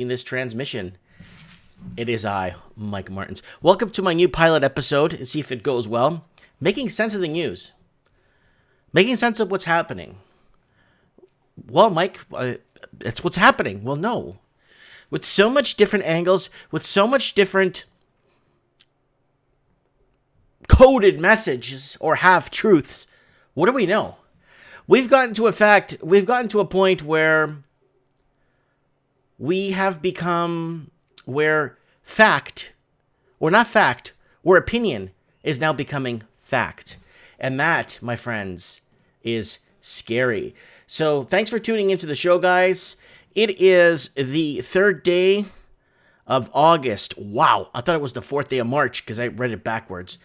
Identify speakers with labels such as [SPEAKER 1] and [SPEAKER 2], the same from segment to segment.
[SPEAKER 1] in this transmission. It is I, Mike Martins. Welcome to my new pilot episode, and see if it goes well. Making sense of the news. Making sense of what's happening. Well, Mike, that's what's happening. Well, no. With so much different angles, with so much different coded messages or half-truths, what do we know? We've gotten to a point where we have become where fact, or not fact, where opinion is now becoming fact. And that, my friends, is scary. So thanks for tuning into the show, guys. It is the third day of August. Wow, I thought it was the fourth day of March because I read it backwards.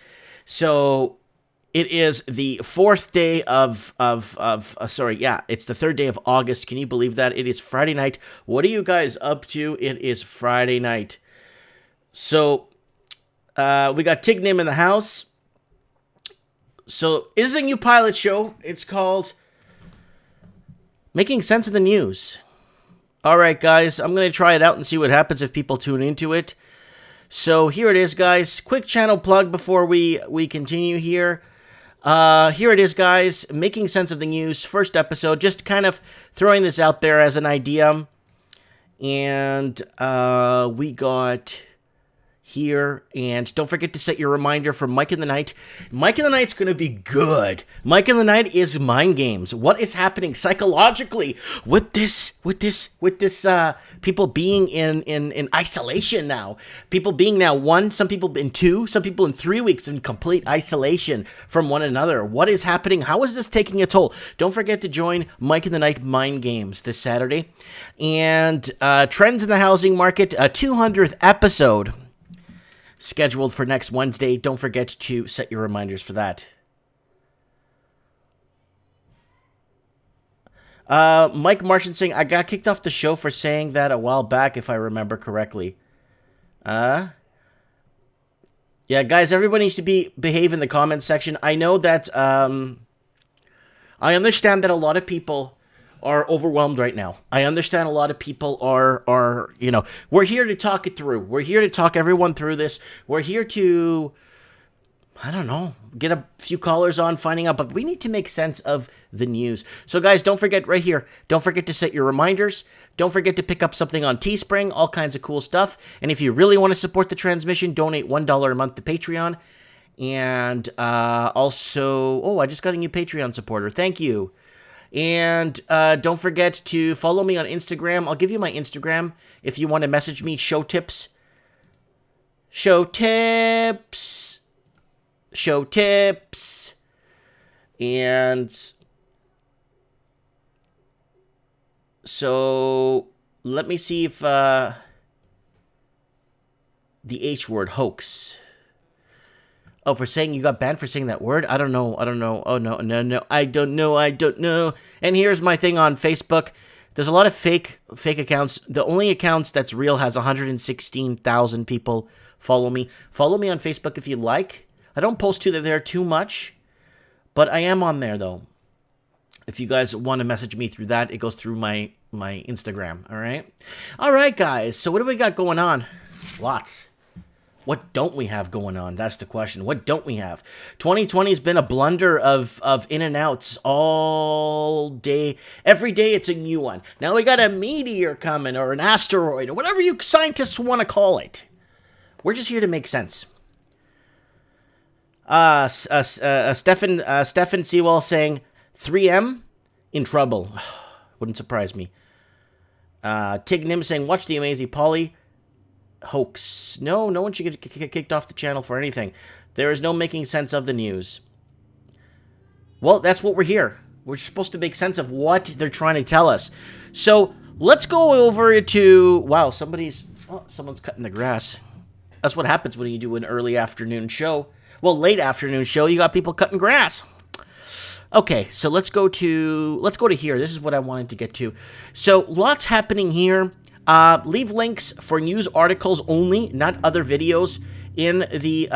[SPEAKER 1] So it is the fourth day it's the third day of August. Can you believe that? It is Friday night. What are you guys up to? It is Friday night. So, we got Tig Nim in the house. So, this is a new pilot show. It's called Making Sense of the News. All right, guys, I'm going to try it out and see what happens if people tune into it. So, here it is, guys. Quick channel plug before we continue here. Here it is, guys, Making Sense of the News, first episode, just kind of throwing this out there as an idea, and we got here, and don't forget to set your reminder for Mike in the Night. Mike in the Night's going to be good. Mike in the Night is mind games. What is happening psychologically with this people being in isolation now? People being now one, some people in two, some people in 3 weeks in complete isolation from one another. What is happening? How is this taking a toll? Don't forget to join Mike in the Night Mind Games this Saturday. And Trends in the Housing Market, a 200th episode scheduled for next Wednesday. Don't forget to set your reminders for that. Mike Martian saying, I got kicked off the show for saying that a while back, if I remember correctly. Yeah, guys, everybody needs to behave in the comments section. I know that, I understand that a lot of people are overwhelmed right now. I understand a lot of people are, we're here to talk it through. We're here to talk everyone through this. We're here to, I don't know, get a few callers on, finding out, but we need to make sense of the news. So guys, don't forget right here, don't forget to set your reminders. Don't forget to pick up something on Teespring, all kinds of cool stuff. And if you really want to support the transmission, donate $1 a month to Patreon. And also, I just got a new Patreon supporter. Thank you. And don't forget to follow me on Instagram. I'll give you my Instagram if you want to message me. Show tips. And so let me see if the H word, hoax. Oh, for saying you got banned for saying that word? I don't know. Oh, no. I don't know. And here's my thing on Facebook. There's a lot of fake accounts. The only accounts that's real has 116,000 people follow me. Follow me on Facebook if you like. I don't post to there too much, but I am on there, though. If you guys want to message me through that, it goes through my Instagram, all right? All right, guys. So what do we got going on? Lots. What don't we have going on? That's the question. What don't we have? 2020 has been a blunder of in and outs all day. Every day it's a new one. Now we got a meteor coming or an asteroid or whatever you scientists want to call it. We're just here to make sense. Stefan Sewell saying 3M in trouble. Wouldn't surprise me. Tig Nim saying watch the Amazing Polly. Hoax. No one should get kicked off the channel for anything. There is no making sense of the news. Well, that's what we're here. We're supposed to make sense of what they're trying to tell us. So let's go over to, wow, someone's cutting the grass. That's what happens when you do an early afternoon show. Well, late afternoon show, you got people cutting grass. Okay, so let's go to here. This is what I wanted to get to. So lots happening here. Leave links for news articles only, not other videos, in the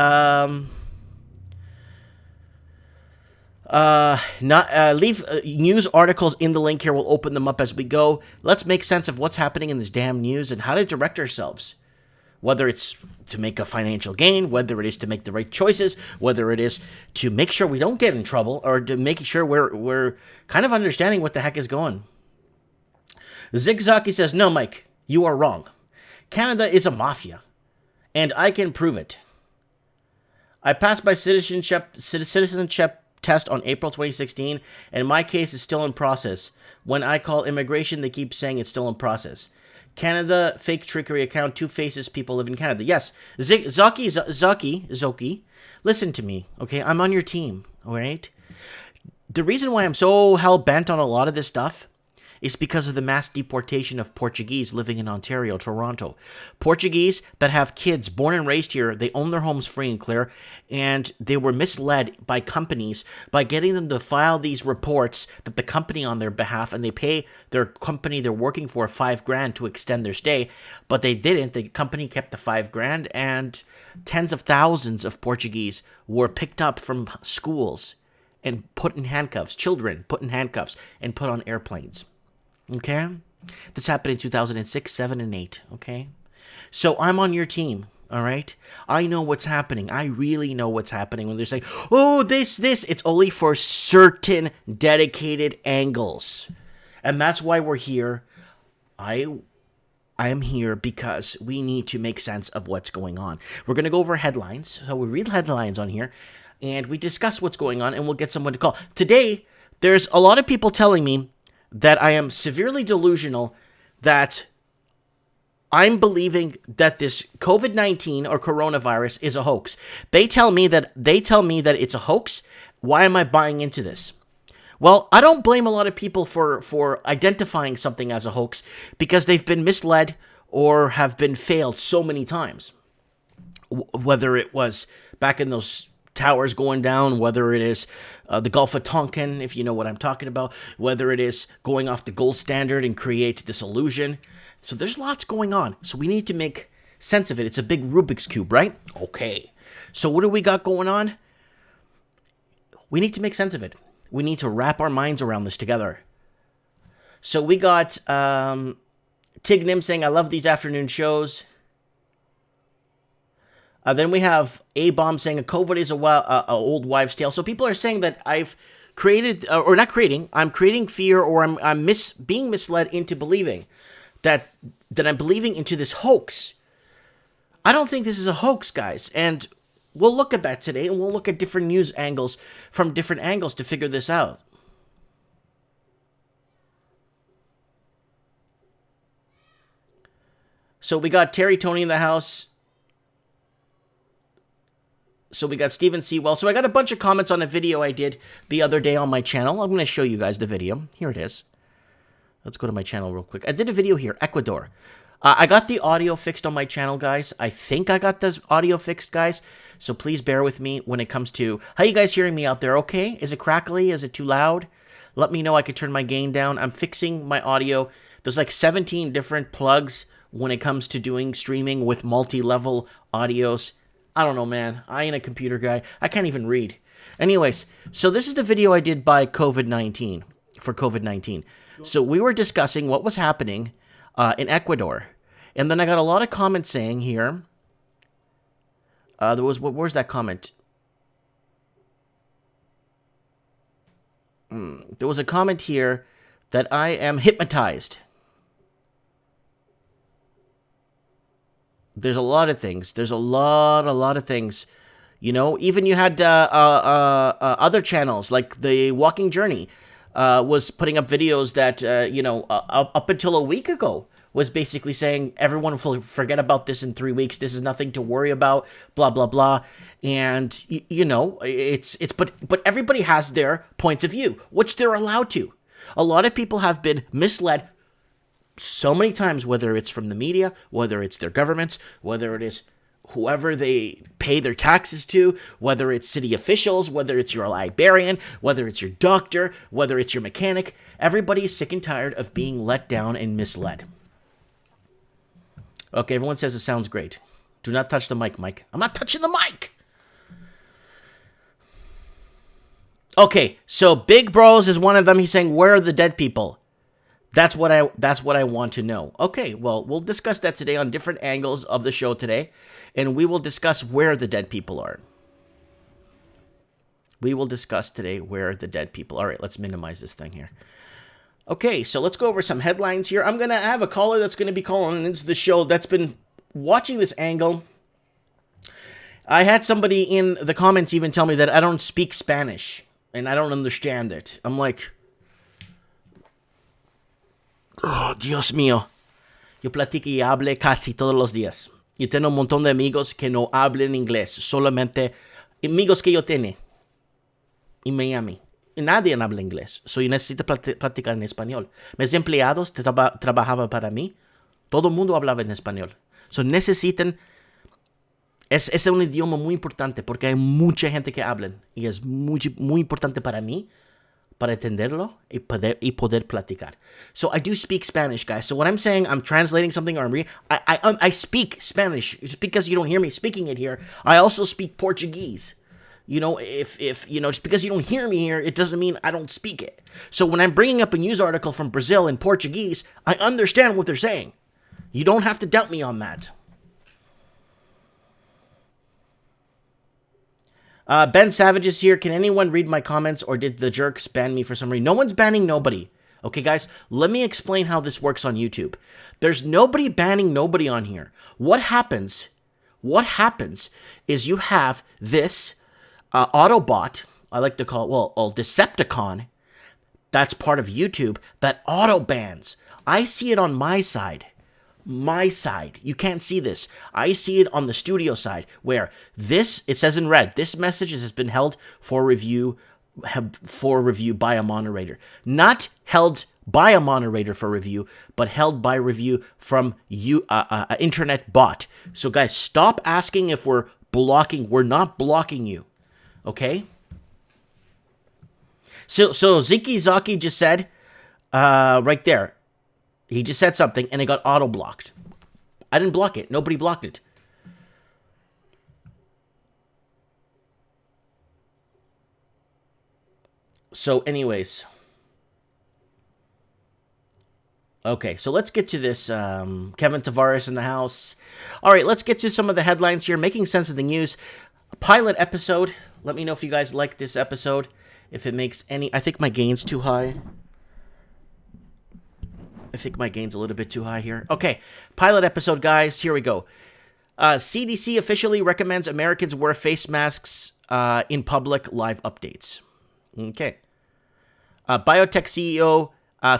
[SPEAKER 1] Leave news articles in the link here. We'll open them up as we go. Let's make sense of what's happening in this damn news and how to direct ourselves. Whether it's to make a financial gain, whether it is to make the right choices, whether it is to make sure we don't get in trouble, or to make sure we're kind of understanding what the heck is going. Zigzaki says, no, Mike, you are wrong. Canada is a mafia, and I can prove it. I passed my citizenship test on April 2016, and my case is still in process. When I call immigration, they keep saying it's still in process. Canada, fake trickery account, two faces, people live in Canada. Yes, Zoki, listen to me, okay? I'm on your team, all right? The reason why I'm so hell-bent on a lot of this stuff is because of the mass deportation of Portuguese living in Ontario, Toronto. Portuguese that have kids born and raised here, they own their homes free and clear, and they were misled by companies by getting them to file these reports that the company on their behalf, and they pay their company they're working for $5,000 to extend their stay, but they didn't. The company kept the $5,000, and tens of thousands of Portuguese were picked up from schools and put in handcuffs, children put in handcuffs and put on airplanes. Okay? This happened in 2006, 7, and 8, okay? So I'm on your team, all right? I know what's happening. I really know what's happening when they're saying, oh, this. It's only for certain dedicated angles. And that's why we're here. I am here because we need to make sense of what's going on. We're going to go over headlines. So we read headlines on here, and we discuss what's going on, and we'll get someone to call. Today, there's a lot of people telling me that I am severely delusional, that I'm believing that this COVID-19 or coronavirus is a hoax. They tell me that it's a hoax. Why am I buying into this? Well, I don't blame a lot of people for identifying something as a hoax because they've been misled or have been failed so many times. Whether it was back in those towers going down, whether it is the Gulf of Tonkin, if you know what I'm talking about, whether it is going off the gold standard and create this illusion. So there's lots going on. So we need to make sense of it. It's a big Rubik's Cube, right? Okay. So what do we got going on? We need to make sense of it. We need to wrap our minds around this together. So we got Tignim saying, I love these afternoon shows. Then we have A-Bomb saying a COVID is a old wives' tale. So people are saying that I've created, or not creating, I'm creating fear, or I'm being misled into believing that I'm believing into this hoax. I don't think this is a hoax, guys. And we'll look at that today, and we'll look at different news angles from different angles to figure this out. So we got Terry Tony in the house. So we got Steven Sewell. So I got a bunch of comments on a video I did the other day on my channel. I'm going to show you guys the video. Here it is. Let's go to my channel real quick. I did a video here, Ecuador. I got the audio fixed on my channel, guys. I think I got the audio fixed, guys. So please bear with me when it comes to... How you guys hearing me out there? Okay? Is it crackly? Is it too loud? Let me know. I could turn my gain down. I'm fixing my audio. There's like 17 different plugs when it comes to doing streaming with multi-level audios. I don't know, man. I ain't a computer guy. I can't even read. Anyways, so this is the video I did by COVID-19, for COVID-19. So we were discussing what was happening in Ecuador. And then I got a lot of comments saying here, where's that comment? There was a comment here that I am hypnotized. There's a lot of things. There's a lot of things. You know, even you had other channels like The Walking Journey was putting up videos that, up until a week ago was basically saying everyone will forget about this in 3 weeks. This is nothing to worry about, blah, blah, blah. And, but everybody has their points of view, which they're allowed to. A lot of people have been misled so many times, whether it's from the media, whether it's their governments, whether it is whoever they pay their taxes to, whether it's city officials, whether it's your librarian, whether it's your doctor, whether it's your mechanic. Everybody is sick and tired of being let down and misled. Okay, everyone says it sounds great. Do not touch the mic, Mike. I'm not touching the mic! Okay, so Big Bros is one of them. He's saying, where are the dead people? That's what I want to know. Okay, well, we'll discuss that today on different angles of the show today, and we will discuss where the dead people are. We will discuss today where the dead people. All right, let's minimize this thing here. Okay, so let's go over some headlines here. I'm going to have a caller that's going to be calling into the show that's been watching this angle. I had somebody in the comments even tell me that I don't speak Spanish and I don't understand it. I'm like, oh, Dios mío. Yo platico y hable casi todos los días. Y tengo un montón de amigos que no hablan inglés. Solamente amigos que yo tengo en Miami. Y nadie habla inglés. So yo necesito platicar en español. Mis empleados trabajaban para mí. Todo el mundo hablaba en español. So necesitan... Es un idioma muy importante porque hay mucha gente que habla. Y es muy importante para mí, para entenderlo y poder platicar. So I do speak Spanish, guys. So when I'm saying I'm translating something or I'm reading, I speak Spanish. It's because you don't hear me speaking it here. I also speak Portuguese. You know, if you know, just because you don't hear me here, it doesn't mean I don't speak it. So when I'm bringing up a news article from Brazil in Portuguese, I understand what they're saying. You don't have to doubt me on that. Ben Savage is here. Can anyone read my comments, or did the jerks ban me for some reason? No one's banning nobody. Okay, guys, let me explain how this works on YouTube. There's nobody banning nobody on here. What happens is you have this Autobot, I like to call it, well, Decepticon, that's part of YouTube, that auto bans. I see it on my side. You can't see this. I see it on the studio side, where this, it says in red, this message has been held for review by a moderator. Not held by a moderator for review, but held by review from you, internet bot. So guys, stop asking if we're blocking. We're not blocking you. Okay? So Ziki Zaki just said, right there, he just said something and it got auto-blocked. I didn't block it. Nobody blocked it. So anyways. Okay, so let's get to this. Kevin Tavares in the house. All right, let's get to some of the headlines here. Making sense of the news. A pilot episode. Let me know if you guys like this episode. If it makes any... I think my gain's too high. I think my gain's a little bit too high here. Okay, pilot episode, guys. Here we go. CDC officially recommends Americans wear face masks in public. Live updates. Okay. Biotech CEO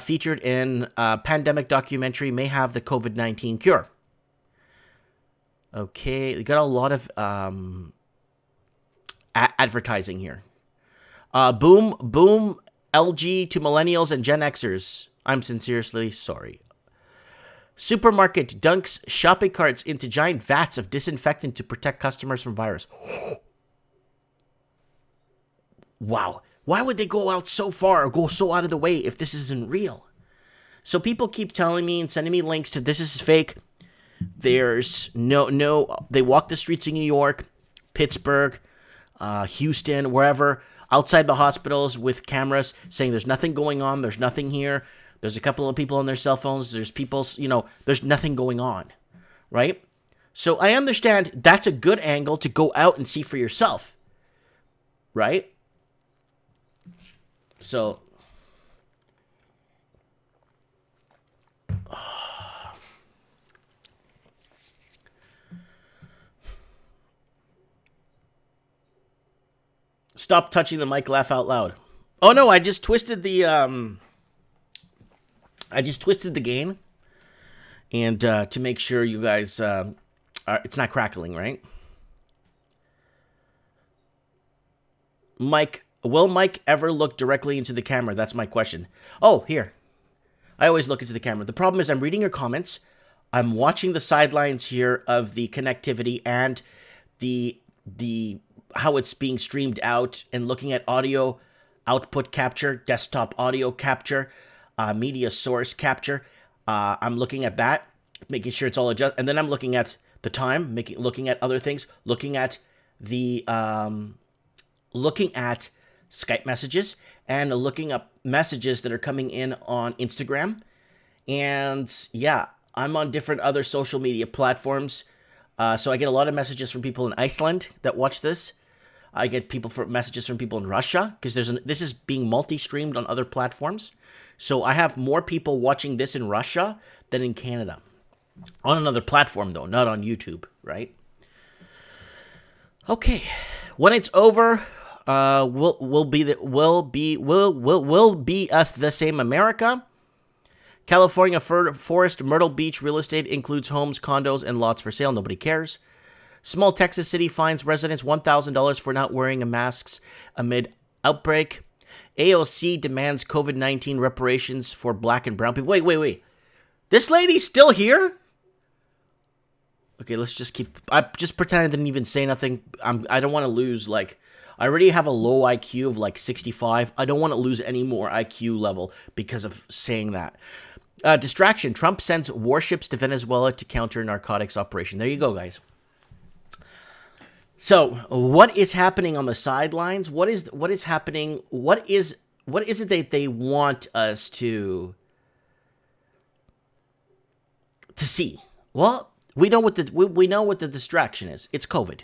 [SPEAKER 1] featured in pandemic documentary may have the COVID-19 cure. Okay, we got a lot of advertising here. Boom LG to millennials and Gen Xers. I'm sincerely sorry. Supermarket dunks shopping carts into giant vats of disinfectant to protect customers from virus. Wow. Why would they go out so far or go so out of the way if this isn't real? So people keep telling me and sending me links to this is fake. There's no, they walk the streets of New York, Pittsburgh, Houston, wherever, outside the hospitals with cameras saying there's nothing going on, there's nothing here. There's a couple of people on their cell phones. There's people, there's nothing going on, right? So I understand that's a good angle to go out and see for yourself, right? So, stop touching the mic, laugh out loud. Oh no, I just twisted the gain, and to make sure you guys, it's not crackling, right? Mike, will Mike ever look directly into the camera? That's my question. Oh, here. I always look into the camera. The problem is I'm reading your comments. I'm watching the sidelines here of the connectivity and the how it's being streamed out, and looking at audio output capture, desktop audio capture, media source capture. I'm looking at that, making sure it's all adjusted, and then I'm looking at the time, looking at other things, looking at the Skype messages and looking up messages that are coming in on Instagram. And yeah, I'm on different other social media platforms. So I get a lot of messages from people in Iceland that watch this. I get messages from people in Russia because this is being multi-streamed on other platforms. So I have more people watching this in Russia than in Canada. On another platform though, not on YouTube, right? Okay, when it's over, will be us the same America. California Forest Myrtle Beach real estate includes homes, condos, and lots for sale. Nobody cares. Small Texas city fines residents $1,000 for not wearing masks amid outbreak. AOC demands COVID-19 reparations for black and brown people. Wait. This lady's still here? Okay, let's just I just pretend I didn't even say nothing. I don't want to lose, I already have a low IQ of 65. I don't want to lose any more IQ level because of saying that. Distraction. Trump sends warships to Venezuela to counter narcotics operation. There you go, guys. So, what is happening on the sidelines? What is happening? What is it that they want us to see? Well, we know what the distraction is. It's COVID.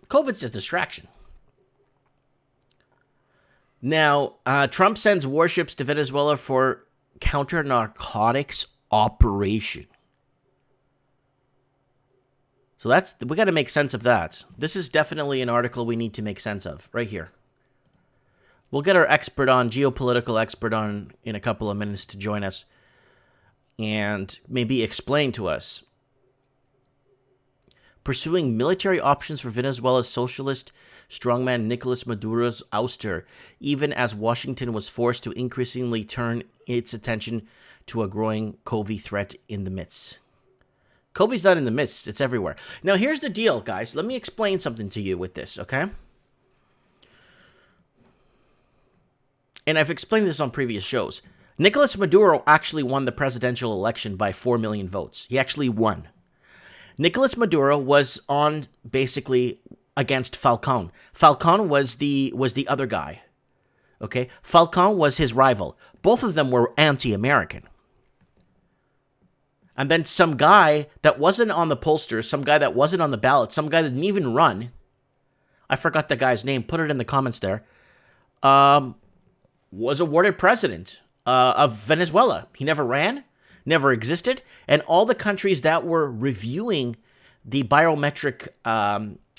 [SPEAKER 1] COVID's a distraction. Now, Trump sends warships to Venezuela for counter-narcotics operation. So we got to make sense of that. This is definitely an article we need to make sense of right here. We'll get our geopolitical expert on in a couple of minutes to join us and maybe explain to us. Pursuing military options for Venezuela's socialist strongman Nicolas Maduro's ouster, even as Washington was forced to increasingly turn its attention to a growing COVID threat in the midst. COVID's not in the midst, it's everywhere. Now, here's the deal, guys. Let me explain something to you with this, okay? And I've explained this on previous shows. Nicolas Maduro actually won the presidential election by 4 million votes. He actually won. Nicolas Maduro was on basically against Falcón. Falcón was the other guy. Okay? Falcón was his rival. Both of them were anti-American. And then some guy that wasn't on the pollsters, some guy that wasn't on the ballot, some guy that didn't even run, I forgot the guy's name, put it in the comments there, was awarded president of Venezuela. He never ran, never existed, and all the countries that were reviewing the biometric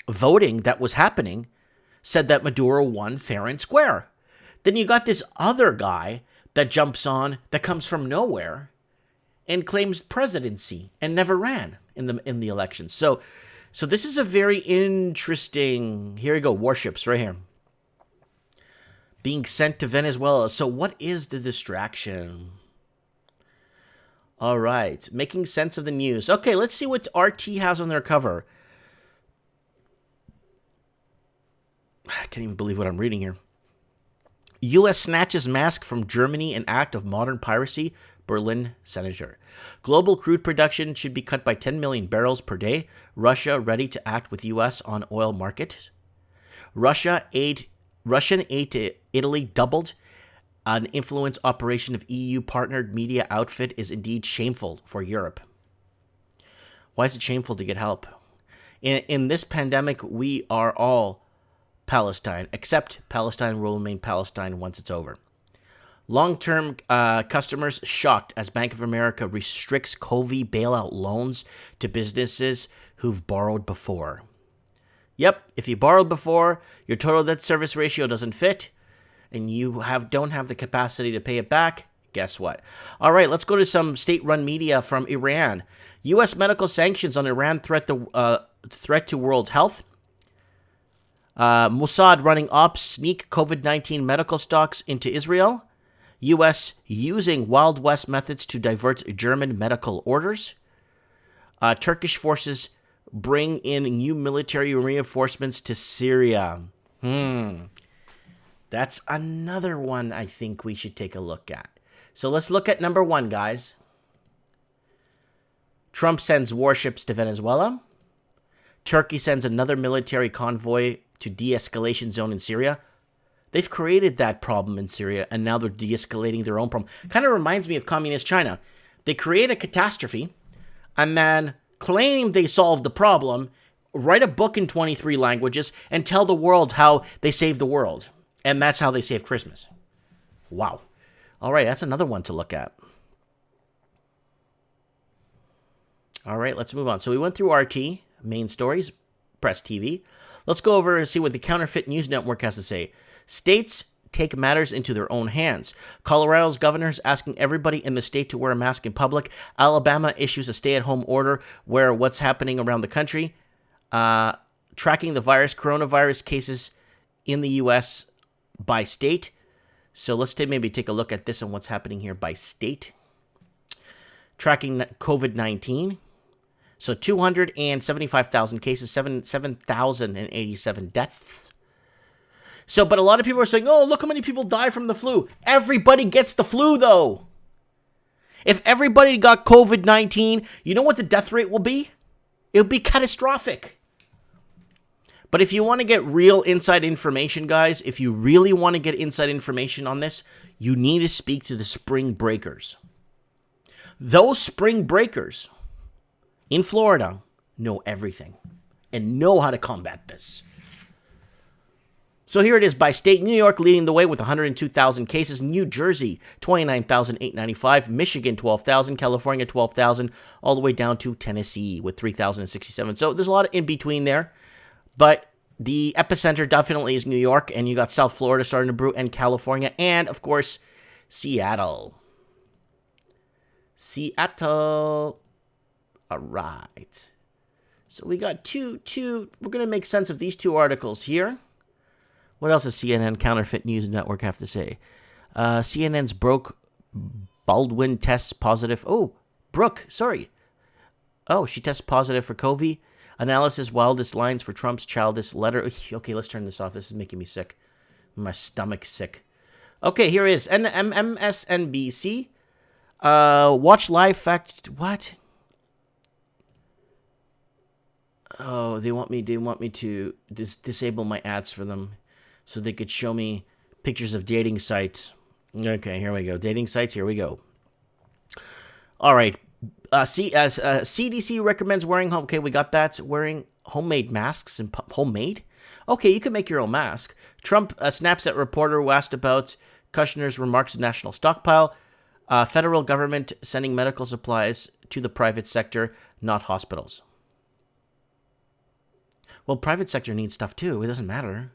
[SPEAKER 1] voting that was happening said that Maduro won fair and square. Then you got this other guy that jumps on, that comes from nowhere, and claims presidency and never ran in the election. So this is a very interesting. Here we go, warships right here being sent to Venezuela. So what is the distraction? All right, making sense of the news. Okay, let's see what RT has on their cover. I can't even believe what I'm reading here. U.S. snatches mask from Germany in act of modern piracy. Berlin senator. Global crude production should be cut by 10 million barrels per day. Russia ready to act with U.S. on oil market. Russian aid to Italy doubled. An influence operation of EU-partnered media outfit is indeed shameful for Europe. Why is it shameful to get help? In this pandemic, we are all Palestine, except Palestine will remain Palestine once it's over. Long-term customers shocked as Bank of America restricts COVID bailout loans to businesses who've borrowed before. Yep, if you borrowed before, your total debt service ratio doesn't fit, and you don't have the capacity to pay it back, guess what? All right, let's go to some state-run media from Iran. U.S. medical sanctions on Iran threat to world health. Mossad running ops sneak COVID-19 medical stocks into Israel. U.S. using Wild West methods to divert German medical orders. Turkish forces bring in new military reinforcements to Syria. That's another one I think we should take a look at. So let's look at number one, guys. Trump sends warships to Venezuela. Turkey sends another military convoy to de-escalation zone in Syria. They've created that problem in Syria, and now they're de-escalating their own problem. Kind of reminds me of communist China. They create a catastrophe, and then claim they solved the problem, write a book in 23 languages, and tell the world how they saved the world. And that's how they saved Christmas. Wow. All right, that's another one to look at. All right, let's move on. So we went through RT, main stories, press TV. Let's go over and see what the Counterfeit News Network has to say. States take matters into their own hands. Colorado's governor is asking everybody in the state to wear a mask in public. Alabama issues a stay-at-home order where what's happening around the country. Tracking the coronavirus cases in the U.S. by state. So let's maybe take a look at this and what's happening here by state. Tracking COVID-19. So 275,000 cases, 7,087 deaths. So, but a lot of people are saying, oh, look how many people die from the flu. Everybody gets the flu, though. If everybody got COVID-19, you know what the death rate will be? It'll be catastrophic. But if you want to get real inside information, guys, if you really want to get inside information on this, you need to speak to the spring breakers. Those spring breakers in Florida know everything and know how to combat this. So here it is by state. New York leading the way with 102,000 cases. New Jersey, 29,895. Michigan, 12,000. California, 12,000. All the way down to Tennessee with 3,067. So there's a lot in between there. But the epicenter definitely is New York. And you got South Florida starting to brew. And California. And, of course, Seattle. Seattle. All right. So we got two. We're going to make sense of these two articles here. What else does CNN Counterfeit News Network have to say? CNN's Brooke Baldwin tests positive. Oh, Brooke, sorry. Oh, she tests positive for COVID. Analysis wildest lines for Trump's childish letter. Okay, let's turn this off. This is making me sick. My stomach's sick. Okay, here it is. MSNBC. Watch live fact. What? Oh, they want me to disable my ads for them, so they could show me pictures of dating sites. Okay, here we go. Dating sites, here we go. All right. CDC recommends wearing okay, we got that. Wearing homemade masks and homemade? Okay, you can make your own mask. Trump snaps at reporter who asked about Kushner's remarks national stockpile. Federal government sending medical supplies to the private sector, not hospitals. Well, private sector needs stuff too. It doesn't matter.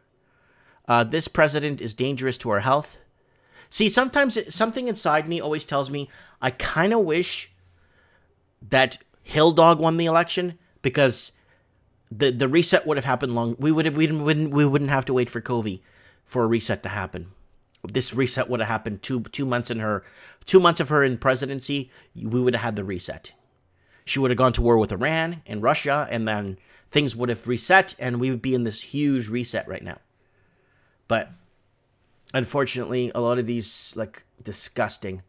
[SPEAKER 1] This president is dangerous to our health. See, sometimes something inside me always tells me I kind of wish that Hill Dog won the election, because the reset would have happened long. We wouldn't have to wait for COVID for a reset to happen. This reset would have happened 2 months of her in presidency. We would have had the reset. She would have gone to war with Iran and Russia, and then things would have reset, and we would be in this huge reset right now. But unfortunately, a lot of these, like, disgusting.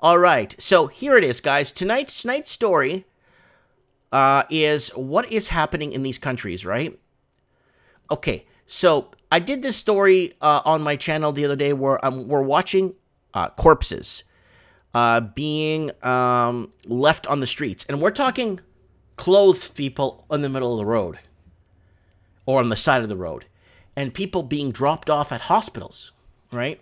[SPEAKER 1] All right, so here it is, guys. Tonight's story is what is happening in these countries, right? Okay, so I did this story on my channel the other day where we're watching corpses being left on the streets. And we're talking clothed people in the middle of the road or on the side of the road. And people being dropped off at hospitals, right?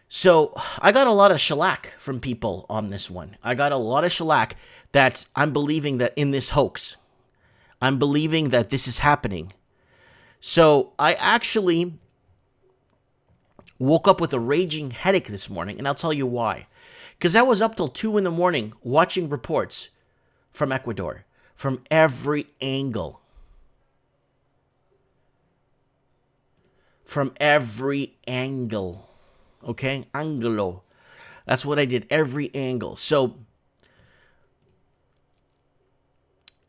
[SPEAKER 1] So I got a lot of shellac from people on this one. I got a lot of shellac that I'm believing that in this hoax. I'm believing that this is happening. So I actually woke up with a raging headache this morning, and I'll tell you why. Because I was up till 2 in the morning watching reports from Ecuador, from every angle. From every angle. Okay? Angolo. That's what I did. Every angle. So,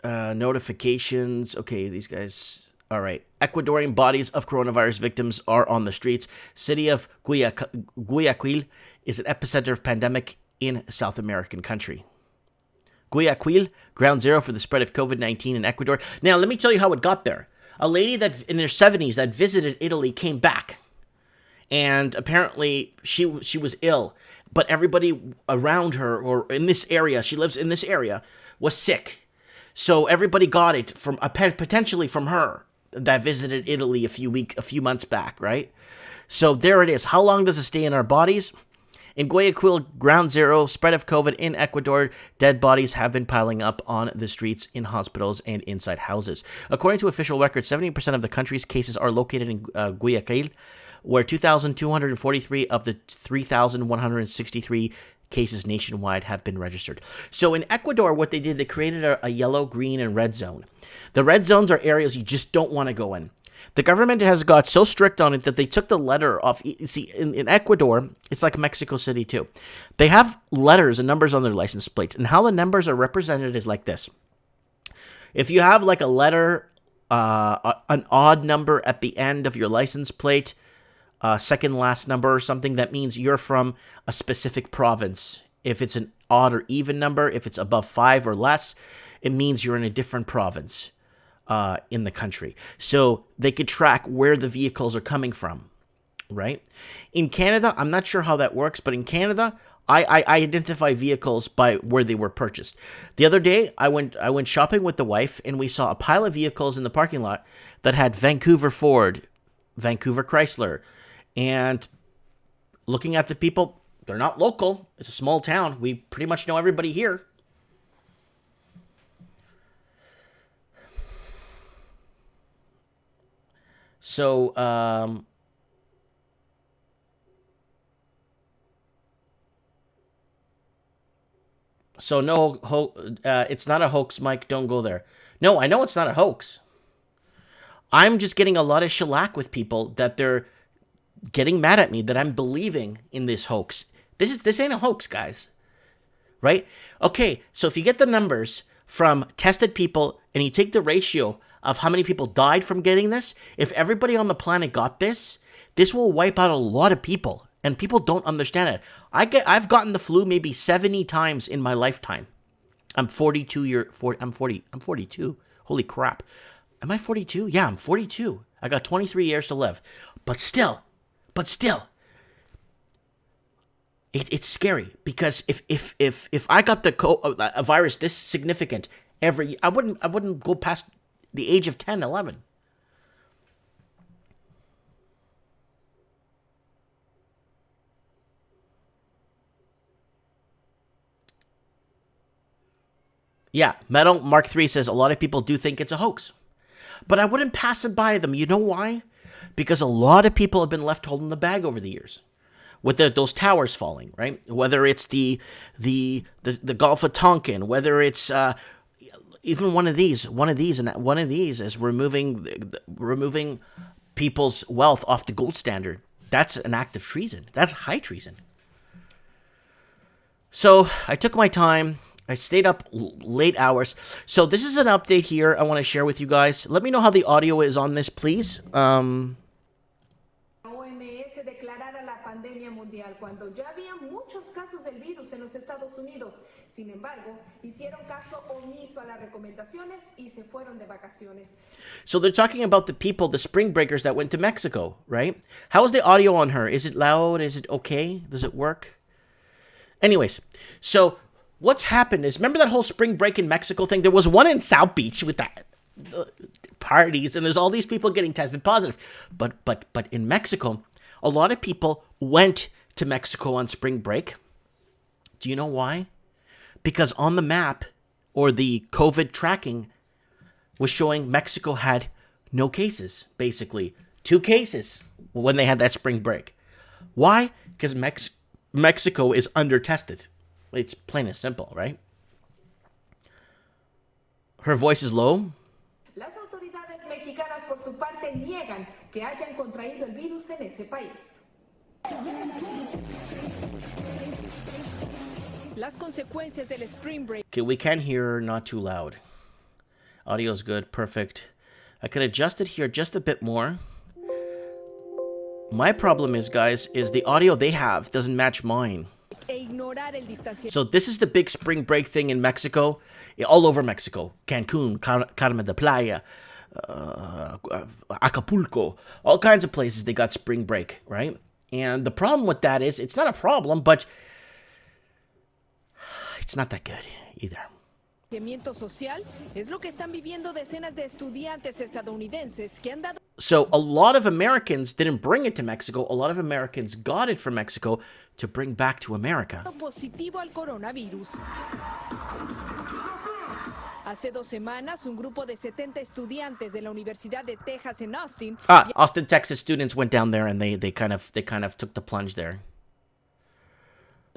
[SPEAKER 1] notifications. Okay, these guys. All right. Ecuadorian bodies of coronavirus victims are on the streets. City of Guayaquil is an epicenter of pandemic in South American country. Guayaquil, ground zero for the spread of COVID-19 in Ecuador. Now, let me tell you how it got there. A lady that in her 70s that visited Italy came back, and apparently she was ill, but everybody around her or in this area, she lives in this area, was sick. So everybody got it from potentially from her that visited Italy a few months back, right? So there it is. How long does it stay in our bodies? In Guayaquil, ground zero, spread of COVID in Ecuador, dead bodies have been piling up on the streets, in hospitals, and inside houses. According to official records, 70% of the country's cases are located in Guayaquil, where 2,243 of the 3,163 cases nationwide have been registered. So in Ecuador, what they did, they created a yellow, green, and red zone. The red zones are areas you just don't want to go in. The government has got so strict on it that they took the letter off. See, in Ecuador, it's like Mexico City too. They have letters and numbers on their license plates, and how the numbers are represented is like this. If you have like a letter, an odd number at the end of your license plate, second last number or something, that means you're from a specific province. If it's an odd or even number, if it's above 5 or less, it means you're in a different province in the country. So they could track where the vehicles are coming from, right? In Canada, I'm not sure how that works, but in Canada, I identify vehicles by where they were purchased. The other day, I went shopping with the wife, and we saw a pile of vehicles in the parking lot that had Vancouver Ford, Vancouver Chrysler, and looking at the people, they're not local. It's a small town. We pretty much know everybody here. So, it's not a hoax, Mike. Don't go there. No, I know it's not a hoax. I'm just getting a lot of shellac with people that they're getting mad at me that I'm believing in this hoax. This ain't a hoax, guys. Right? Okay, so if you get the numbers from tested people and you take the ratio of how many people died from getting this, if everybody on the planet got this will wipe out a lot of people, and people don't understand it. I've gotten the flu maybe 70 times in my lifetime. I'm 42. Holy crap. Am I 42? Yeah, I'm 42. I got 23 years to live. But still, it's scary, because if I got a virus this significant I wouldn't go past the age of 10, 11. Yeah, Metal Mark 3 says a lot of people do think it's a hoax. But I wouldn't pass it by them. You know why? Because a lot of people have been left holding the bag over the years, with those towers falling, right? Whether it's the Gulf of Tonkin, whether it's even one of these is removing people's wealth off the gold standard. That's an act of treason. That's high treason. So I took my time. I stayed up late hours. So this is an update here I want to share with you guys. Let me know how the audio is on this, please.
[SPEAKER 2] Declarara la pandemia mundial cuando ya había muchos casos del virus en los Estados Unidos. Sin embargo, hicieron caso omiso a las recomendaciones y se fueron de vacaciones.
[SPEAKER 1] So they're talking about the people, the spring breakers that went to Mexico, right? How is the audio on her? Is it loud? Is it okay? Does it work? Anyways, so what's happened is, remember that whole spring break in Mexico thing? There was one in South Beach with that parties, and there's all these people getting tested positive. But in Mexico, a lot of people went to Mexico on spring break. Do you know why? Because on the map, or the COVID tracking, was showing Mexico had no cases, basically. 2 cases when they had that spring break. Why? Because Mexico is under-tested. It's plain and simple, right? Her voice is low.
[SPEAKER 2] Las autoridades mexicanas, por su parte, niegan que hayan contraído el virus en ese país. Las consecuencias del spring break.
[SPEAKER 1] Okay, we can hear her, not too loud. Audio's good, perfect. I could adjust it here just a bit more. My problem is, guys, is the audio they have doesn't match mine. So this is the big spring break thing in Mexico, all over Mexico. Cancun, Carmen de Playa, Acapulco, all kinds of places they got spring break, right? And the problem with that is, it's not a problem, but it's not that good either.
[SPEAKER 2] Social es lo que están viviendo decenas de estudiantes estadounidenses que han dado.
[SPEAKER 1] So a lot of Americans didn't bring it to Mexico. A lot of Americans got it from Mexico to bring back to America.
[SPEAKER 2] Positivo al coronavirus. Hace 2 semanas, un grupo de 70 estudiantes de la Universidad de Texas en Austin.
[SPEAKER 1] Austin, Texas students went down there and they kind of took the plunge there.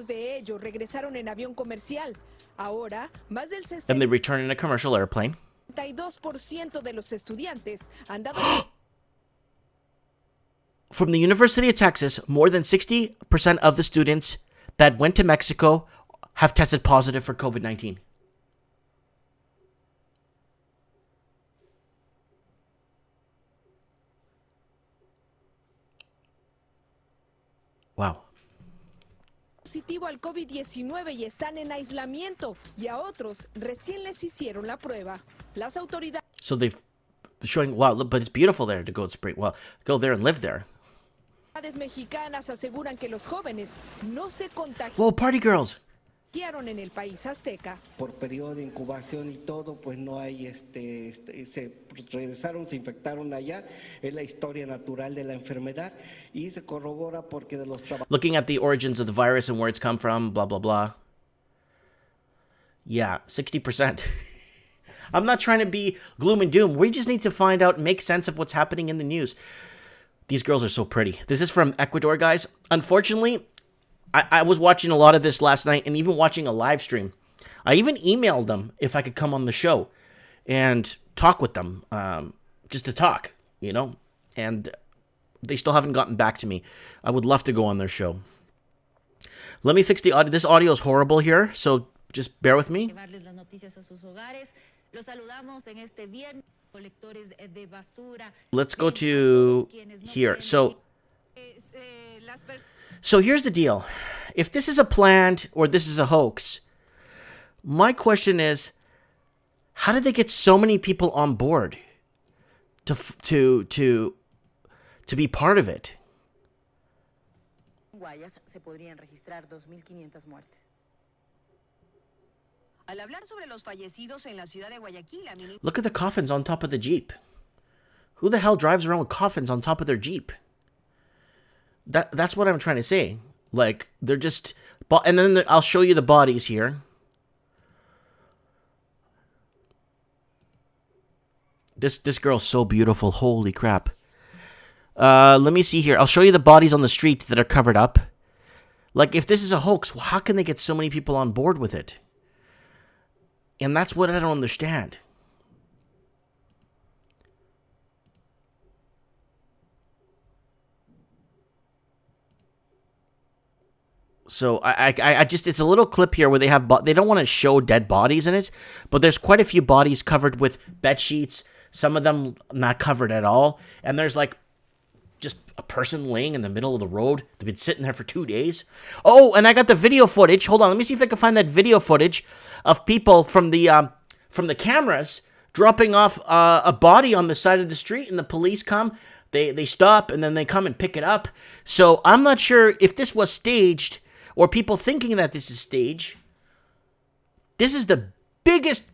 [SPEAKER 2] De ellos regresaron en avión comercial. Ahora, más del
[SPEAKER 1] And they returned in a commercial airplane.
[SPEAKER 2] 62% de los estudiantes han dado.
[SPEAKER 1] From the University of Texas, more than 60% of the students that went to Mexico have tested positive for COVID-19. Wow.
[SPEAKER 2] Positivo al COVID-19 y están en aislamiento, y a otros recién les hicieron la prueba. Las autoridades.
[SPEAKER 1] So they've showing, wow, but it's beautiful there to go and spring. Well, go there and live there.
[SPEAKER 2] Mexicanas aseguran que los jóvenes no se contagiaron.
[SPEAKER 1] Whoa, party girls.
[SPEAKER 2] En el país azteca.
[SPEAKER 3] Por periodo de incubación y todo, pues no hay se regresaron, se infectaron allá, es la historia natural de la enfermedad y se corrobora porque de los trabajadores.
[SPEAKER 1] Looking at the origins of the virus and where it's come from, blah blah blah. Yeah, 60%. I'm not trying to be gloom and doom. We just need to find out, make sense of what's happening in the news. These girls are so pretty. This is from Ecuador, guys. Unfortunately, I was watching a lot of this last night and even watching a live stream. I even emailed them if I could come on the show and talk with them, just to talk, you know? And they still haven't gotten back to me. I would love to go on their show. Let me fix the audio. This audio is horrible here, so just bear with me. Let's go to here. So here's the deal. If this is a plant or this is a hoax, my question is, how did they get so many people on board to be part of it?
[SPEAKER 4] Se podrían registrar 2.500 muertes. Al hablar sobre los fallecidos en la ciudad de Guayaquil,
[SPEAKER 1] look at the coffins on top of the Jeep. Who the hell drives around with coffins on top of their Jeep? That's what I'm trying to say. Like, they're just... And then I'll show you the bodies here. This girl's so beautiful. Holy crap. Let me see here. I'll show you the bodies on the street that are covered up. Like, if this is a hoax, how can they get so many people on board with it? And that's what I don't understand. So I just, it's a little clip here where they have, they don't want to show dead bodies in it, but there's quite a few bodies covered with bed sheets. Some of them not covered at all. And there's like just a person laying in the middle of the road. They've been sitting there for 2 days. Oh, and I got the video footage. Hold on, let me see if I can find that video footage of people from the cameras dropping off a body on the side of the street, and the police come. They stop, and then they come and pick it up. So I'm not sure if this was staged or people thinking that this is staged. This is the biggest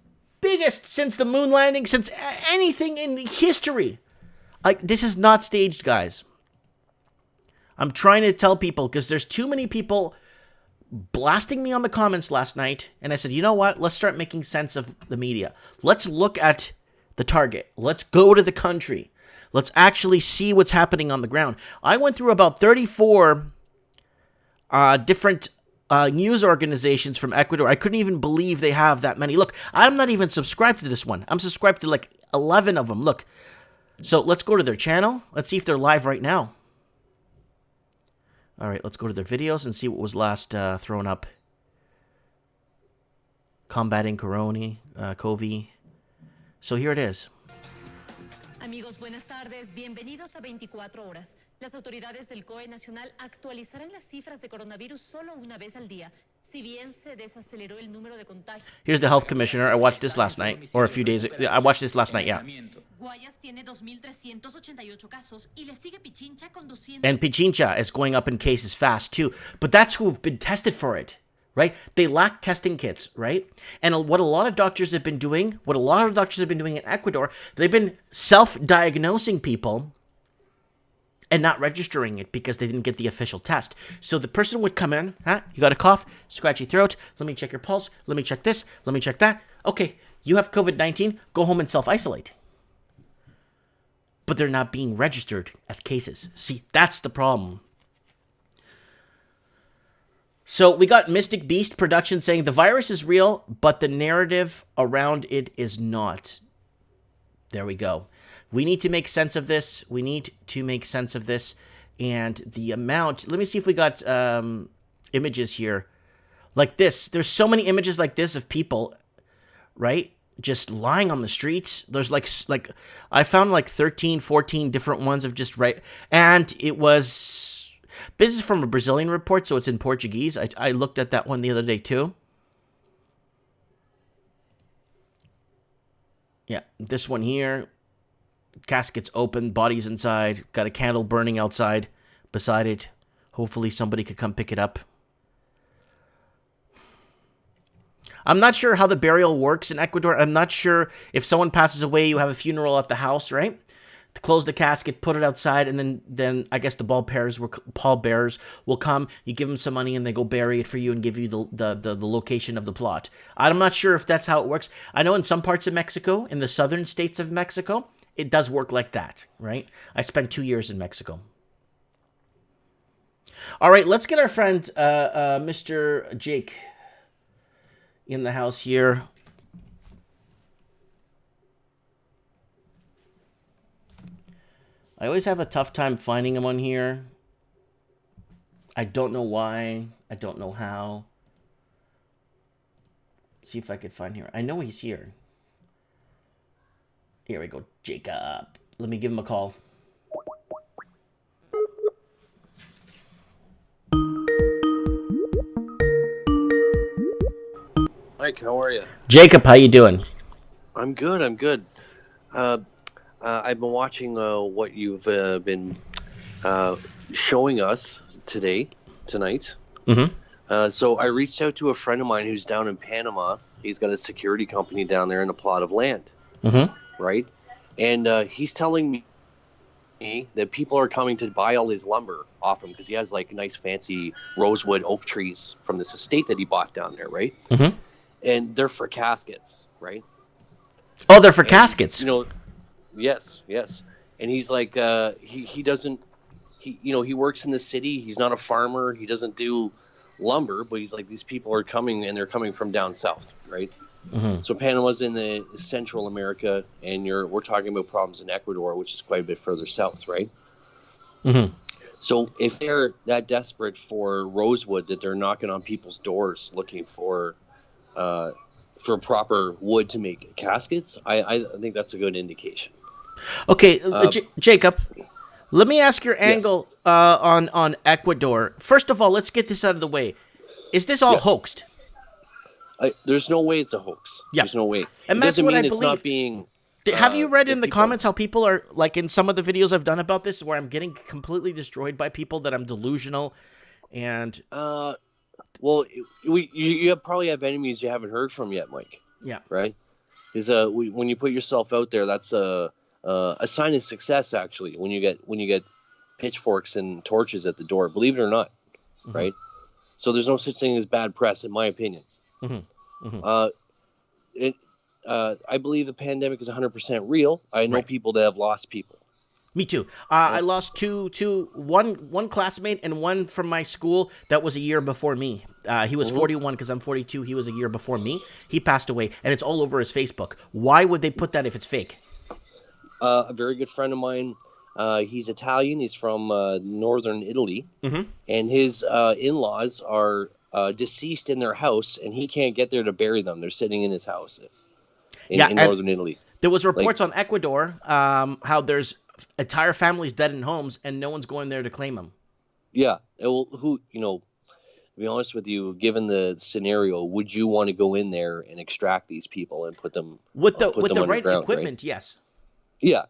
[SPEAKER 1] since the moon landing, since anything in history. This is not staged, guys. I'm trying to tell people, because there's too many people blasting me on the comments last night, and I said, you know what? Let's start making sense of the media. Let's look at the target. Let's go to the country. Let's actually see what's happening on the ground. I went through about 34 different news organizations from Ecuador. I couldn't even believe they have that many. Look, I'm not even subscribed to this one. I'm subscribed to like 11 of them. Look. So let's go to their channel. Let's see if they're live right now. All right, let's go to their videos and see what was last thrown up. Combating COVID. So here it is.
[SPEAKER 5] Amigos, buenas tardes. Bienvenidos a 24 horas. Las autoridades del COE Nacional actualizarán las cifras de coronavirus solo una vez al día. Si bien se desaceleró el número de contagios.
[SPEAKER 1] Here's the health commissioner. I watched this last night, or a few days. I watched this last night, yeah.
[SPEAKER 5] Guayas tiene 2,388 casos y le sigue Pichincha con 200.
[SPEAKER 1] And Pichincha is going up in cases fast too. But that's who've been tested for it, right? They lack testing kits, right? And what a lot of doctors have been doing, in Ecuador, they've been self-diagnosing people and not registering it because they didn't get the official test. So the person would come in, you got a cough, scratchy throat, let me check your pulse, let me check this, let me check that. Okay, you have COVID-19, go home and self-isolate. But they're not being registered as cases. See, that's the problem. So we got Mystic Beast Production saying the virus is real, but the narrative around it is not. There we go. We need to make sense of this. And the amount, let me see if we got images here. Like this. There's so many images like this of people, right? Just lying on the streets. There's like I found like 13, 14 different ones of just and it was, this is from a Brazilian report, so it's in Portuguese. I looked at that one the other day too. Yeah, this one here, caskets open, bodies inside, got a candle burning outside beside it. Hopefully somebody could come pick it up. I'm not sure how the burial works in Ecuador. I'm not sure if someone passes away, you have a funeral at the house, right? To close the casket, put it outside, and then I guess the pallbearers will come. You give them some money, and they go bury it for you and give you the location of the plot. I'm not sure if that's how it works. I know in some parts of Mexico, in the southern states of Mexico, it does work like that, right? I spent 2 years in Mexico. All right, let's get our friend Mr. Jake in the house here. I always have a tough time finding him on here. I don't know why. I don't know how. See if I could find here. I know he's here. Here we go, Jacob. Let me give him a call.
[SPEAKER 6] Mike, how are you?
[SPEAKER 1] Jacob, how you doing?
[SPEAKER 6] I'm good. I've been watching what you've been showing us tonight.
[SPEAKER 1] Mm-hmm.
[SPEAKER 6] So I reached out to a friend of mine who's down in Panama. He's got a security company down there in a plot of land,
[SPEAKER 1] Mm-hmm.
[SPEAKER 6] right? And he's telling me that people are coming to buy all his lumber off him because he has like nice fancy rosewood oak trees from this estate that he bought down there, right?
[SPEAKER 1] Mm-hmm.
[SPEAKER 6] And they're for caskets, right?
[SPEAKER 1] Oh, they're for caskets.
[SPEAKER 6] You know, yes. And he's like, he doesn't, he works in the city. He's not a farmer. He doesn't do lumber, but he's like, these people are coming and they're coming from down south, right?
[SPEAKER 1] Mm-hmm.
[SPEAKER 6] So Panama's in the Central America, and we're talking about problems in Ecuador, which is quite a bit further south, right?
[SPEAKER 1] Mm-hmm.
[SPEAKER 6] So if they're that desperate for rosewood that they're knocking on people's doors looking for proper wood to make caskets, I think that's a good indication.
[SPEAKER 1] Okay, Jacob, let me ask your angle on Ecuador. First of all, let's get this out of the way. Is this all hoaxed?
[SPEAKER 6] There's no way it's a hoax.
[SPEAKER 1] Yeah.
[SPEAKER 6] There's no way.
[SPEAKER 1] And
[SPEAKER 6] it
[SPEAKER 1] that's
[SPEAKER 6] doesn't
[SPEAKER 1] what
[SPEAKER 6] mean
[SPEAKER 1] I
[SPEAKER 6] it's
[SPEAKER 1] believe.
[SPEAKER 6] Not being.
[SPEAKER 1] Have you read in the
[SPEAKER 6] people...
[SPEAKER 1] comments how people are, like in some of the videos I've done about this, where I'm getting completely destroyed by people that I'm delusional and...
[SPEAKER 6] Well, you probably have enemies you haven't heard from yet, Mike.
[SPEAKER 1] Yeah.
[SPEAKER 6] Right? Because when you put yourself out there, that's a sign of success, actually, when you get pitchforks and torches at the door, believe it or not,
[SPEAKER 1] Mm-hmm.
[SPEAKER 6] right? So there's no such thing as bad press, in my opinion.
[SPEAKER 1] Mm-hmm. Mm-hmm.
[SPEAKER 6] I believe the pandemic is 100% real. I know people that have lost people.
[SPEAKER 1] Me too. I lost one classmate and one from my school that was a year before me. He was 41 because I'm 42. He was a year before me. He passed away, and it's all over his Facebook. Why would they put that if it's fake?
[SPEAKER 6] A very good friend of mine, he's Italian. He's from northern Italy,
[SPEAKER 1] Mm-hmm.
[SPEAKER 6] and his in-laws are deceased in their house, and he can't get there to bury them. They're sitting in his house in northern Italy.
[SPEAKER 1] There was reports on Ecuador how there's entire families dead in homes, and no one's going there to claim them.
[SPEAKER 6] Yeah. Well, to be honest with you, given the scenario, would you want to go in there and extract these people and put them
[SPEAKER 1] with the
[SPEAKER 6] right
[SPEAKER 1] right equipment? Right? Yes.
[SPEAKER 6] Yeah,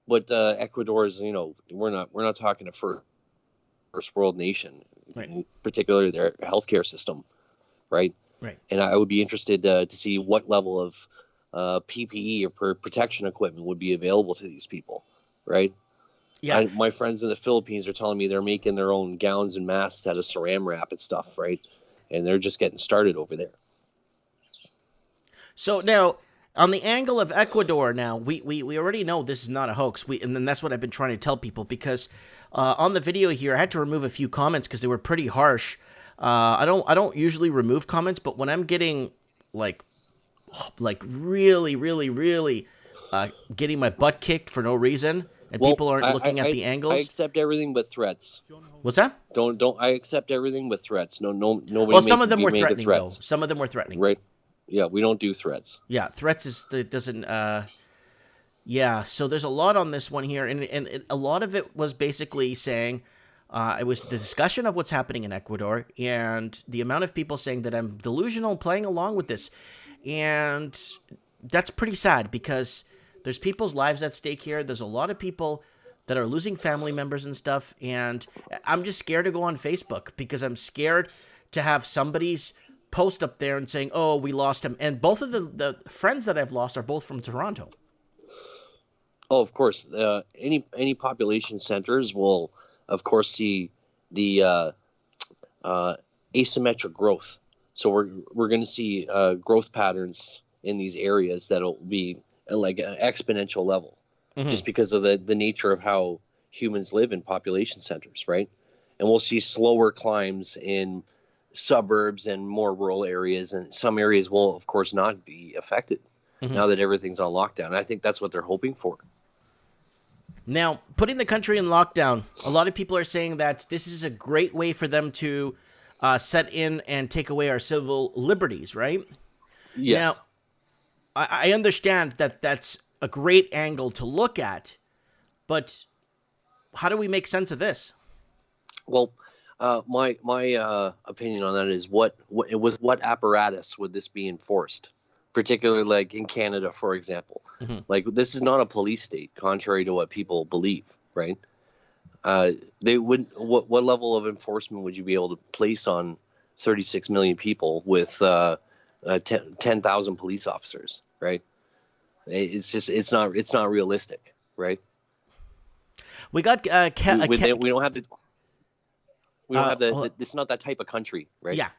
[SPEAKER 6] but Ecuador is, we're not talking a first world nation,
[SPEAKER 1] Right.
[SPEAKER 6] particularly their healthcare system, right?
[SPEAKER 1] Right.
[SPEAKER 6] And I would be interested to see what level of PPE or protection equipment would be available to these people, right?
[SPEAKER 1] Yeah.
[SPEAKER 6] My friends in the Philippines are telling me they're making their own gowns and masks out of saran wrap and stuff, right? And they're just getting started over there.
[SPEAKER 1] So now, on the angle of Ecuador, now we already know this is not a hoax. And then that's what I've been trying to tell people, because on the video here, I had to remove a few comments because they were pretty harsh. I don't usually remove comments, but when I'm getting like really, really, really getting my butt kicked for no reason, and people aren't looking at the angles.
[SPEAKER 6] I accept everything but threats.
[SPEAKER 1] What's that?
[SPEAKER 6] Don't. I accept everything but threats. Nobody.
[SPEAKER 1] Well, some of them were
[SPEAKER 6] making
[SPEAKER 1] threatening,
[SPEAKER 6] threats.
[SPEAKER 1] though. Some of them were threatening.
[SPEAKER 6] Right. Yeah, we don't do threats.
[SPEAKER 1] Yeah, threats it doesn't. Yeah, so there's a lot on this one here, and a lot of it was basically saying it was the discussion of what's happening in Ecuador and the amount of people saying that I'm delusional playing along with this, and that's pretty sad because there's people's lives at stake here. There's a lot of people that are losing family members and stuff, and I'm just scared to go on Facebook because I'm scared to have somebody's post up there and saying, "Oh, we lost him." And both of the friends that I've lost are both from Toronto.
[SPEAKER 6] Oh, of course. Any population centers will, of course, see the asymmetric growth. So we're going to see growth patterns in these areas that'll be like an exponential level, just because of the nature of how humans live in population centers, right? And we'll see slower climbs in suburbs and more rural areas, and some areas will, of course, not be affected now that everything's on lockdown. I think that's what they're hoping for.
[SPEAKER 1] Now, putting the country in lockdown, a lot of people are saying that this is a great way for them to set in and take away our civil liberties, right?
[SPEAKER 6] Yes.
[SPEAKER 1] Now, I understand that that's a great angle to look at, but how do we make sense of this?
[SPEAKER 6] Well, my opinion on that is with what apparatus would this be enforced? Particularly like in Canada, for example. Like, this is not a police state, contrary to what people believe, right? What level of enforcement would you be able to place on 36 million people with 10,000 police officers, right? It's not realistic, right?
[SPEAKER 1] We got
[SPEAKER 6] we don't have the it's not that type of country, right?
[SPEAKER 1] Yeah.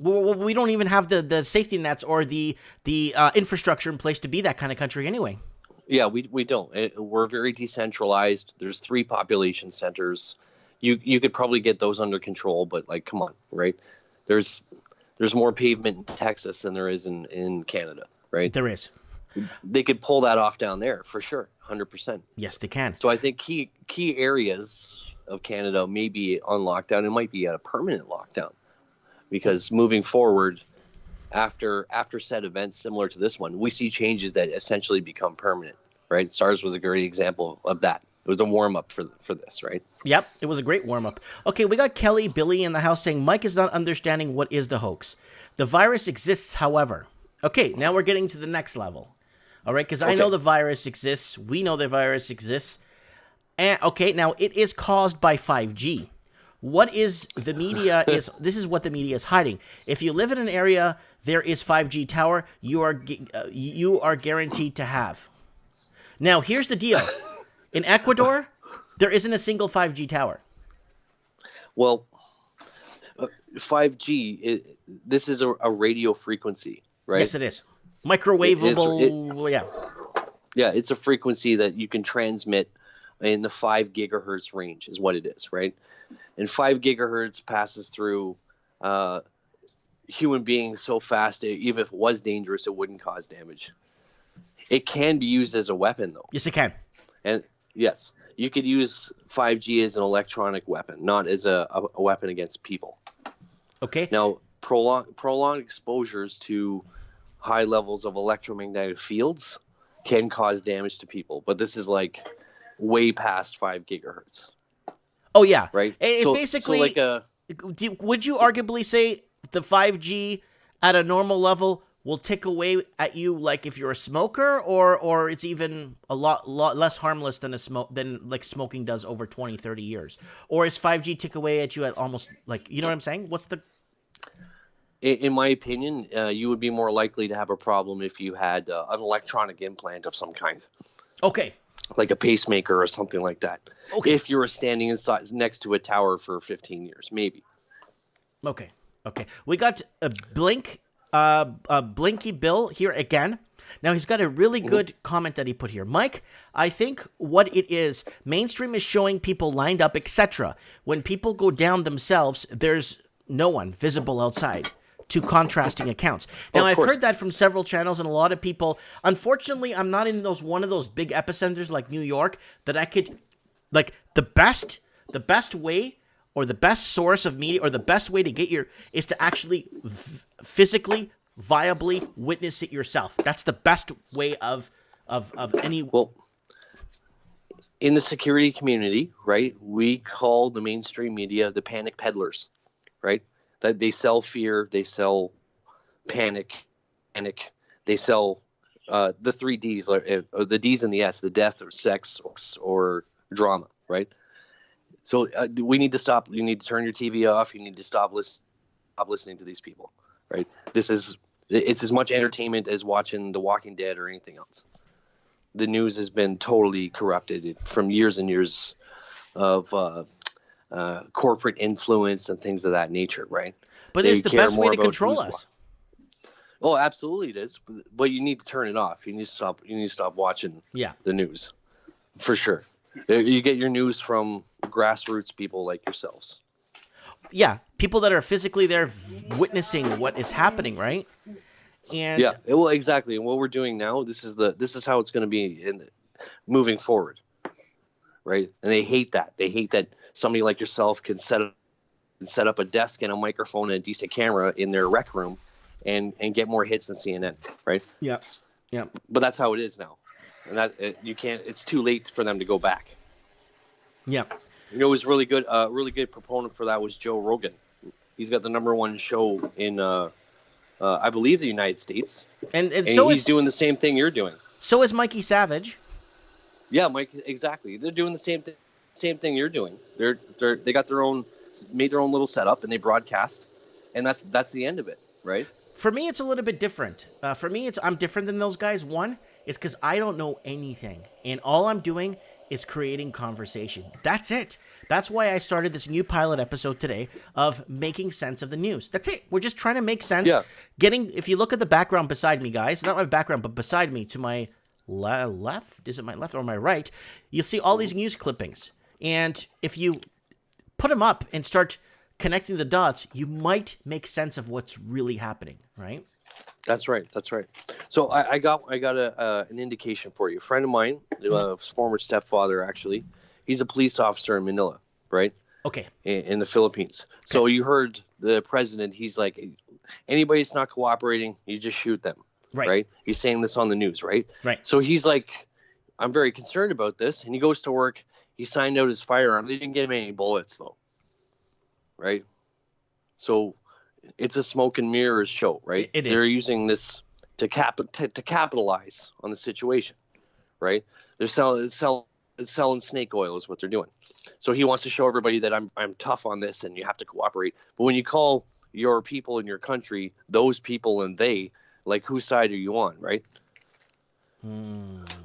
[SPEAKER 1] We don't even have the safety nets or the infrastructure in place to be that kind of country anyway.
[SPEAKER 6] Yeah, we don't. We're very decentralized. There's 3 population centers. You could probably get those under control, but like, come on, right? There's more pavement in Texas than there is in Canada, right?
[SPEAKER 1] There is.
[SPEAKER 6] They could pull that off down there for sure, 100%.
[SPEAKER 1] Yes, they can.
[SPEAKER 6] So I think key areas of Canada may be on lockdown. It might be at a permanent lockdown. Because moving forward, after said events similar to this one, we see changes that essentially become permanent, right? SARS was a great example of that. It was a warm-up for this, right?
[SPEAKER 1] Yep, it was a great warm-up. Okay, we got Kelly, Billy in the house saying, Mike is not understanding what is the hoax. The virus exists, however. Okay, now we're getting to the next level. All right, because I know the virus exists. We know the virus exists. And okay, now it is caused by 5G. What is the media is, this is what the media is hiding. If you live in an area, there is 5G tower, you are guaranteed to have. Now, here's the deal. In Ecuador, there isn't a single 5G tower.
[SPEAKER 6] Well, 5G, this is a radio frequency, right?
[SPEAKER 1] Yes, it is. Microwavable, yeah.
[SPEAKER 6] Yeah, it's a frequency that you can transmit in the 5 gigahertz range is what it is, right? And 5 gigahertz passes through human beings so fast, even if it was dangerous, it wouldn't cause damage. It can be used as a weapon, though.
[SPEAKER 1] Yes, it can.
[SPEAKER 6] And yes, you could use 5G as an electronic weapon, not as a weapon against people.
[SPEAKER 1] Okay.
[SPEAKER 6] Now, prolonged exposures to high levels of electromagnetic fields can cause damage to people, but this is like way past 5 gigahertz.
[SPEAKER 1] Oh, yeah.
[SPEAKER 6] Right?
[SPEAKER 1] Basically,
[SPEAKER 6] would
[SPEAKER 1] you arguably say the 5G at a normal level will tick away at you like if you're a smoker, or it's even a lot less harmless than like smoking does over 20, 30 years? Or is 5G tick away at you at almost like, you know what I'm saying? What's the...
[SPEAKER 6] In my opinion, you would be more likely to have a problem if you had an electronic implant of some kind.
[SPEAKER 1] Okay.
[SPEAKER 6] Like a pacemaker or something like that.
[SPEAKER 1] Okay.
[SPEAKER 6] If you were standing next to a tower for 15 years, maybe.
[SPEAKER 1] Okay. We got a Blinky Bill here again. Now, he's got a really good comment that he put here. Mike, I think what it is, mainstream is showing people lined up, etc. When people go down themselves, there's no one visible outside. Two contrasting accounts. Now, I've heard that from several channels and a lot of people. Unfortunately, I'm not in one of those big epicenters like New York that I could, like, the best way, or the best source of media, or the best way to get is to actually physically, viably witness it yourself. That's the best way of any...
[SPEAKER 6] Well, in the security community, right, we call the mainstream media the panic peddlers, right? That they sell fear, they sell panic, they sell the 3 Ds, or the Ds and the S, the death or sex or drama, right? So we need to stop. You need to turn your TV off. You need to stop listening to these people, right? It's as much entertainment as watching The Walking Dead or anything else. The news has been totally corrupted from years and years of corporate influence and things of that nature, right?
[SPEAKER 1] But it's the best way to control us.
[SPEAKER 6] Oh, absolutely it is. But you need to turn it off. You need to stop watching the news, for sure. You get your news from grassroots people like yourselves. Yeah,
[SPEAKER 1] people that are physically there witnessing what is happening, right? And
[SPEAKER 6] yeah, well, exactly. And what we're doing now, this is how it's going to be moving forward, right? And they hate that. They hate that somebody like yourself can set up a desk and a microphone and a decent camera in their rec room and get more hits than CNN, right?
[SPEAKER 1] Yeah.
[SPEAKER 6] But that's how it is now. And you can't. It's too late for them to go back.
[SPEAKER 1] Yeah.
[SPEAKER 6] You know, it was really good. Really good proponent for that was Joe Rogan. He's got the #1 show in, I believe, the United States. And so he's doing the same thing you're doing.
[SPEAKER 1] So is Mikey Savage.
[SPEAKER 6] Yeah, Mike. Exactly. They're doing the same thing you're doing. They got made their own little setup and they broadcast, and that's the end of it, right?
[SPEAKER 1] For me, it's a little bit different. For me, I'm different than those guys. One is because I don't know anything, and all I'm doing is creating conversation. That's it. That's why I started this new pilot episode today of making sense of the news. That's it. We're just trying to make sense. Yeah. If you look at the background beside me, guys, not my background, but beside me to my left, is it my left or my right? You'll see all these news clippings. And if you put them up and start connecting the dots, you might make sense of what's really happening, right?
[SPEAKER 6] That's right. So I got an indication for you. A friend of mine, former stepfather, actually, he's a police officer in Manila, right?
[SPEAKER 1] Okay.
[SPEAKER 6] In the Philippines. Okay. So you heard the president. He's like, anybody that's not cooperating, you just shoot them, right? He's saying this on the news, right?
[SPEAKER 1] Right.
[SPEAKER 6] So he's like, I'm very concerned about this, and he goes to work. He signed out his firearm. They didn't get him any bullets, though, right? So it's a smoke and mirrors show, right?
[SPEAKER 1] It is.
[SPEAKER 6] They're using this to capitalize on the situation, right? They're selling snake oil is what they're doing. So he wants to show everybody that I'm tough on this and you have to cooperate. But when you call your people in your country those people and they, like, whose side are you on, right?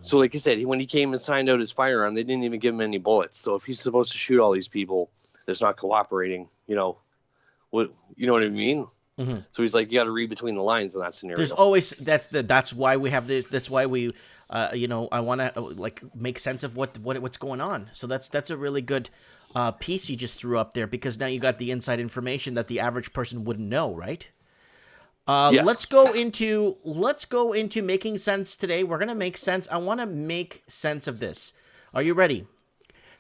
[SPEAKER 6] So like I said, when he came and signed out his firearm, they didn't even give him any bullets. So if he's supposed to shoot all these people that's not cooperating, you know what I mean? Mm-hmm. So he's like, you got to read between the lines in that scenario.
[SPEAKER 1] There's always that's why we have this. That's why we, I want to make sense of what's going on. So that's a really good piece you just threw up there, because now you got the inside information that the average person wouldn't know, right? Yes. Let's go into making sense today. We're gonna make sense. I want to make sense of this. Are you ready?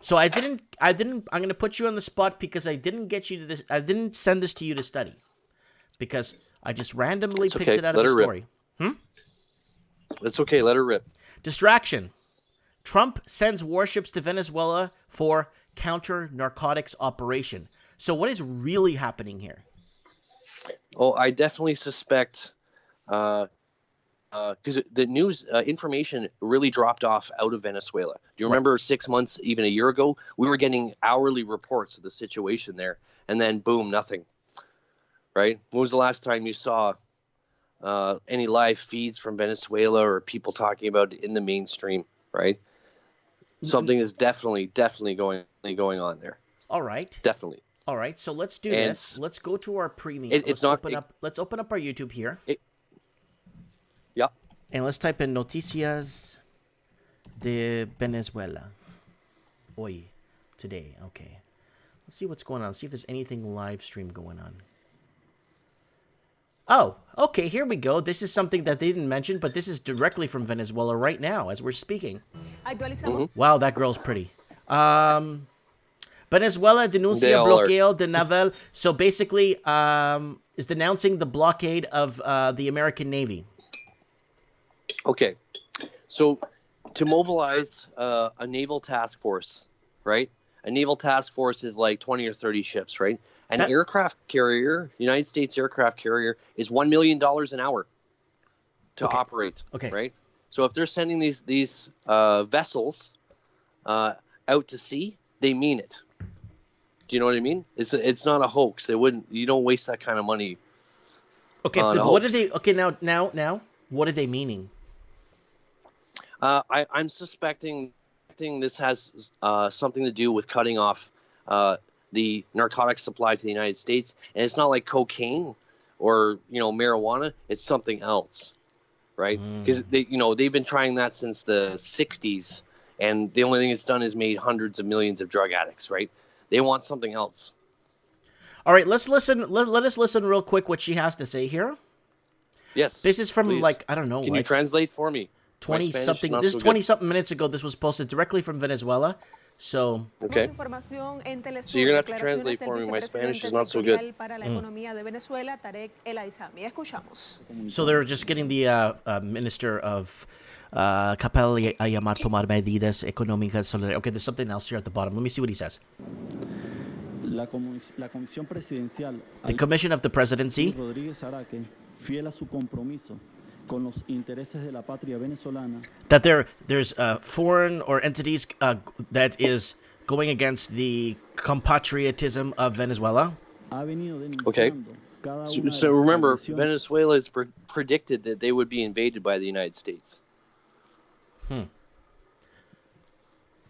[SPEAKER 1] So I'm going to put you on the spot because I didn't get you to this. I didn't send this to you to study because I just randomly picked it out of the story.
[SPEAKER 6] That's okay. Let her rip.
[SPEAKER 1] Distraction. Trump sends warships to Venezuela for counter-narcotics operation. So what is really happening here?
[SPEAKER 6] Oh, I definitely suspect because the news information really dropped off out of Venezuela. Do you remember 6 months, even a year ago, we were getting hourly reports of the situation there, and then boom, nothing. Right? When was the last time you saw any live feeds from Venezuela or people talking about it in the mainstream? Right? Something is definitely going on there.
[SPEAKER 1] All right.
[SPEAKER 6] Definitely.
[SPEAKER 1] All right. So let's do this. Let's go to our premium. Let's open up our YouTube here.
[SPEAKER 6] Yeah.
[SPEAKER 1] And let's type in Noticias de Venezuela. Hoy. Today. Okay. Let's see what's going on. See if there's anything live stream going on. Oh, okay. Here we go. This is something that they didn't mention, but this is directly from Venezuela right now as we're speaking. Wow, that girl's pretty. Venezuela denuncia bloqueo de naval. So basically, is denouncing the blockade of the American Navy.
[SPEAKER 6] Okay, so to mobilize a naval task force, right? A naval task force is like 20 or 30 ships, right? An aircraft carrier, United States aircraft carrier, is $1 million an hour to operate, right? So if they're sending these vessels out to sea, they mean it. Do you know what I mean? It's not a hoax. You don't waste that kind of money.
[SPEAKER 1] Okay, what are they? Okay, now, what are they meaning?
[SPEAKER 6] I'm suspecting this has something to do with cutting off the narcotic supply to the United States, and it's not like cocaine or marijuana. It's something else, right? Because they've been trying that since the 60s, and the only thing it's done is made hundreds of millions of drug addicts, right? They want something else.
[SPEAKER 1] All right, let's listen. Let us listen real quick what she has to say here.
[SPEAKER 6] Yes.
[SPEAKER 1] This is from
[SPEAKER 6] please.
[SPEAKER 1] I don't know.
[SPEAKER 6] Can you translate for me?
[SPEAKER 1] 20-something. This is 20-something minutes ago. This was posted directly from Venezuela. So,
[SPEAKER 6] okay. So you're going to have to translate for me. My Spanish is not so good.
[SPEAKER 1] So they're just getting the Minister of Capel a llamar tomar medidas económicas. Okay, there's something else here at the bottom. Let me see what he says. The Commission of the Presidency that there's foreign or entities that is going against the compatriotism of Venezuela.
[SPEAKER 6] Okay. So remember, Venezuela has predicted that they would be invaded by the United States.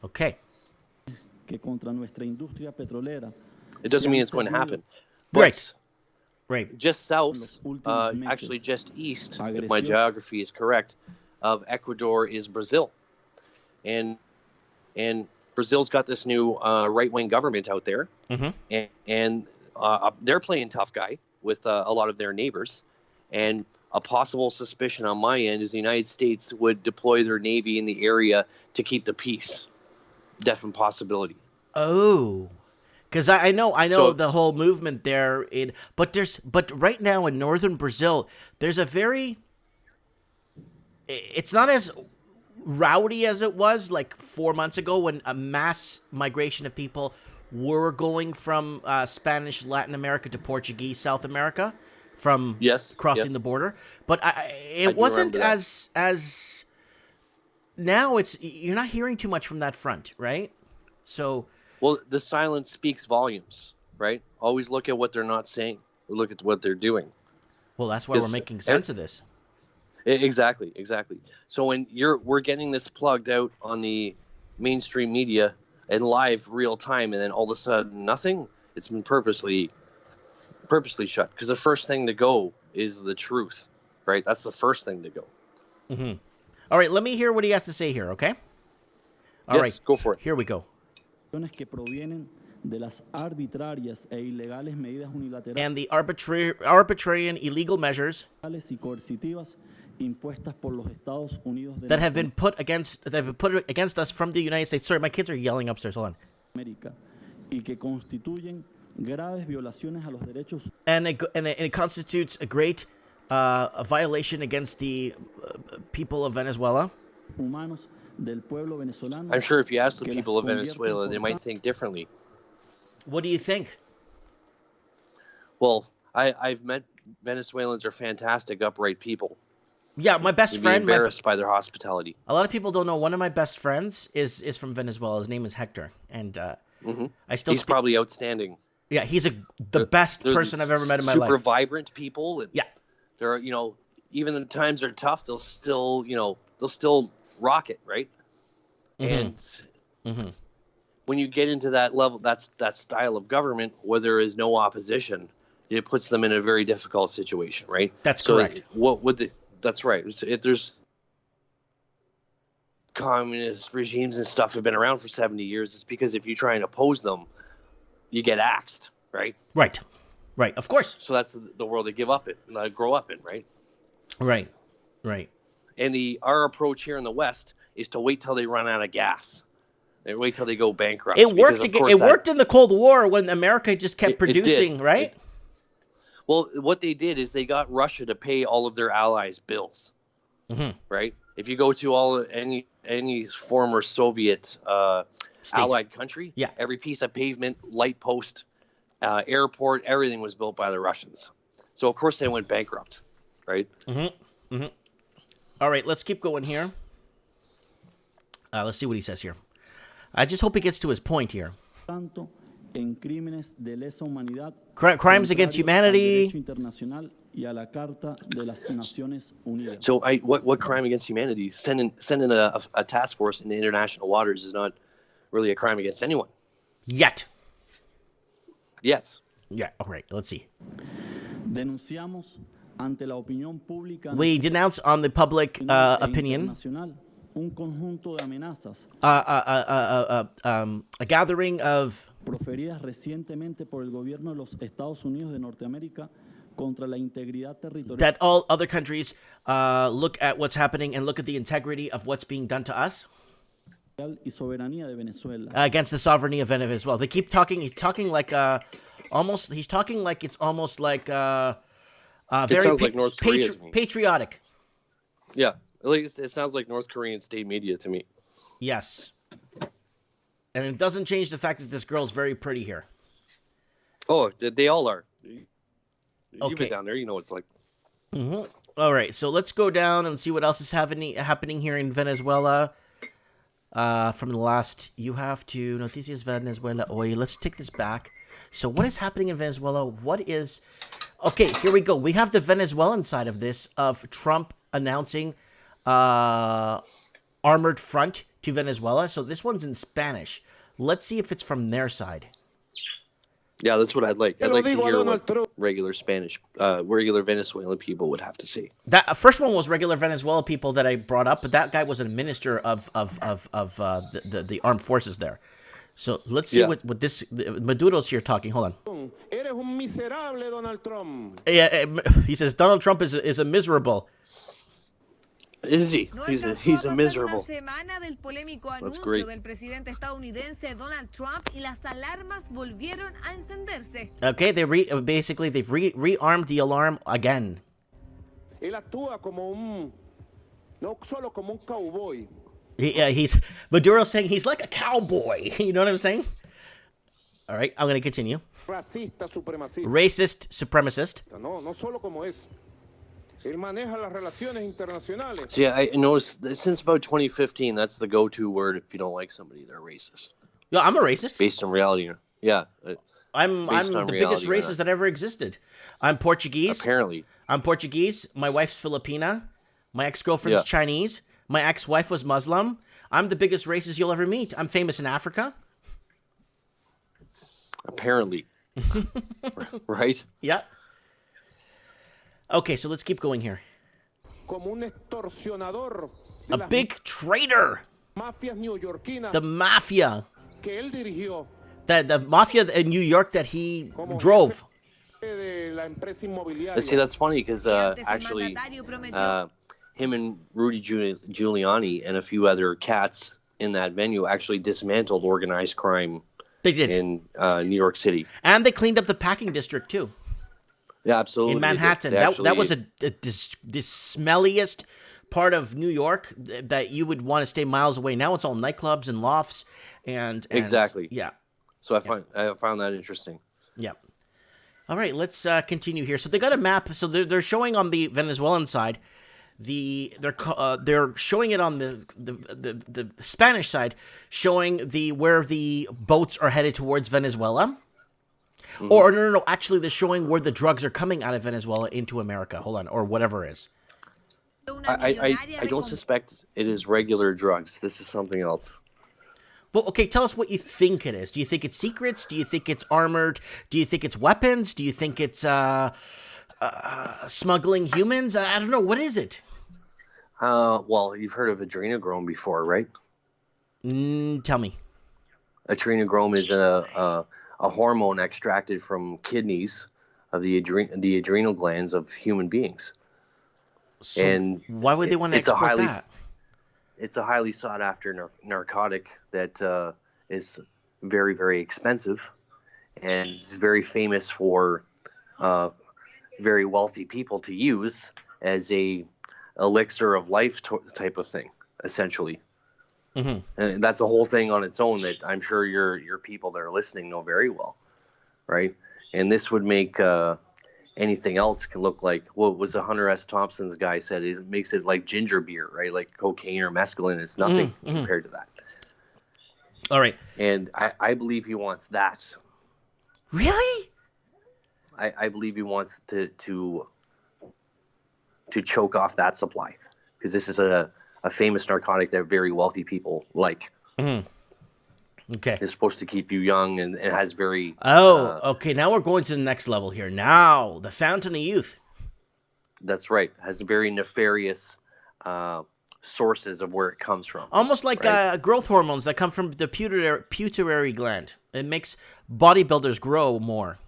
[SPEAKER 1] Okay.
[SPEAKER 6] It doesn't mean it's going to happen.
[SPEAKER 1] But right.
[SPEAKER 6] Just south, actually just east, if my geography is correct, of Ecuador is Brazil. And Brazil's got this new right-wing government out there. Mm-hmm. And they're playing tough guy with a lot of their neighbors. And a possible suspicion on my end is the United States would deploy their Navy in the area to keep the peace. Definite possibility.
[SPEAKER 1] Oh. Because I know so, the whole movement there, but right now in northern Brazil, there's it's not as rowdy as it was like 4 months ago when a mass migration of people were going from Spanish Latin America to Portuguese South America from crossing the border. But it wasn't as now you're not hearing too much from that front, right? So.
[SPEAKER 6] Well, the silence speaks volumes, right? Always look at what they're not saying. Look at what they're doing.
[SPEAKER 1] Well, that's why we're making sense of this.
[SPEAKER 6] Exactly. So when we're getting this plugged out on the mainstream media in live real time, and then all of a sudden nothing, it's been purposely shut. Because the first thing to go is the truth, right? That's the first thing to go.
[SPEAKER 1] Mm-hmm. All right, let me hear what he has to say here, okay? All right,
[SPEAKER 6] go for it.
[SPEAKER 1] Here we go. And the arbitrary and illegal measures that have been put against us from the United States. Sorry, my kids are yelling upstairs. Hold on. And it constitutes a great a violation against the people of Venezuela.
[SPEAKER 6] I'm sure if you ask the people of Venezuela, they might think differently.
[SPEAKER 1] What do you think?
[SPEAKER 6] Well, I've met Venezuelans are fantastic, upright people.
[SPEAKER 1] Yeah, my best
[SPEAKER 6] You'd be
[SPEAKER 1] friend.
[SPEAKER 6] embarrassed by their hospitality.
[SPEAKER 1] A lot of people don't know. One of my best friends is from Venezuela. His name is Hector, and I still.
[SPEAKER 6] He's probably outstanding.
[SPEAKER 1] Yeah, he's the best
[SPEAKER 6] They're
[SPEAKER 1] person I've ever met in my life.
[SPEAKER 6] Super vibrant people. And
[SPEAKER 1] yeah,
[SPEAKER 6] they're even when times are tough, they'll still rock it, right? And when you get into that level, that style of government where there is no opposition, it puts them in a very difficult situation, right?
[SPEAKER 1] That's correct.
[SPEAKER 6] That's right. If there's communist regimes and stuff have been around for 70 years, it's because if you try and oppose them, you get axed, right?
[SPEAKER 1] Right, of course.
[SPEAKER 6] So that's the world they grow up in, right?
[SPEAKER 1] Right.
[SPEAKER 6] And our approach here in the West is to wait till they run out of gas. They wait till they go bankrupt.
[SPEAKER 1] It worked in the Cold War when America just kept producing, right?
[SPEAKER 6] Well, what they did is they got Russia to pay all of their allies' bills, right? If you go to any former Soviet allied country, every piece of pavement, light post, airport, everything was built by the Russians. So of course they went bankrupt, right?
[SPEAKER 1] All right, let's keep going here. Let's see what he says here. I just hope he gets to his point here. Crimes against humanity.
[SPEAKER 6] So what crime against humanity? Sending a task force into international waters is not really a crime against anyone.
[SPEAKER 1] Yet.
[SPEAKER 6] Yes.
[SPEAKER 1] Yeah, all right, let's see. We denounce on the public opinion a gathering of that all other countries look at what's happening and look at the integrity of what's being done to us against the sovereignty of Venezuela. They keep talking. He's talking like He's talking like it's almost like very
[SPEAKER 6] like North Korea to me.
[SPEAKER 1] Patriotic.
[SPEAKER 6] Yeah, at least it sounds like North Korean state media to me.
[SPEAKER 1] Yes, and it doesn't change the fact that this girl's very pretty here.
[SPEAKER 6] Oh, they all are. You've been down there, you know what it's like.
[SPEAKER 1] All right, so let's go down and see what else is happening here in Venezuela. From the last, you have to Noticias Venezuela hoy. Let's take this back. So what is happening in Venezuela? Okay, here we go. We have the Venezuelan side of this, of Trump announcing armored front to Venezuela. So this one's in Spanish. Let's see if it's from their side.
[SPEAKER 6] Yeah, that's what I'd like. I'd like to hear what regular Venezuelan people would have to say.
[SPEAKER 1] That first one was regular Venezuela people that I brought up, but that guy was a minister of the armed forces there. So let's see what this Maduro's here talking. Hold on.
[SPEAKER 7] Eres un miserable, Donald Trump.
[SPEAKER 1] Yeah, he says Donald Trump is a miserable.
[SPEAKER 6] Is he? He's a miserable.
[SPEAKER 8] Semana del polémico
[SPEAKER 6] That's
[SPEAKER 8] anuncio
[SPEAKER 6] great.
[SPEAKER 8] del presidente estadounidense Donald Trump y las alarmas volvieron a encenderse.
[SPEAKER 1] Okay, they've rearmed the alarm again.
[SPEAKER 7] Él actúa no solo como un cowboy.
[SPEAKER 1] He's Maduro's saying he's like a cowboy. You know what I'm saying? All right, I'm going to continue.
[SPEAKER 7] Racista, supremacista.
[SPEAKER 1] Racist, supremacist.
[SPEAKER 7] No solo como eso. Él maneja las relaciones internacionales.
[SPEAKER 6] So yeah, I noticed that since about 2015, that's the go-to word if you don't like somebody, they're racist.
[SPEAKER 1] Yeah, I'm a racist.
[SPEAKER 6] Based on reality. Yeah.
[SPEAKER 1] I'm the biggest racist that ever existed. I'm Portuguese.
[SPEAKER 6] Apparently.
[SPEAKER 1] I'm Portuguese. My wife's Filipina. My ex-girlfriend's Chinese. My ex-wife was Muslim. I'm the biggest racist you'll ever meet. I'm famous in Africa.
[SPEAKER 6] Apparently. Right?
[SPEAKER 1] Yeah. Okay, so let's keep going here.
[SPEAKER 7] Como un extorsionador
[SPEAKER 1] A big traitor.
[SPEAKER 7] mafias neoyorquinas
[SPEAKER 1] The mafia.
[SPEAKER 7] que él dirigió.
[SPEAKER 1] The mafia in New York that he drove.
[SPEAKER 7] De la empresa inmobiliaria.
[SPEAKER 6] See, that's funny because actually him and Rudy Giuliani and a few other cats in that venue actually dismantled organized crime.
[SPEAKER 1] They did.
[SPEAKER 6] In New York City.
[SPEAKER 1] And they cleaned up the packing district, too.
[SPEAKER 6] Yeah, absolutely.
[SPEAKER 1] In Manhattan. That was the smelliest part of New York that you would want to stay miles away. Now it's all nightclubs and lofts. And
[SPEAKER 6] exactly.
[SPEAKER 1] Yeah.
[SPEAKER 6] So I found that interesting.
[SPEAKER 1] Yeah. All right, let's continue here. So they got a map. So they're showing on the Venezuelan side. They're showing it on the Spanish side, showing where the boats are headed towards Venezuela. Mm-hmm. Or no. Actually, they're showing where the drugs are coming out of Venezuela into America. Hold on, or whatever it is.
[SPEAKER 6] I don't suspect it is regular drugs. This is something else.
[SPEAKER 1] Well, okay, tell us what you think it is. Do you think it's secrets? Do you think it's armored? Do you think it's weapons? Do you think it's smuggling humans? I don't know. What is it?
[SPEAKER 6] Well, you've heard of adrenochrome before, right?
[SPEAKER 1] Tell me.
[SPEAKER 6] Adrenochrome is a hormone extracted from kidneys of the adrenal glands of human beings.
[SPEAKER 1] So and why would they want to export that?
[SPEAKER 6] It's a highly sought after narcotic that is very, very expensive and is very famous for very wealthy people to use as a elixir of life type of thing, essentially. Mm-hmm. And that's a whole thing on its own that I'm sure your people that are listening know very well, right? And this would make anything else can look like what was Hunter S. Thompson's guy said is it makes it like ginger beer, right? Like cocaine or mescaline. It's nothing compared to that.
[SPEAKER 1] All right.
[SPEAKER 6] And I believe he wants that.
[SPEAKER 1] Really?
[SPEAKER 6] I believe he wants to choke off that supply because this is a famous narcotic that very wealthy people like. Mm-hmm.
[SPEAKER 1] Okay.
[SPEAKER 6] It's supposed to keep you young and it has very...
[SPEAKER 1] okay. Now we're going to the next level here. Now, the Fountain of Youth.
[SPEAKER 6] That's right. It has very nefarious sources of where it comes from.
[SPEAKER 1] Almost like
[SPEAKER 6] right?
[SPEAKER 1] Growth hormones that come from the pituitary gland. It makes bodybuilders grow more.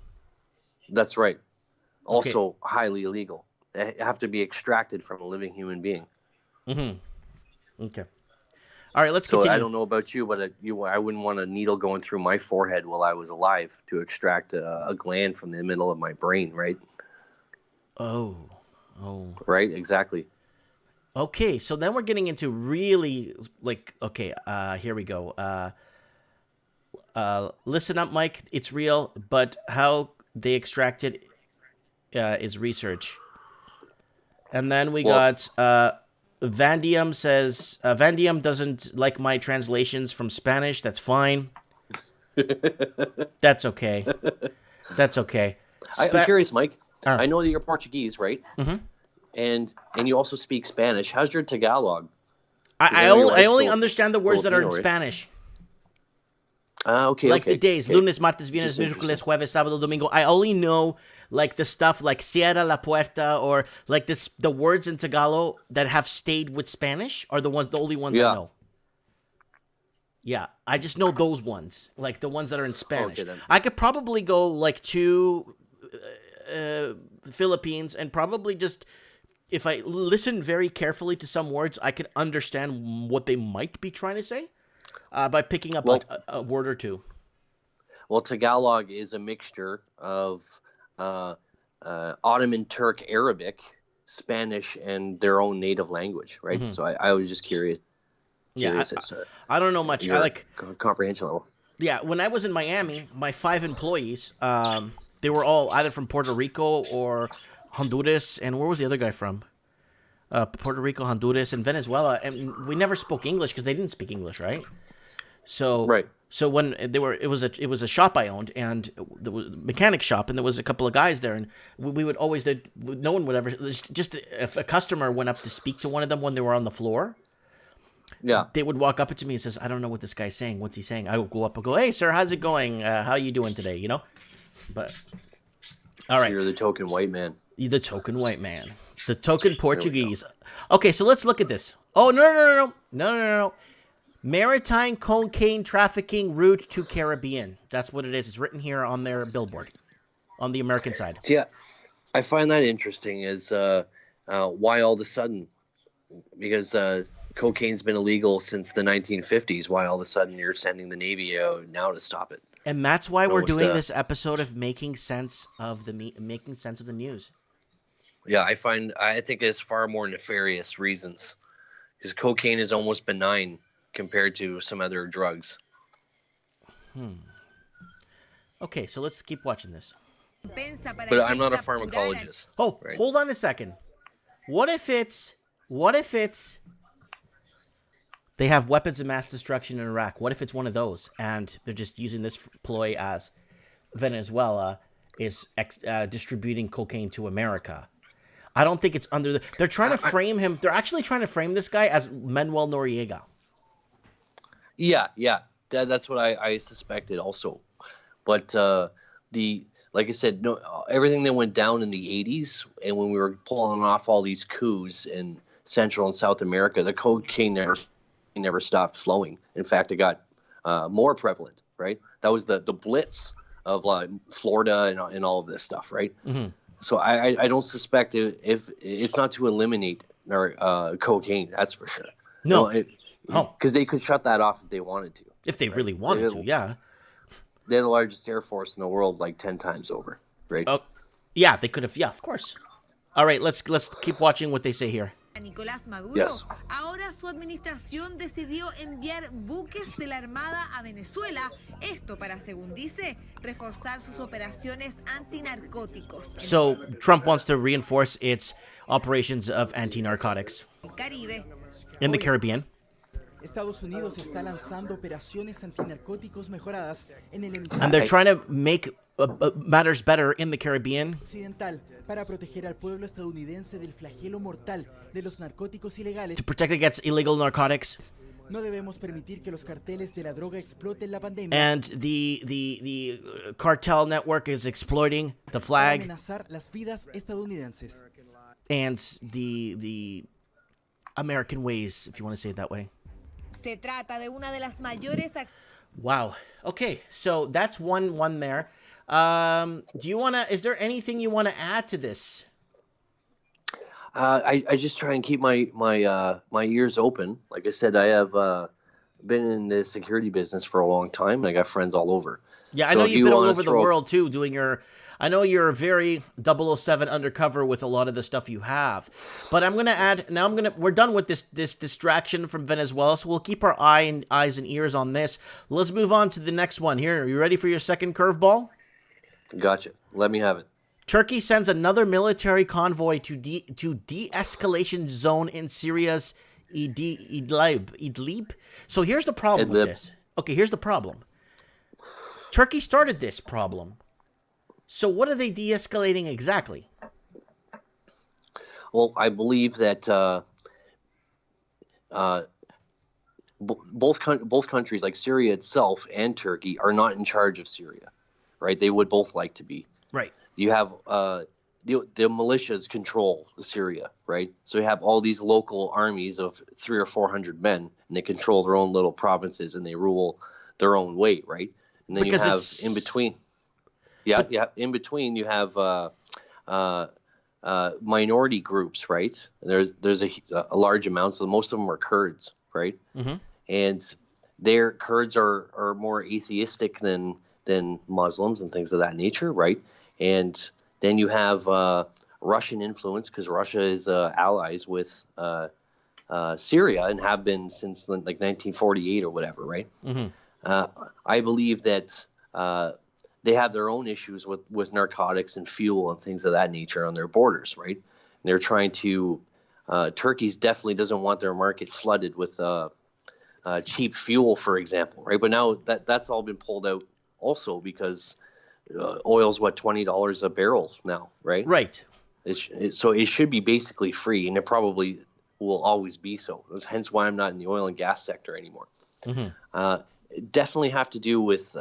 [SPEAKER 6] That's right. Also highly illegal. They have to be extracted from a living human being.
[SPEAKER 1] Mm-hmm. Okay. All right, let's continue.
[SPEAKER 6] I don't know about you, but I wouldn't want a needle going through my forehead while I was alive to extract a gland from the middle of my brain, right?
[SPEAKER 1] Oh.
[SPEAKER 6] Right, exactly.
[SPEAKER 1] Okay, so then we're getting into really, here we go. Listen up, Mike, it's real, but how they extract it is research. And then we got... Vandium says, Vandium doesn't like my translations from Spanish. That's fine. That's okay. That's okay.
[SPEAKER 6] I'm curious, Mike. I know that you're Portuguese, right? Mm-hmm. And you also speak Spanish. How's your Tagalog?
[SPEAKER 1] I only understand the words that are in Spanish.
[SPEAKER 6] Okay.
[SPEAKER 1] Like the days, lunes, martes, viernes, miércoles, jueves, sábado, domingo. I only know like the stuff like cierra la puerta or like the words in Tagalog that have stayed with Spanish are the only ones I know. Yeah, I just know those ones, like the ones that are in Spanish. Okay, I could probably go like to Philippines and probably just, if I listen very carefully to some words, I could understand what they might be trying to say. By picking up a word or two.
[SPEAKER 6] Well, Tagalog is a mixture of Ottoman Turk Arabic, Spanish, and their own native language, right? Mm-hmm. So I was just curious.
[SPEAKER 1] I don't know much. I like
[SPEAKER 6] comprehension level.
[SPEAKER 1] Yeah, when I was in Miami, my 5 employees, they were all either from Puerto Rico or Honduras, and where was the other guy from? Puerto Rico, Honduras, and Venezuela, and we never spoke English because they didn't speak English, right? So when it was a shop I owned, and the mechanic shop, and there was a couple of guys there, and we would always, no one would ever, just if a customer went up to speak to one of them when they were on the floor, they would walk up to me and says, I don't know what this guy's saying. What's he saying? I would go up and go, hey sir, how's it going? How you doing today? You know, but all right,
[SPEAKER 6] so you're the token white man.
[SPEAKER 1] The token white man. The token Portuguese. Okay, so let's look at this. Oh, no. Maritime cocaine trafficking route to Caribbean. That's what it is. It's written here on their billboard on the American side.
[SPEAKER 6] Yeah, I find that interesting is why all of a sudden, because cocaine's been illegal since the 1950s, why all of a sudden you're sending the Navy out now to stop it?
[SPEAKER 1] And that's why we're doing this episode of making sense of the news.
[SPEAKER 6] Yeah, I think it's far more nefarious reasons because cocaine is almost benign compared to some other drugs.
[SPEAKER 1] Okay, so let's keep watching this.
[SPEAKER 6] But I'm not a pharmacologist.
[SPEAKER 1] Oh,
[SPEAKER 6] right?
[SPEAKER 1] hold on a second. What if it's they have weapons of mass destruction in Iraq? What if it's one of those, and they're just using this ploy as Venezuela is distributing cocaine to America? I don't think it's under the... They're trying to frame him... They're actually trying to frame this guy as Manuel Noriega.
[SPEAKER 6] Yeah. That's what I suspected also. But like I said, no, everything that went down in the 80s, and when we were pulling off all these coups in Central and South America, the cocaine never stopped flowing. In fact, it got more prevalent, right? That was the blitz of Florida and all of this stuff, right? Mm-hmm. So I don't suspect if it's not to eliminate cocaine, that's for sure.
[SPEAKER 1] No,
[SPEAKER 6] because they could shut that off if they wanted to.
[SPEAKER 1] If they really wanted to, yeah.
[SPEAKER 6] They're the largest air force in the world, like 10 times over, right?
[SPEAKER 1] Oh, yeah, they could have. Yeah, of course. All right, let's keep watching what they say here.
[SPEAKER 8] Nicolás Maduro.
[SPEAKER 6] Yes.
[SPEAKER 8] Ahora su administración decidió enviar buques de la Armada a Venezuela, esto para, según dice, reforzar sus operaciones antinarcóticos.
[SPEAKER 1] So Trump wants to reinforce its operations of anti-narcotics in the Caribbean.
[SPEAKER 9] Estados Unidos está lanzando operaciones antinarcóticos mejoradas en el hemisferio
[SPEAKER 1] And they're trying to make matters better in the Caribbean.
[SPEAKER 9] occidental para proteger al pueblo estadounidense del flagelo mortal de los narcóticos ilegales.
[SPEAKER 1] To protect against illegal narcotics.
[SPEAKER 9] No debemos permitir que los carteles de la droga exploten la pandemia.
[SPEAKER 1] And the cartel network is exploiting the flag.
[SPEAKER 9] Para amenazar las vidas estadounidenses.
[SPEAKER 1] And the American ways, if you want to say it that way.
[SPEAKER 8] Se trata de una de las mayores.
[SPEAKER 1] Wow. Okay, so that's one there. Is there anything you want to add to this?
[SPEAKER 6] I just try and keep my ears open. Like I said, I have been in the security business for a long time, and I got friends all over.
[SPEAKER 1] Yeah, I know you've been all over the world too, doing your... I know you're very 007 undercover with a lot of the stuff you have. But I'm going to add... Now we're done with this distraction from Venezuela, so we'll keep our eyes and ears on this. Let's move on to the next one here. Are you ready for your second curveball?
[SPEAKER 6] Gotcha. Let me have it.
[SPEAKER 1] Turkey sends another military convoy to de-escalation zone in Syria's Idlib. So here's the problem with this. Okay, here's the problem. Turkey started this problem. So what are they de-escalating exactly?
[SPEAKER 6] Well, I believe that both countries, like Syria itself and Turkey, are not in charge of Syria, right? They would both like to be.
[SPEAKER 1] Right.
[SPEAKER 6] You have the militias control Syria, right? So you have all these local armies of 300 or 400 men, and they control their own little provinces, and they rule their own way, right? And then you have in between. Yeah, in between you have minority groups, right? There's a large amount, so most of them are Kurds, right? Mm-hmm. And their Kurds are more atheistic than Muslims and things of that nature, right? And then you have Russian influence, because Russia is allies with Syria and have been since like 1948 or whatever, right? Mm-hmm. I believe that they have their own issues with narcotics and fuel and things of that nature on their borders, right? And they're trying to Turkey's definitely doesn't want their market flooded with cheap fuel, for example, right? But now that's all been pulled out also because oil's $20 a barrel now, right?
[SPEAKER 1] Right.
[SPEAKER 6] So it should be basically free, and it probably will always be so. That's hence why I'm not in the oil and gas sector anymore. Mm-hmm. Definitely have to do with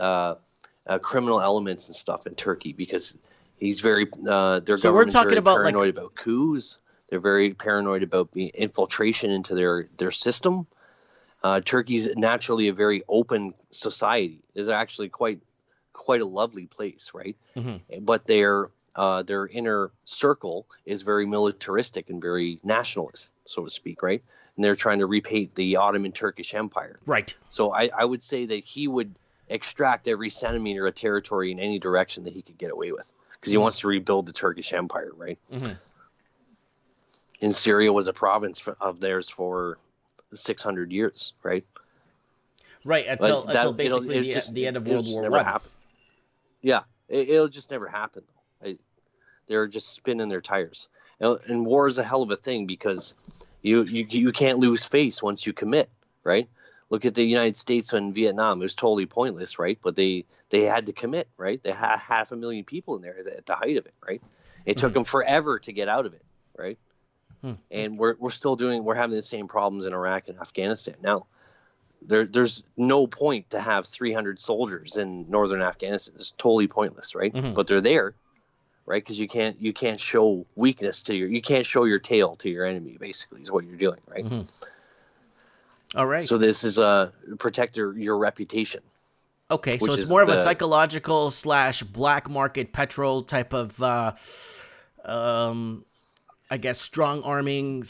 [SPEAKER 6] criminal elements and stuff in Turkey, because he's very their government's very paranoid about coups. They're very paranoid about infiltration into their system. Turkey's naturally a very open society. It's actually quite a lovely place, right? Mm-hmm. But their inner circle is very militaristic and very nationalist, so to speak, right? And they're trying to repaint the Ottoman Turkish Empire.
[SPEAKER 1] Right. So
[SPEAKER 6] I would say that he would extract every centimeter of territory in any direction that he could get away with, because he wants to rebuild the Turkish Empire, right? Mm-hmm. And Syria was a province of theirs for 600 years, right?
[SPEAKER 1] Right, until basically the end of World War I.
[SPEAKER 6] Yeah, it'll just never happen. They're just spinning their tires. And war is a hell of a thing because you can't lose face once you commit, right? Look at the United States and Vietnam. It was totally pointless, right? But they had to commit, right? They had 500,000 people in there at the height of it, right? It took them forever to get out of it, right? And we're having the same problems in Iraq and Afghanistan now. There's no point to have 300 soldiers in northern Afghanistan. It's totally pointless, right? But they're there, right? Because you can't show weakness you can't show your tail to your enemy. Basically, is what you're doing, right?
[SPEAKER 1] All right.
[SPEAKER 6] So this is protect your reputation.
[SPEAKER 1] Okay, so it's more of a psychological / black market petrol type of, I guess, strong arming /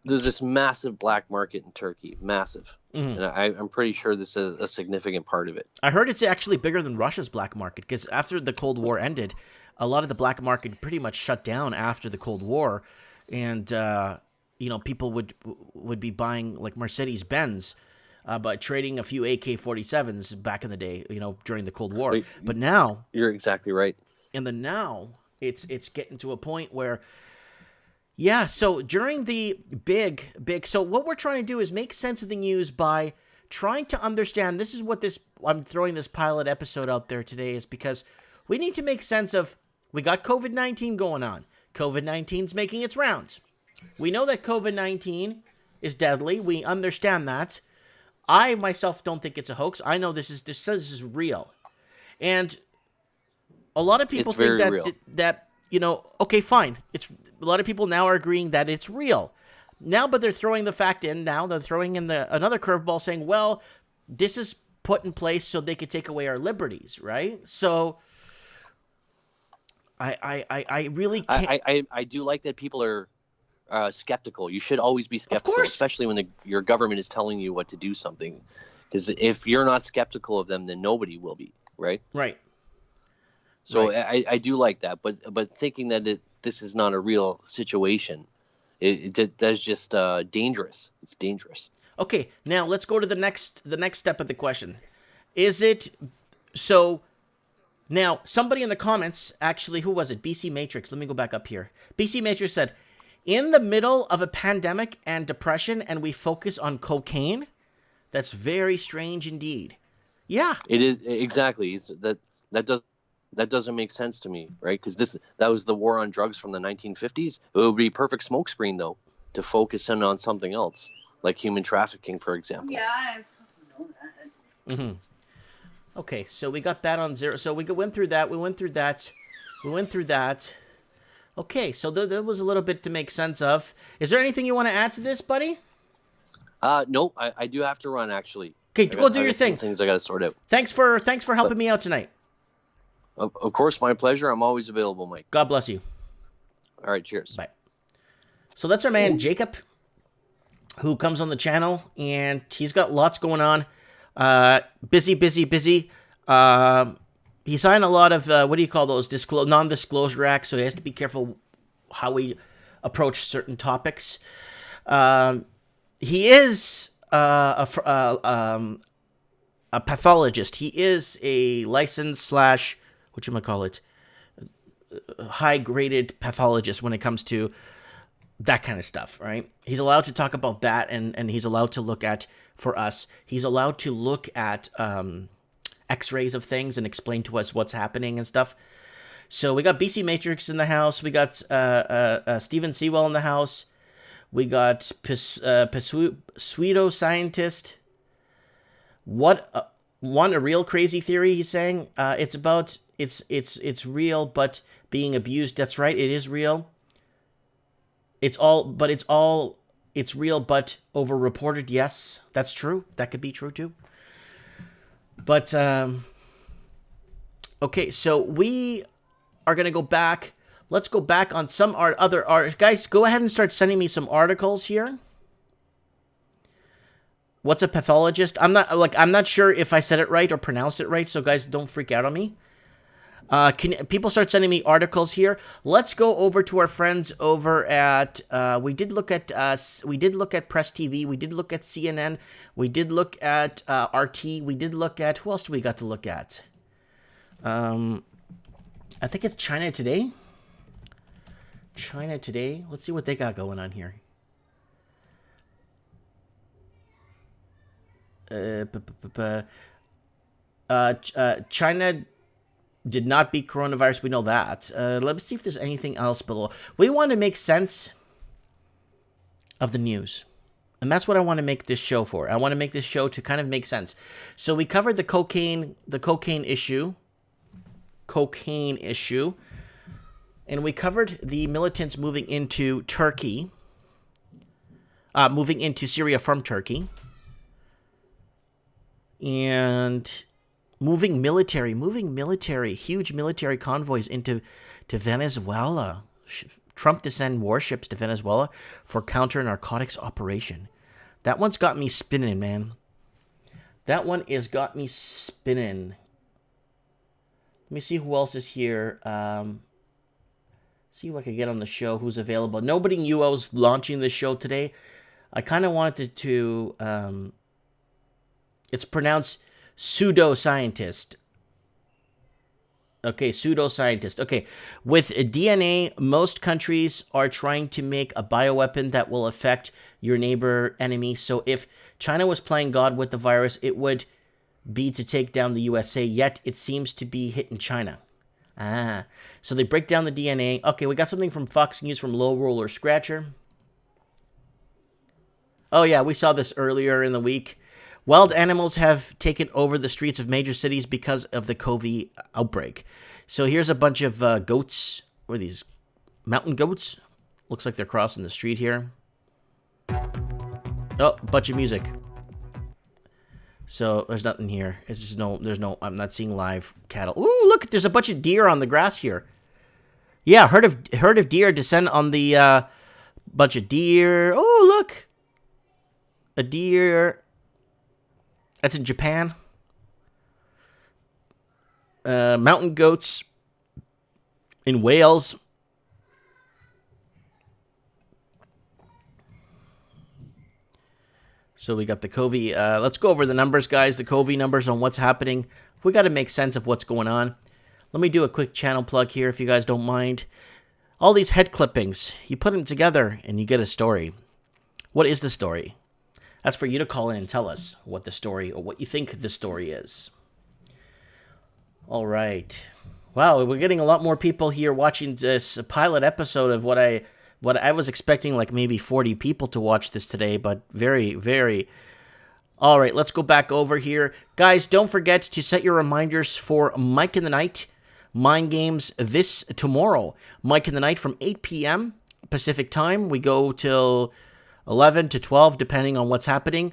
[SPEAKER 6] There's this massive black market in Turkey, massive. And I'm pretty sure this is a significant part of it.
[SPEAKER 1] I heard it's actually bigger than Russia's black market, because after the Cold War ended, a lot of the black market pretty much shut down after the Cold War, and people would be buying like Mercedes-Benz by trading a few AK-47s back in the day, during the Cold War. But now
[SPEAKER 6] you're exactly right.
[SPEAKER 1] And now it's getting to a point where. Yeah, so during the big, so what we're trying to do is make sense of the news by trying to understand, this is what I'm throwing this pilot episode out there today, is because we need to make sense of, we got COVID-19 going on. COVID-19's making its rounds. We know that COVID-19 is deadly. We understand that. I myself don't think it's a hoax. I know this is real. And a lot of people think that okay, fine. A lot of people now are agreeing that it's real. Now, but they're throwing the fact in now. They're throwing in another curveball saying, well, this is put in place so they could take away our liberties, right? So I really can't.
[SPEAKER 6] I do like that people are skeptical. You should always be skeptical,
[SPEAKER 1] of course.
[SPEAKER 6] Especially when your government is telling you what to do something. Because if you're not skeptical of them, then nobody will be, right?
[SPEAKER 1] Right.
[SPEAKER 6] So right. I do like that, but thinking that this is not a real situation, that's just dangerous. It's dangerous.
[SPEAKER 1] Okay, now let's go to the next step of the question. Is it so? Now somebody in the comments, actually, who was it? BC Matrix. Let me go back up here. BC Matrix said, "In the middle of a pandemic and depression, and we focus on cocaine. That's very strange indeed." Yeah,
[SPEAKER 6] it is exactly. That doesn't make sense to me, right? Because that was the war on drugs from the 1950s. It would be perfect smokescreen, though, to focus in on something else, like human trafficking, for example.
[SPEAKER 10] Yeah, I know that.
[SPEAKER 1] Okay, so we got that on zero. So we went through that. We went through that. Okay, so there was a little bit to make sense of. Is there anything you want to add to this, buddy?
[SPEAKER 6] No, I do have to run, actually.
[SPEAKER 1] Okay, go do your thing.
[SPEAKER 6] Things I got to sort out.
[SPEAKER 1] Thanks for helping me out tonight.
[SPEAKER 6] Of course, my pleasure. I'm always available, Mike.
[SPEAKER 1] God bless you.
[SPEAKER 6] All right, cheers.
[SPEAKER 1] Bye. So that's our man, Jacob, who comes on the channel, and he's got lots going on. Busy. He signed a lot of, what do you call those, non-disclosure acts, so he has to be careful how we approach certain topics. He is a pathologist. He is a licensed / high-graded pathologist when it comes to that kind of stuff, right? He's allowed to talk about that, and he's allowed to look at, for us, he's allowed to look at x-rays of things and explain to us what's happening and stuff. So we got BC Matrix in the house. We got Steven Sewell in the house. We got Pseudo Scientist. What... One, a real crazy theory, he's saying. It's real, but being abused. That's right, it is real. It's real, but over-reported. Yes, that's true. That could be true, too. But, okay, so we are going to go back. Let's go back on some other art. Guys, go ahead and start sending me some articles here. What's a pathologist? I'm not sure if I said it right or pronounced it right, so guys, don't freak out on me. Can people start sending me articles here? Let's go over to our friends over at. We did look at Press TV. We did look at CNN. We did look at RT. We did look at, who else do we got to look at? I I think it's China Today. China Today. Let's see what they got going on here. China did not beat coronavirus. We know that. Let's see if there's anything else below. We want to make sense of the news. And that's what I want to make this show for. I want to make this show to kind of make sense. So we covered the cocaine issue. And we covered the militants moving into Turkey. Moving into Syria from Turkey. And moving military, huge military convoys into Venezuela. Trump to send warships to Venezuela for counter-narcotics operation. That one's got me spinning, man. That one is got me spinning. Let me see who else is here. See who I can get on the show, who's available. Nobody knew I was launching the show today. I kind of wanted to... it's pronounced pseudoscientist. Okay, pseudoscientist. Okay, with DNA, most countries are trying to make a bioweapon that will affect your neighbor enemy. So if China was playing God with the virus, it would be to take down the USA, yet it seems to be hitting China. So they break down the DNA. Okay, we got something from Fox News from Low Roller Scratcher. Oh yeah, we saw this earlier in the week. Wild animals have taken over the streets of major cities because of the COVID outbreak. So here's a bunch of goats. What are these? Mountain goats? Looks like they're crossing the street here. Oh, bunch of music. So there's nothing here. It's just I'm not seeing live cattle. Ooh, look, there's a bunch of deer on the grass here. Yeah, herd of deer descend on the bunch of deer. Oh, look. A deer. That's in Japan. Mountain goats in Wales. So we got the COVID. Let's go over the numbers, guys. The COVID numbers on what's happening. We got to make sense of what's going on. Let me do a quick channel plug here, if you guys don't mind. All these head clippings, you put them together and you get a story. What is the story? That's for you to call in and tell us what the story or what you think the story is. All right. Wow, we're getting a lot more people here watching this pilot episode of what I was expecting, like maybe 40 people to watch this today, but very, very... All right, let's go back over here. Guys, don't forget to set your reminders for Mike in the Night Mind Games this tomorrow. Mike in the Night from 8 p.m. Pacific time. We go till 11 to 12, depending on what's happening.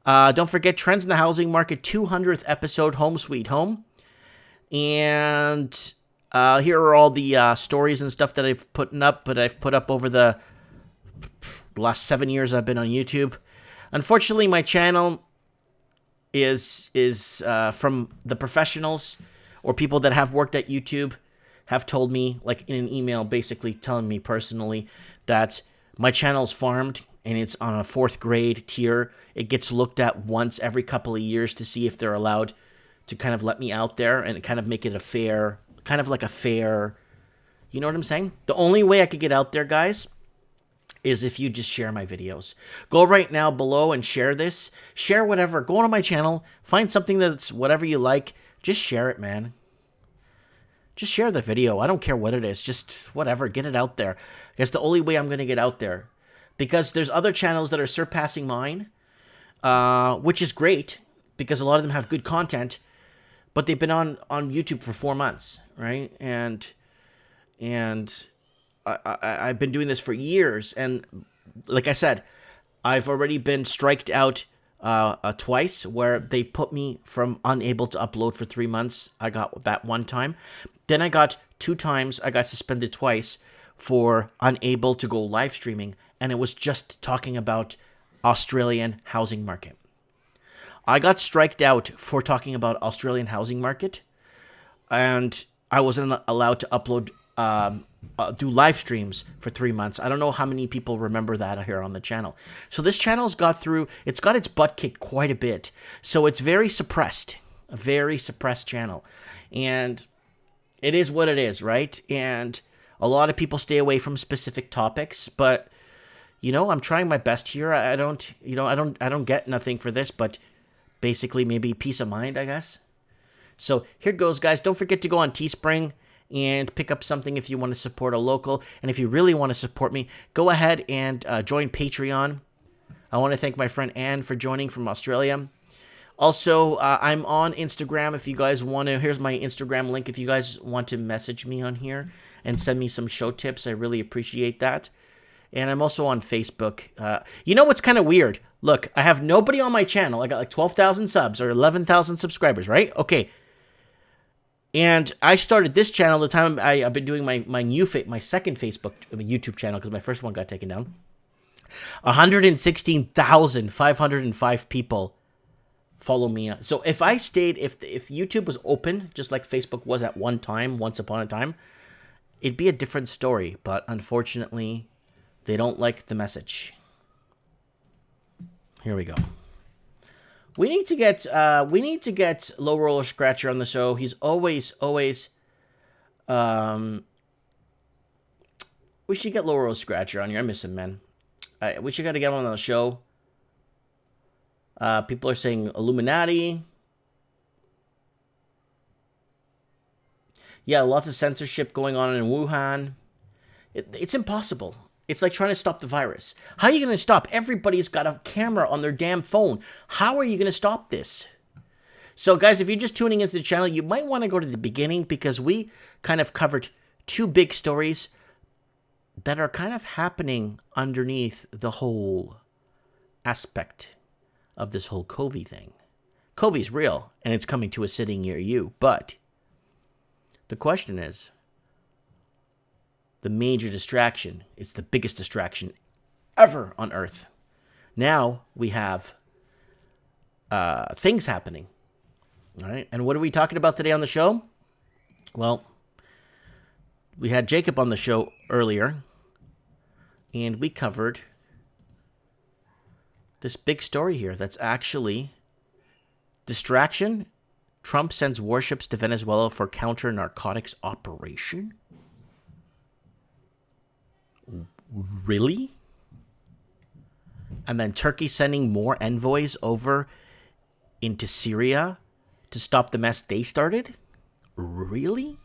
[SPEAKER 1] Don't forget Trends in the Housing Market 200th episode, Home Sweet Home. And here are all the stories and stuff that I've put up over the last 7 years I've been on YouTube. Unfortunately, my channel is from the professionals or people that have worked at YouTube have told me, like in an email, basically telling me personally that my channel's farmed and it's on a 4th grade tier. It gets looked at once every couple of years to see if they're allowed to kind of let me out there and kind of make it a fair, kind of like a fair, you know what I'm saying? The only way I could get out there, guys, is if you just share my videos. Go right now below and share this. Share whatever. Go on my channel. Find something that's whatever you like. Just share it, man. Just share the video. I don't care what it is. Just whatever. Get it out there. I guess the only way I'm going to get out there. Because there's other channels that are surpassing mine. Which is great. Because a lot of them have good content. But they've been on YouTube for 4 months. Right? And I've been doing this for years, and like I said, I've already been striked out twice, where they put me from unable to upload for 3 months. I got that one time. Then I got 2 times. I got suspended twice for unable to go live streaming, and it was just talking about Australian housing market. I got striked out for talking about Australian housing market, and I wasn't allowed to upload do live streams for 3 months. I don't know how many people remember that here on the channel. So this channel's got its butt kicked quite a bit. So it's very suppressed, a very suppressed channel. And it is what it is, right? And a lot of people stay away from specific topics, but you know, I'm trying my best here. I don't get nothing for this, but basically maybe peace of mind, I guess. So here goes, guys. Don't forget to go on Teespring and pick up something if you want to support a local. And if you really want to support me, go ahead and join Patreon. I want to thank my friend Anne for joining from Australia. Also, I'm on Instagram if you guys want to. Here's my Instagram link if you guys want to message me on here and send me some show tips. I really appreciate that. And I'm also on Facebook. You know what's kind of weird? Look, I have nobody on my channel. I got like 12,000 subs or 11,000 subscribers, right? Okay. And I started this channel the time I've been doing my second YouTube channel because my first one got taken down. 116,505 people follow me. So if I stayed, if YouTube was open, just like Facebook was at one time, once upon a time, it'd be a different story. But unfortunately, they don't like the message. Here we go. We need to get Low Roller Scratcher on the show. He's always we should get Low Roller Scratcher on here. I miss him, man. We should get him on the show. People are saying Illuminati. Yeah, lots of censorship going on in Wuhan. It's impossible. It's like trying to stop the virus. How are you going to stop? Everybody's got a camera on their damn phone. How are you going to stop this? So, guys, if you're just tuning into the channel, you might want to go to the beginning because we kind of covered two big stories that are kind of happening underneath the whole aspect of this whole COVID thing. COVID's real, and it's coming to a city near you. But the question is, the major distraction, it's the biggest distraction ever on Earth. Now we have things happening. All right, and what are we talking about today on the show? Well, we had Jacob on the show earlier, and we covered this big story here that's actually distraction. Trump sends warships to Venezuela for counter-narcotics operation. Really? And then Turkey sending more envoys over into Syria to stop the mess they started? Really?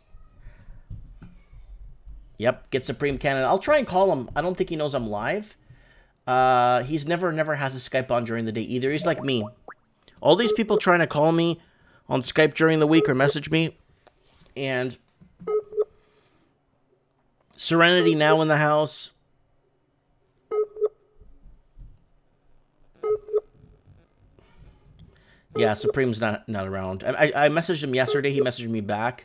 [SPEAKER 1] Yep, get Supreme Canada. I'll try and call him. I don't think he knows I'm live. He's never has a Skype on during the day either. He's like me. All these people trying to call me on Skype during the week or message me. And Serenity now in the house. Yeah, Supreme's not around. I messaged him yesterday. He messaged me back.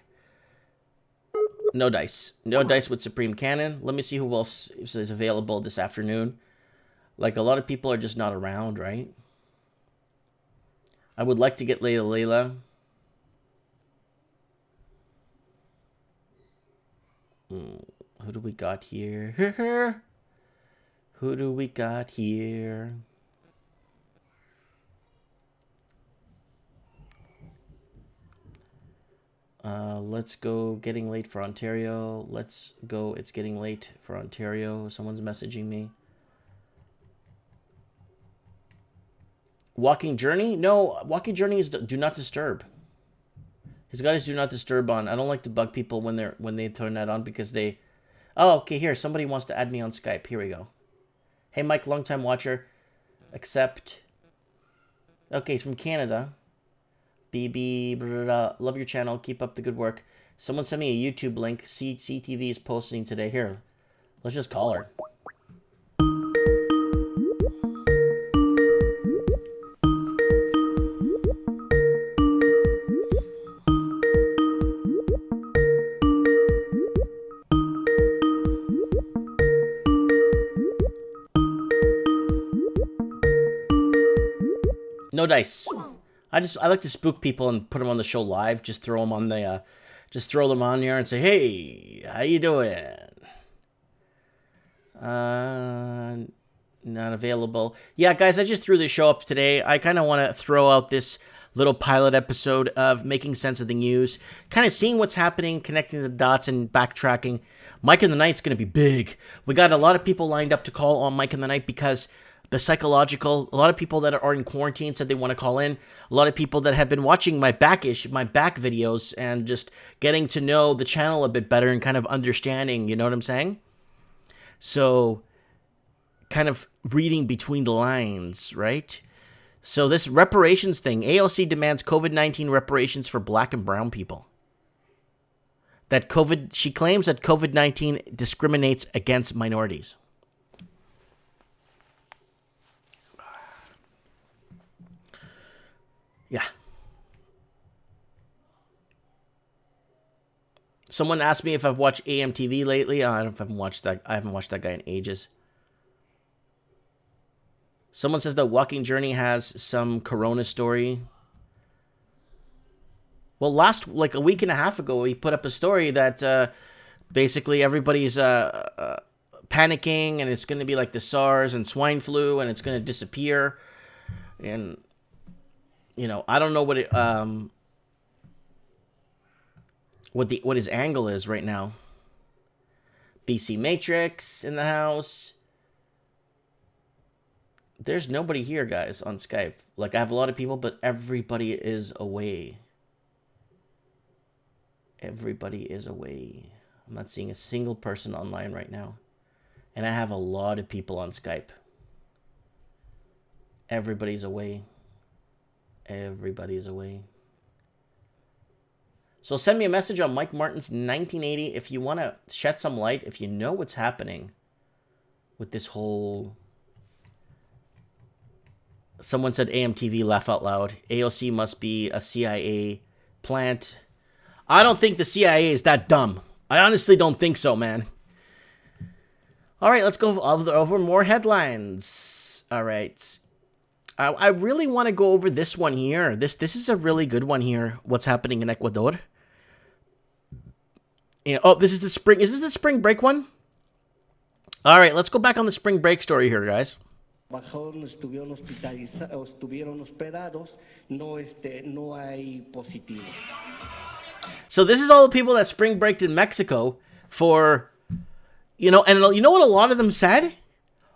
[SPEAKER 1] No dice. No dice with Supreme Cannon. Let me see who else is available this afternoon. Like, a lot of people are just not around, right? I would like to get Layla. Who do we got here? Who do we got here? Let's go Getting Late for Ontario. Let's go It's Getting Late for Ontario. Someone's messaging me. Walking Journey? No, Walking Journey is Do Not Disturb. He's got his Do Not Disturb on. I don't like to bug people when they turn that on because they... Oh, okay, here. Somebody wants to add me on Skype. Here we go. Hey, Mike, long-time watcher. Accept. Okay, he's from Canada. BB, blah, blah, blah. Love your channel. Keep up the good work. Someone sent me a YouTube link. CTV is posting today. Here, let's just call her. No dice. I like to spook people and put them on the show live. Just throw them on the, just throw them on there and say, "Hey, how you doing?" Not available. Yeah, guys, I just threw this show up today. I kind of want to throw out this little pilot episode of making sense of the news, kind of seeing what's happening, connecting the dots and backtracking. Mike in the Night's going to be big. We got a lot of people lined up to call on Mike in the Night because the psychological, a lot of people that are in quarantine said they want to call in. A lot of people that have been watching my back videos and just getting to know the channel a bit better and kind of understanding, you know what I'm saying? So, kind of reading between the lines, right? So this reparations thing, AOC demands COVID-19 reparations for black and brown people. She claims that COVID-19 discriminates against minorities. Yeah. Someone asked me if I've watched AMTV lately. I haven't watched that. I haven't watched that guy in ages. Someone says that Walking Journey has some Corona story. Well, like a week and a half ago, he put up a story that basically everybody's panicking and it's going to be like the SARS and swine flu and it's going to disappear. And you know, I don't know what his angle is right now. BC Matrix in the house. There's nobody here, guys, on Skype. Like, I have a lot of people, but everybody is away. Everybody is away. I'm not seeing a single person online right now. And I have a lot of people on Skype. Everybody's away. Everybody's away. So send me a message on Mike Martin's 1980 if you want to shed some light, if you know what's happening with this whole... Someone said AMTV, laugh out loud. AOC must be a CIA plant. I don't think the CIA is that dumb. I honestly don't think so, man. All right, let's go over more headlines. All right. I really want to go over this one here. This is a really good one here. What's happening in Ecuador? Yeah, oh, this is the spring. Is this the spring break one? All right, let's go back on the spring break story here, guys.
[SPEAKER 3] Estuvieron hospedados, no hay positivo.
[SPEAKER 1] So this is all the people that spring breaked in Mexico for, you know, and you know what a lot of them said?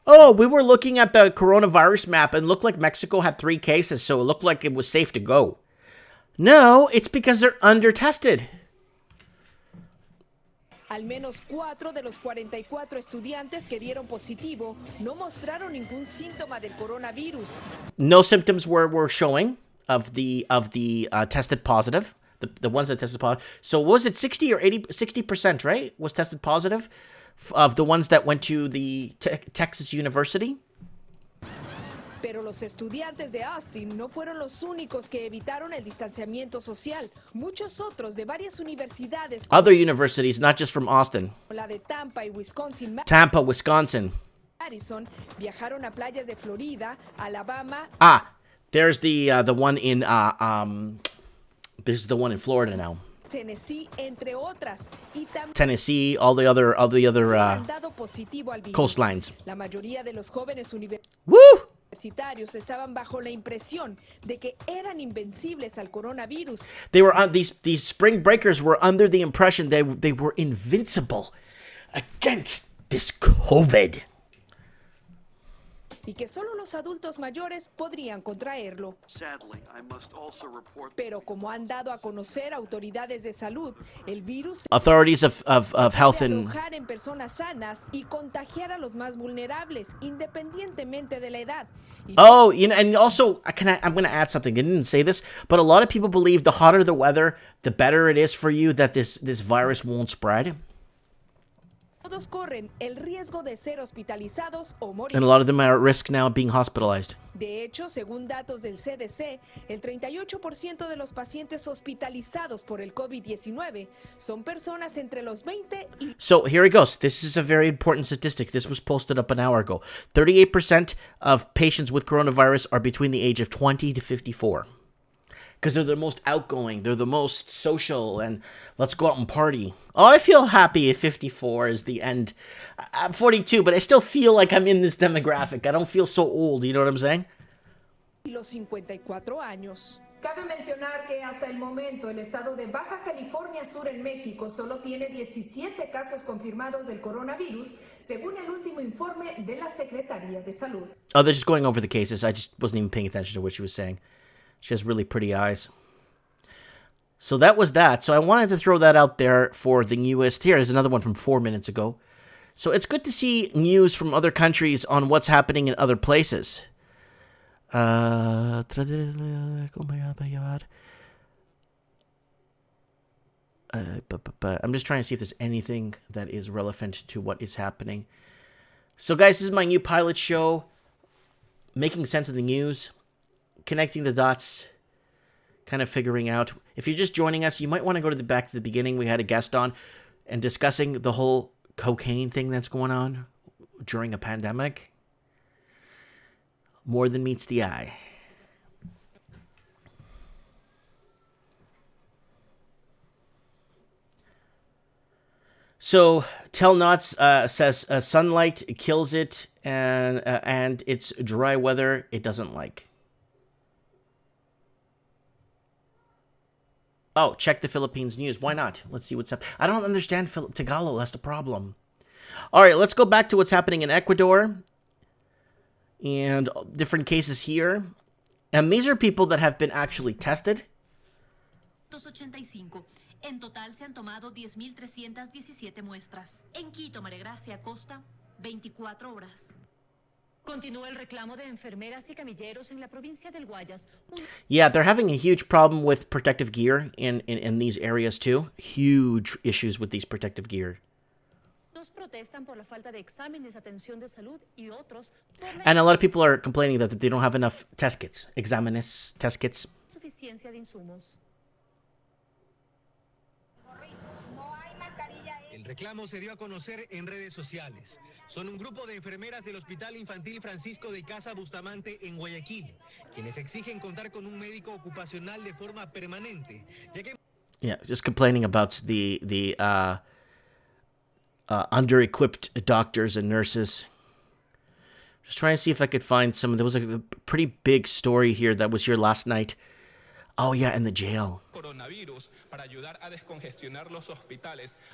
[SPEAKER 1] Oh, we were looking at the coronavirus map and looked like Mexico had 3 cases, so it looked like it was safe to go. No, it's because they're under-tested.
[SPEAKER 2] Al menos 4 de los 44 estudiantes que dieron positivo no mostraron ningún síntoma del coronavirus.
[SPEAKER 1] No symptoms were showing of the tested positive, the ones that tested positive. So was it 60 or 60%, right? Was tested positive of the ones that went to the Texas University?
[SPEAKER 2] Pero los estudiantes de Austin no fueron los únicos que evitaron el distanciamiento social. Muchos otros de varias universidades.
[SPEAKER 1] Other universities, not just from Austin.
[SPEAKER 2] La de Tampa y Wisconsin.
[SPEAKER 1] Tampa, Wisconsin.
[SPEAKER 2] Madison viajaron a playas de Florida, Alabama.
[SPEAKER 1] Ah, there's the one in this is the one in Florida now.
[SPEAKER 2] Tennessee, entre otras.
[SPEAKER 1] Tennessee, all the other coastlines.
[SPEAKER 2] La mayoría de los jóvenes
[SPEAKER 1] Woo!
[SPEAKER 2] universitarios estaban bajo la impresión de que eran invencibles al coronavirus.
[SPEAKER 1] They were these spring breakers were under the impression they were invincible against this COVID.
[SPEAKER 2] Y que solo los adultos mayores podrían contraerlo. Pero como han dado a conocer autoridades de salud, el virus
[SPEAKER 1] authorities of health and
[SPEAKER 2] alojar en personas sanas y contagiar a los más vulnerables, independientemente de la edad.
[SPEAKER 1] Oh, you know, and also I'm going to add something. I didn't say this, but a lot of people believe the hotter the weather, the better it is for you that this virus won't spread.
[SPEAKER 2] Todos corren el riesgo de ser hospitalizados o morir.
[SPEAKER 1] And a lot of them are at risk now of being hospitalized.
[SPEAKER 2] De hecho, según datos del CDC, el 38% de los pacientes hospitalizados por el COVID-19 son personas entre los 20 y...
[SPEAKER 1] So here it goes. This is a very important statistic. This was posted up an hour ago. 38% of patients with coronavirus are between the age of 20 to 54. Because they're the most outgoing, they're the most social, and let's go out and party. Oh, I feel happy if 54 is the end. I'm 42, but I still feel like I'm in this demographic. I don't feel so old, you know what I'm saying?
[SPEAKER 2] Los 54 años. Cabe mencionar que hasta el momento el estado de Baja California Sur en México solo tiene 17 casos confirmados del coronavirus, según el último informe de la Secretaría de Salud.
[SPEAKER 1] Oh, they're just going over the cases. I just wasn't even paying attention to what she was saying. She has really pretty eyes. So that was that. So I wanted to throw that out there for the newest. Here is another one from 4 minutes ago. So it's good to see news from other countries on what's happening in other places. I'm just trying to see if there's anything that is relevant to what is happening. So guys, this is my new pilot show, making sense of the news, connecting the dots, kind of figuring out. If you're just joining us, you might want to go back to the beginning. We had a guest on and discussing the whole cocaine thing that's going on during a pandemic. More than meets the eye. So Tell Knots says sunlight kills it, and it's dry weather it doesn't like. Oh, check the Philippines news. Why not? Let's see what's up. I don't understand Tagalog. That's the problem. All right, let's go back to what's happening in Ecuador. And different cases here. And these are people that have been actually tested.
[SPEAKER 5] En total se han tomado 10.317 muestras. En Quito, María Gracia Costa, 24 horas. Continúa el reclamo de enfermeras y camilleros en la provincia del Guayas.
[SPEAKER 1] Yeah, they're having a huge problem with protective gear in these areas too. Huge issues with these protective gear.
[SPEAKER 5] Protestan por la falta de exámenes, atención de salud y otros.
[SPEAKER 1] And a lot of people are complaining that they don't have enough test kits, exámenes, test kits.
[SPEAKER 5] Suficiencia de insumos.
[SPEAKER 11] El reclamo se dio a conocer en redes sociales. Son un grupo de enfermeras del Hospital Infantil Francisco de Casa Bustamante en Guayaquil, quienes exigen contar con un médico ocupacional de forma permanente, ya que...
[SPEAKER 1] Yeah, just complaining about the under-equipped doctors and nurses. Just trying to see if I could find some. There was a pretty big story here that was here last night. Oh yeah, in the jail.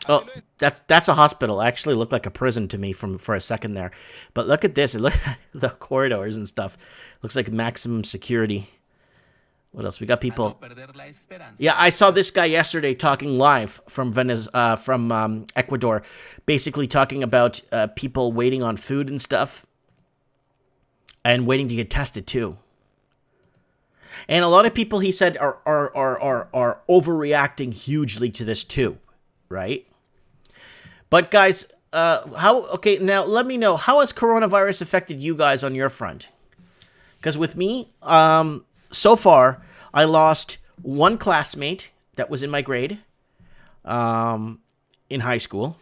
[SPEAKER 1] Oh, that's a hospital. Actually, looked like a prison to me for a second there. But look at this. Look at the corridors and stuff. Looks like maximum security. What else? We got people. Yeah, I saw this guy yesterday talking live from Ecuador, basically talking about people waiting on food and stuff, and waiting to get tested too. And a lot of people, he said, are overreacting hugely to this too, right? But guys, okay, now let me know, how has coronavirus affected you guys on your front? Because with me, so far, I lost one classmate that was in my grade in high school.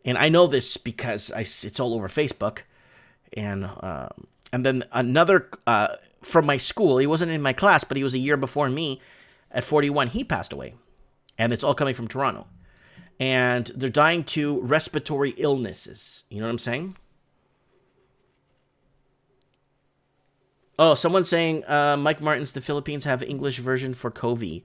[SPEAKER 1] And I know this because it's all over Facebook. And then another from my school, he wasn't in my class, but he was a year before me. At 41, he passed away. And it's all coming from Toronto. And they're dying to respiratory illnesses. You know what I'm saying? Oh, someone's saying, Mike Martin's The Philippines have English version for COVID.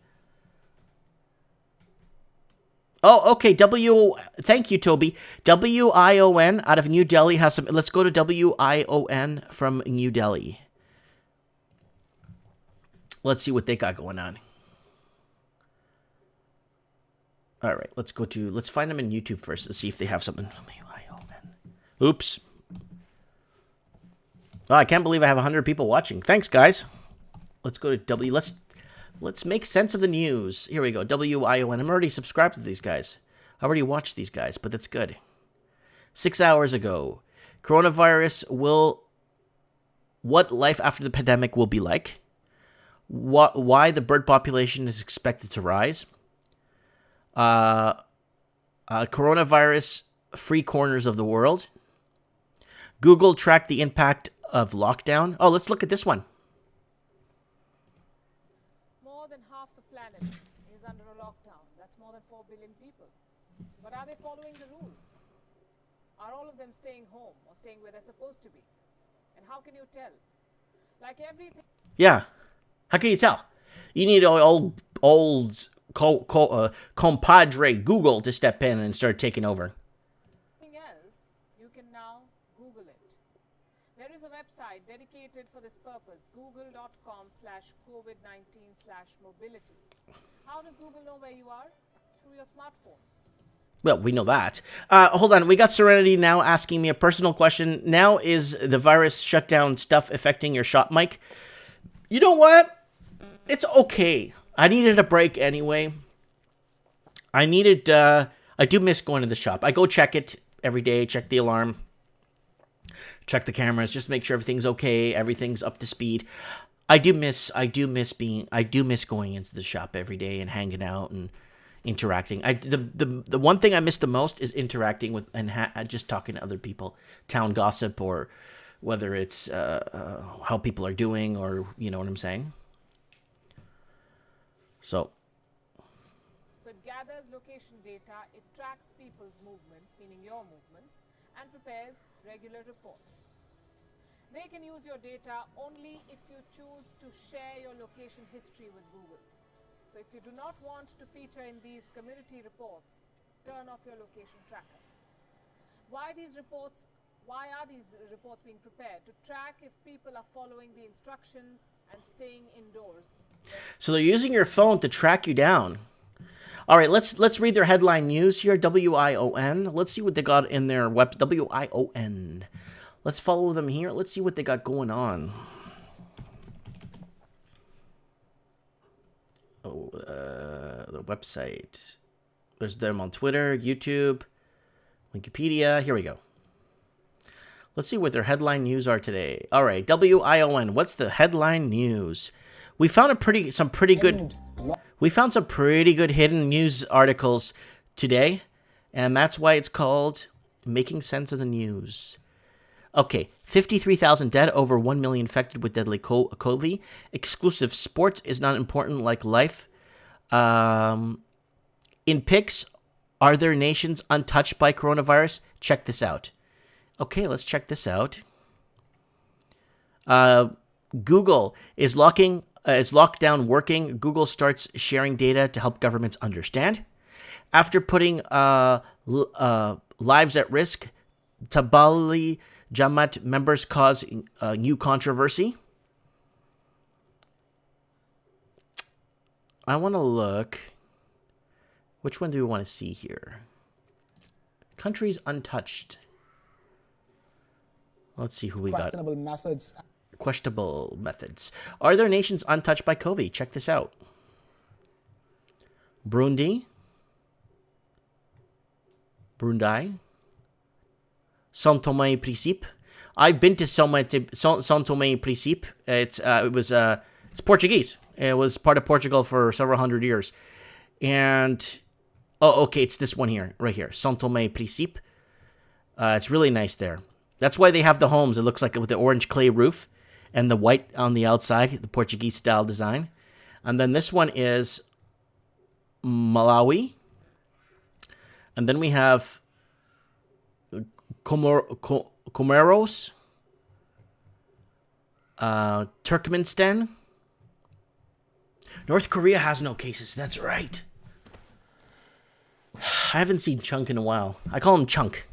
[SPEAKER 1] Oh, okay, thank you, Toby. WION out of New Delhi has some, let's go to WION from New Delhi. Let's see what they got going on. All right, let's find them in YouTube first. Let's see if they have something. Oops. Oh, I can't believe I have 100 people watching. Thanks, guys. Let's go to let's make sense of the news. Here we go. WION. I'm already subscribed to these guys. I already watched these guys, but that's good. 6 hours ago. Coronavirus what life after the pandemic will be like. Why the bird population is expected to rise. Coronavirus free corners of the world. Google tracked the impact of lockdown. Oh, let's look at this one.
[SPEAKER 12] More than half the planet is under a lockdown. That's more than 4 billion people. But are they following the rules? Are all of them staying home or staying where they're supposed to be? And how can you tell? Like everything...
[SPEAKER 1] Yeah. How can you tell? You need old compadre Google to step in and start taking over.
[SPEAKER 12] Else, you can now Google it. There is a website dedicated for this purpose, google.com/COVID-19/mobility. How does Google know where you are? Through your smartphone.
[SPEAKER 1] Well, we know that. Hold on. We got Serenity now asking me a personal question. Now, is the virus shutdown stuff affecting your shop mic? You know what? It's okay. I needed a break anyway. I do miss going to the shop. I go check it every day, check the alarm, check the cameras, just make sure everything's okay, everything's up to speed. I do miss going into the shop every day and hanging out and interacting. The one thing I miss the most is interacting with and just talking to other people, town gossip, or whether it's how people are doing, or you know what I'm saying. So
[SPEAKER 12] it gathers location data, it tracks people's movements, meaning your movements, and prepares regular reports. They can use your data only if you choose to share your location history with Google. So if you do not want to feature in these community reports, turn off your location tracker. Why are these reports being prepared? To track if people are following the instructions and staying indoors.
[SPEAKER 1] So they're using your phone to track you down. All right, let's read their headline news here. WION. Let's see what they got in their web. WION. Let's follow them here. Let's see what they got going on. The website. There's them on Twitter, YouTube, Wikipedia. Here we go. Let's see what their headline news are today. All right, WION. What's the headline news? We found some pretty good hidden news articles today, and that's why it's called Making Sense of the News. Okay, 53,000 dead, over 1 million infected with deadly COVID. Exclusive sports is not important like life. In pics, are there nations untouched by coronavirus? Check this out. Okay, let's check this out. Google is lockdown working. Google starts sharing data to help governments understand. After putting lives at risk, Tablighi Jamaat members cause new controversy. I want to look. Which one do we want to see here? Countries untouched. Let's see who we got. Questionable methods. Are there nations untouched by COVID? Check this out. Burundi. São Tomé e Príncipe. I've been to São Tomé e Príncipe. It's Portuguese. It was part of Portugal for several hundred years. And okay, it's this one here, right here. São Tomé e Príncipe. It's really nice there. That's why they have the homes. It looks like with the orange clay roof and the white on the outside, the Portuguese style design. And then this one is Malawi. And then we have Comoros, Turkmenistan. North Korea has no cases. That's right. I haven't seen Chunk in a while. I call him Chunk.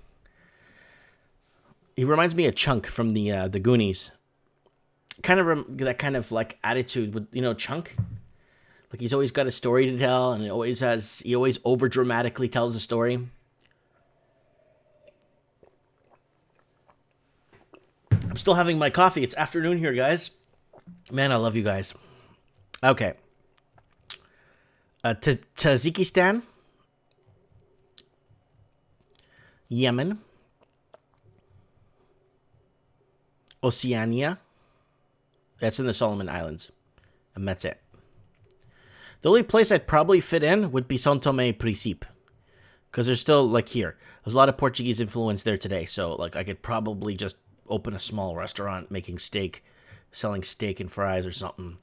[SPEAKER 1] He reminds me of Chunk from the Goonies. That kind of like attitude with Chunk. Like he's always got a story to tell, and he always over dramatically tells a story. I'm still having my coffee. It's afternoon here, guys. Man, I love you guys. Okay. Tajikistan. Yemen. Oceania. That's in the Solomon Islands. And that's it. The only place I'd probably fit in would be São Tomé e Príncipe. Because there's still, like here, there's a lot of Portuguese influence there today. So, like, I could probably just open a small restaurant making steak, selling steak and fries or something.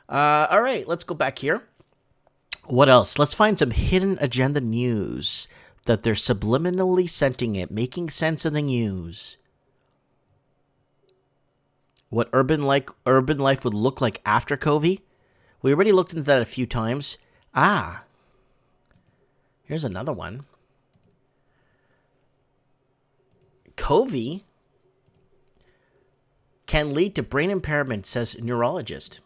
[SPEAKER 1] All right, let's go back here. What else? Let's find some hidden agenda news that they're subliminally sending it, making sense of the news. What urban life would look like after COVID? We already looked into that a few times. Ah. Here's another one. COVID can lead to brain impairment, says neurologist.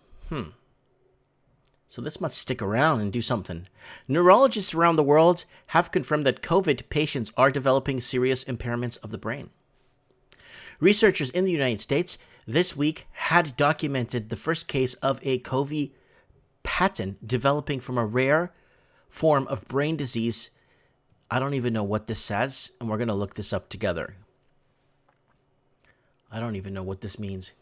[SPEAKER 1] So this must stick around and do something. Neurologists around the world have confirmed that COVID patients are developing serious impairments of the brain. Researchers in the United States this week had documented the first case of a COVID patent developing from a rare form of brain disease. I don't even know what this says, and we're going to look this up together. I don't even know what this means.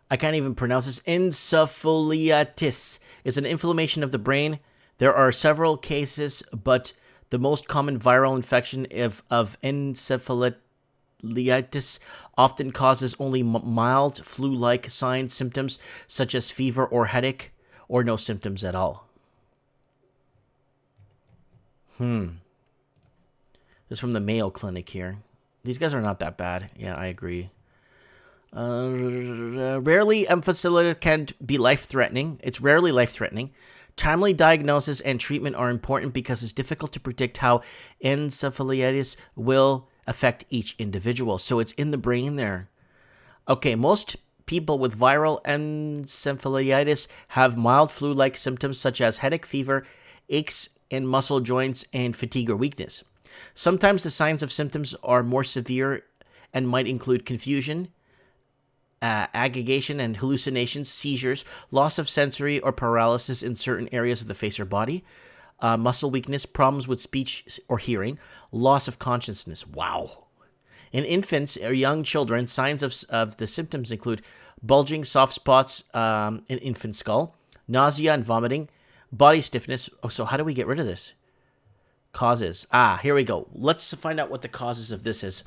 [SPEAKER 1] I can't even pronounce this. Encephalitis is an inflammation of the brain. There are several cases, but the most common viral infection of encephalitis often causes only mild flu-like signs, symptoms such as fever or headache, or no symptoms at all. This is from the Mayo Clinic here. These guys are not that bad. Yeah, I agree. Rarely encephalitis can be life-threatening. It's rarely life-threatening. Timely diagnosis and treatment are important because it's difficult to predict how encephalitis will affect each individual. So it's in the brain there. Okay, most people with viral encephalitis have mild flu-like symptoms such as headache, fever, aches in muscle joints, and fatigue or weakness. Sometimes the signs of symptoms are more severe and might include confusion, agitation and hallucinations, seizures, loss of sensory or paralysis in certain areas of the face or body, muscle weakness, problems with speech or hearing, loss of consciousness. Wow. In infants or young children, signs of the symptoms include bulging soft spots in infant skull, nausea and vomiting, body stiffness. Oh, so how do we get rid of this? Causes. Here we go. Let's find out what the causes of this is.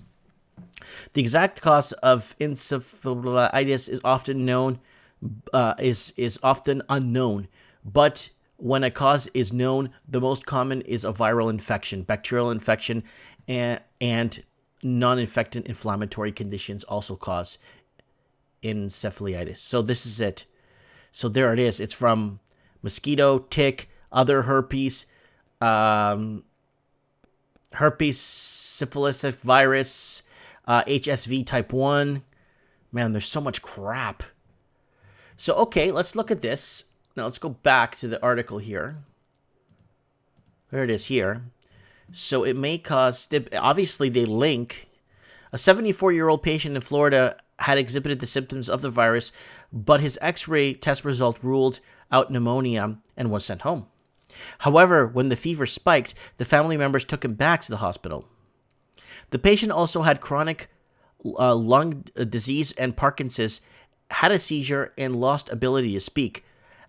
[SPEAKER 1] The exact cause of encephalitis is often known, is often unknown, but when a cause is known, the most common is a viral infection, bacterial infection, and non-infectant inflammatory conditions also cause encephalitis. So this is it. So there it is. It's from mosquito, tick, other herpes, herpes syphilis virus, HSV type 1. Man, there's so much crap. So, okay, let's look at this. Now, let's go back to the article here. There it is here. So, it may cause... Obviously, they link. A 74-year-old patient in Florida had exhibited the symptoms of the virus, but his X-ray test result ruled out pneumonia and was sent home. However, when the fever spiked, the family members took him back to the hospital. The patient also had chronic lung disease and Parkinson's, had a seizure, and lost ability to speak,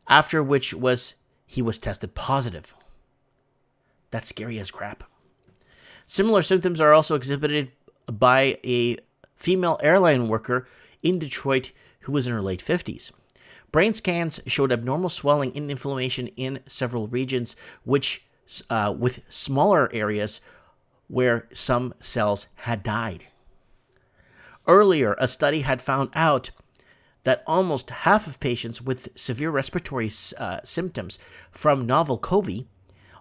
[SPEAKER 1] after which he was tested positive. That's scary as crap. Similar symptoms are also exhibited by a female airline worker in Detroit who was in her late 50s. Brain scans showed abnormal swelling and inflammation in several regions, which with smaller areas where some cells had died. Earlier, a study had found out that almost half of patients with severe respiratory symptoms from novel COVID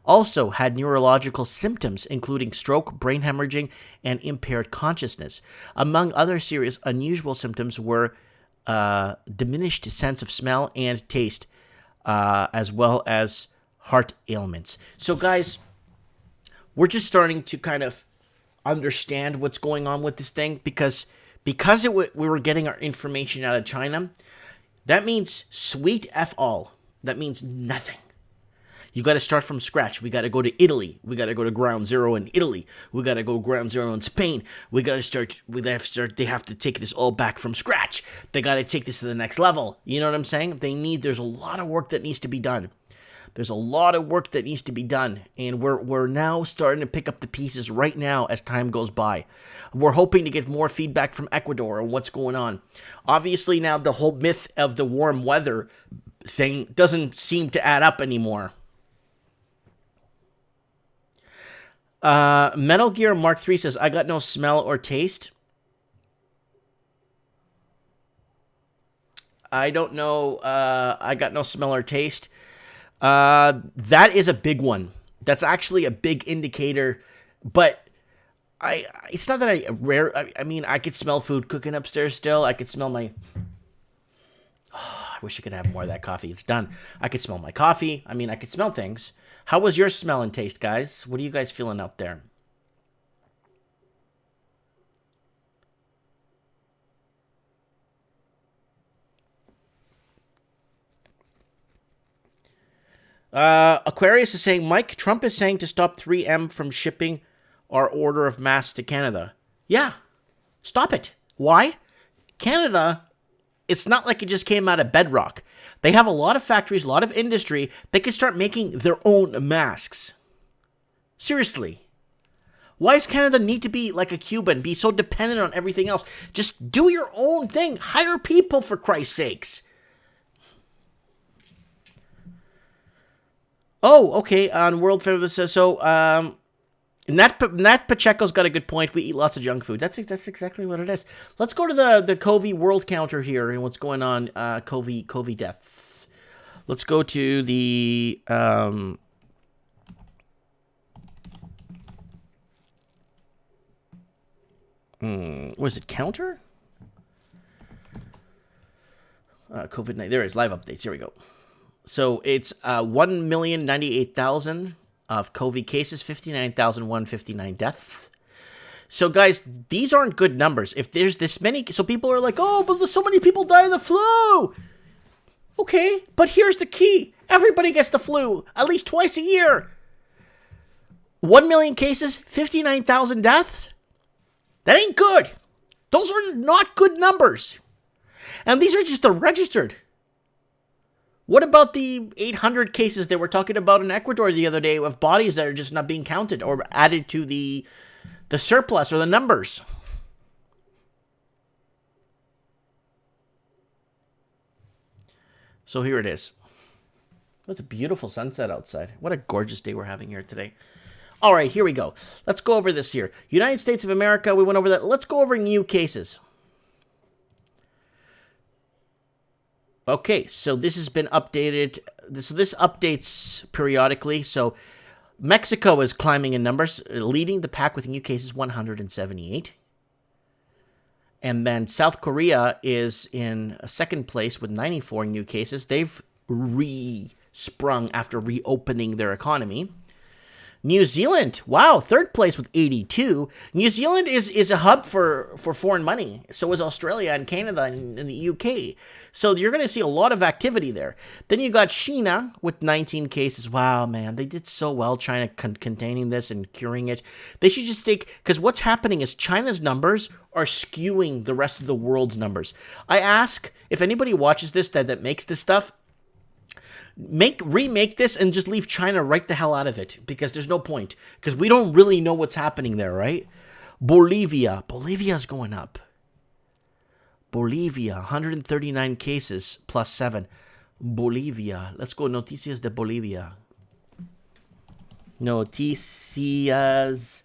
[SPEAKER 1] also had neurological symptoms, including stroke, brain hemorrhaging, and impaired consciousness. Among other serious unusual symptoms were diminished sense of smell and taste, as well as heart ailments. So, guys, we're just starting to kind of understand what's going on with this thing because we were getting our information out of China. That means sweet F all. That means nothing. You got to start from scratch. We got to go to Italy. We got to go to ground zero in Italy. We got to go ground zero in Spain. They have to take this all back from scratch. They got to take this to the next level. You know what I'm saying? There's a lot of work that needs to be done. There's a lot of work that needs to be done, and we're now starting to pick up the pieces right now as time goes by. We're hoping to get more feedback from Ecuador on what's going on. Obviously, now the whole myth of the warm weather thing doesn't seem to add up anymore. Metal Gear Mark III says, I got no smell or taste. I don't know. I got no smell or taste. That is a big one. That's actually a big indicator. But it's not that I mean, I could smell food cooking upstairs still. I could smell my... Oh, I wish I could have more of that coffee. It's done. I could smell my coffee. I mean, I could smell things. How was your smell and taste, guys? What are you guys feeling out there? Aquarius is saying, Mike, Trump is saying to stop 3M from shipping our order of masks to Canada. Yeah, stop it. Why? Canada, it's not like it just came out of bedrock. They have a lot of factories, a lot of industry. They can start making their own masks. Seriously. Why does Canada need to be like a Cuba and be so dependent on everything else? Just do your own thing. Hire people, for Christ's sakes. Oh, okay. On World Famous says so. Nat Pacheco's got a good point. We eat lots of junk food. That's exactly what it is. Let's go to the COVID world counter here and what's going on. COVID deaths. Let's go to the was it counter? COVID-19. There it is. Live updates. Here we go. So it's 1,098,000 of COVID cases, 59,159 deaths. So guys, these aren't good numbers. If there's this many, so people are like, oh, but so many people die of the flu. Okay, but here's the key. Everybody gets the flu at least twice a year. 1 million cases, 59,000 deaths. That ain't good. Those are not good numbers. And these are just the registered. What about the 800 cases they were talking about in Ecuador the other day of bodies that are just not being counted or added to the surplus or the numbers? So here it is. It's a beautiful sunset outside. What a gorgeous day we're having here today. All right, here we go. Let's go over this here. United States of America, we went over that. Let's go over new cases. Okay, so this has been updated. This updates periodically. So Mexico is climbing in numbers, leading the pack with new cases 178. And then South Korea is in second place with 94 new cases. They've re-sprung after reopening their economy. New Zealand, wow, third place with 82. New Zealand is a hub for foreign money. So is Australia and Canada and the UK. So you're going to see a lot of activity there. Then you got China with 19 cases. Wow, man, they did so well, China containing this and curing it. They should just take, because what's happening is China's numbers are skewing the rest of the world's numbers. I ask, if anybody watches this that makes this stuff, remake this and just leave China right the hell out of it, because there's no point, because we don't really know what's happening there, right? Bolivia's going up. Bolivia, 139 cases plus 7. Bolivia, let's go. Noticias de Bolivia. Noticias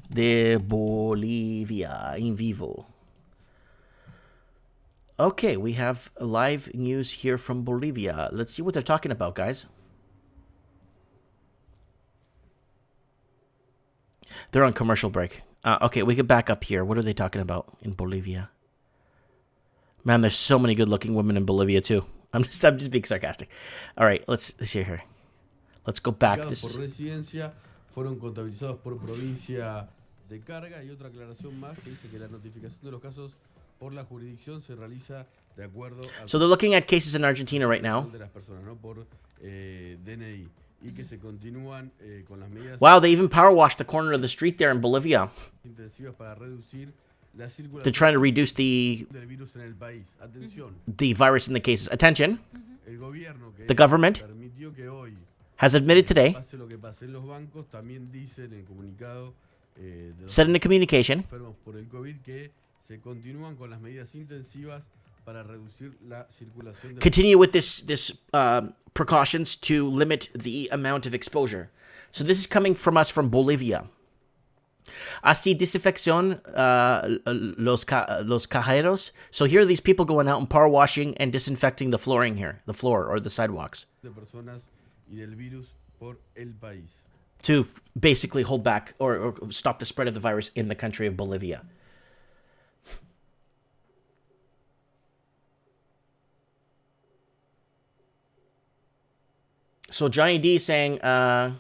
[SPEAKER 1] de Bolivia in vivo. Okay, we have live news here from Bolivia. Let's see what they're talking about, guys. They're on commercial break. Okay, we could back up here. What are they talking about in Bolivia? Man, there's so many good-looking women in Bolivia, too. I'm just being sarcastic. All right, let's hear here. Let's go back. This is...
[SPEAKER 13] fueron contabilizados por provincia de carga y otra aclaración más que dice que la notificación de los casos por la jurisdicción se realiza de acuerdo a...
[SPEAKER 1] So they're looking at cases in Argentina right now.
[SPEAKER 13] De las personas, ¿no? Por DNI y que se continúan con las medidas...
[SPEAKER 1] Wow, they even power washed the corner of the street there in Bolivia.
[SPEAKER 13] Intensivas para reducir la circulación.
[SPEAKER 1] They're trying to reduce the
[SPEAKER 13] virus en el país. Atención.
[SPEAKER 1] The virus in the cases. Attention.
[SPEAKER 13] El gobierno que
[SPEAKER 1] the government
[SPEAKER 13] permitió que hoy
[SPEAKER 1] has admitted today,
[SPEAKER 13] pase lo que pase en los bancos, también dice en el comunicado
[SPEAKER 1] said in the communication,
[SPEAKER 13] enfermos por el COVID que se continúan con las medidas intensivas para reducir la circulación de...
[SPEAKER 1] Continue with this precautions to limit the amount of exposure. So this is coming from us from Bolivia. Así desinfección los cajeros. So here are these people going out and power washing and disinfecting the flooring here, the floor or the sidewalks.
[SPEAKER 13] De personas y del virus por el país.
[SPEAKER 1] To basically hold back or stop the spread of the virus in the country of Bolivia. So Johnny D saying, hey,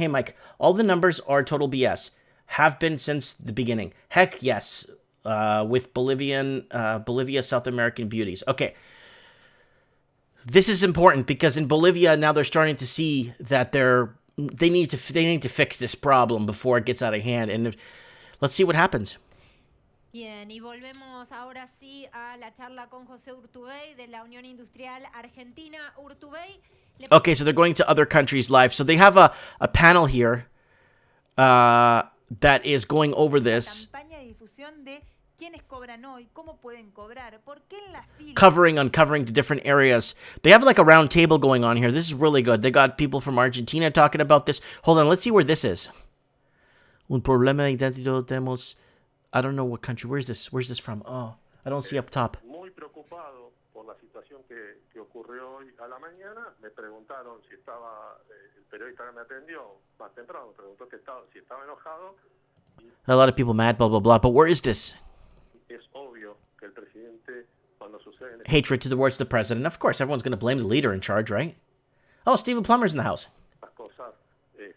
[SPEAKER 1] Mike, all the numbers are total BS. Have been since the beginning. Heck yes, with Bolivia, South American beauties. Okay. This is important because in Bolivia now they're starting to see that they need to fix this problem before it gets out of hand. And let's see what happens.
[SPEAKER 14] Bien, y volvemos ahora sí a la charla con José Urtubey de la Unión Industrial Argentina. Urtubey.
[SPEAKER 1] Okay, so they're going to other countries live. So they have a panel here that is going over this. Uncovering the different areas. They have like a round table going on here. This is really good. They got people from Argentina talking about this. Hold on, let's see where this is. Un problema idéntico tenemos. I don't know what country. Where's this from? Oh, I don't see up top.
[SPEAKER 15] Muy preocupado por la situación que ocurrió hoy a la mañana. Me preguntaron si estaba, el periodista que me atendió más temprano, me preguntó si estaba enojado.
[SPEAKER 1] A lot of people mad, blah, blah, blah. But where is this?
[SPEAKER 15] Es obvio que el presidente, cuando sucede
[SPEAKER 1] hatred towards the president. Of course, everyone's going to blame the leader in charge, right? Oh, Stephen Plummer's in the house.
[SPEAKER 15] Las cosas se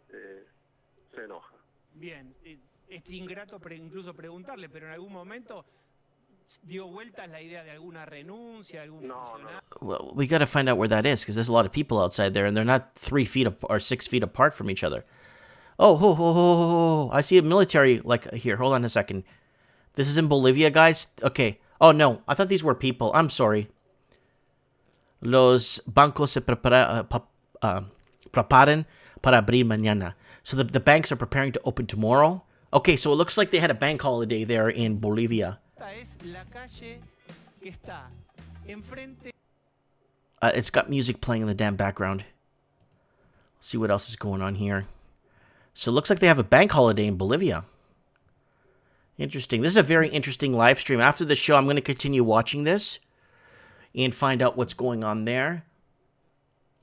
[SPEAKER 15] enoja.
[SPEAKER 16] Bien, es ingrato incluso preguntarle, pero en algún momento dio vueltas la idea de alguna renuncia, algún funcionario.
[SPEAKER 1] Well, we got to find out where that is because there's a lot of people outside there and they're not 3 feet or 6 feet apart from each other. Oh, I see a military, like, here, hold on a second. This is in Bolivia, guys? Okay. Oh, no, I thought these were people. I'm sorry. Los bancos se preparan para abrir mañana. So the banks are preparing to open tomorrow? Okay, so it looks like they had a bank holiday there in Bolivia. It's got music playing in the damn background. Let's see what else is going on here. So it looks like they have a bank holiday in Bolivia. Interesting. This is a very interesting live stream. After the show, I'm going to continue watching this and find out what's going on there.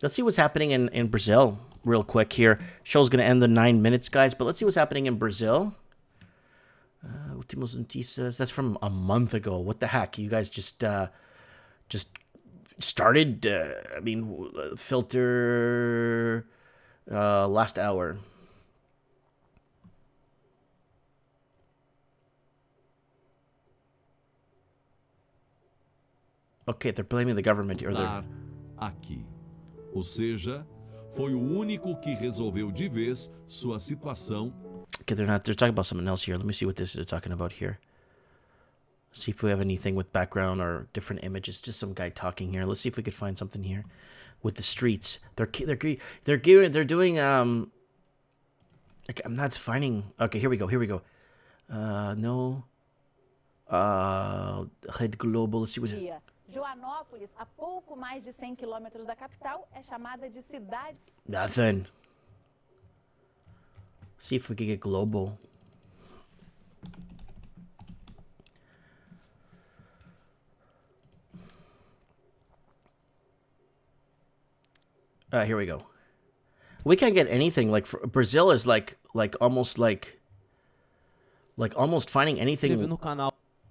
[SPEAKER 1] Let's see what's happening in Brazil real quick here. Show's going to end in 9 minutes, guys, but let's see what's happening in Brazil. Últimos noticias. That's from a month ago. What the heck? You guys just started? Filter last hour. Okay, they're blaming the government. Or they're...
[SPEAKER 17] Aqui. Ou seja, foi o único que resolveu de vez sua situação.
[SPEAKER 1] Okay, they're talking about something else here. Let me see what this is talking about here. See if we have anything with background or different images. Just some guy talking here. Let's see if we could find something here with the streets. They're doing like, I'm not finding. Okay, here we go. No. Red Global. Let's see what.
[SPEAKER 18] Joanópolis, a pouco mais de 100 quilômetros da capital, é chamada de cidade.
[SPEAKER 1] Nothing. See if we can get global. Here we go. We can't get anything. Like Brazil is like almost finding anything.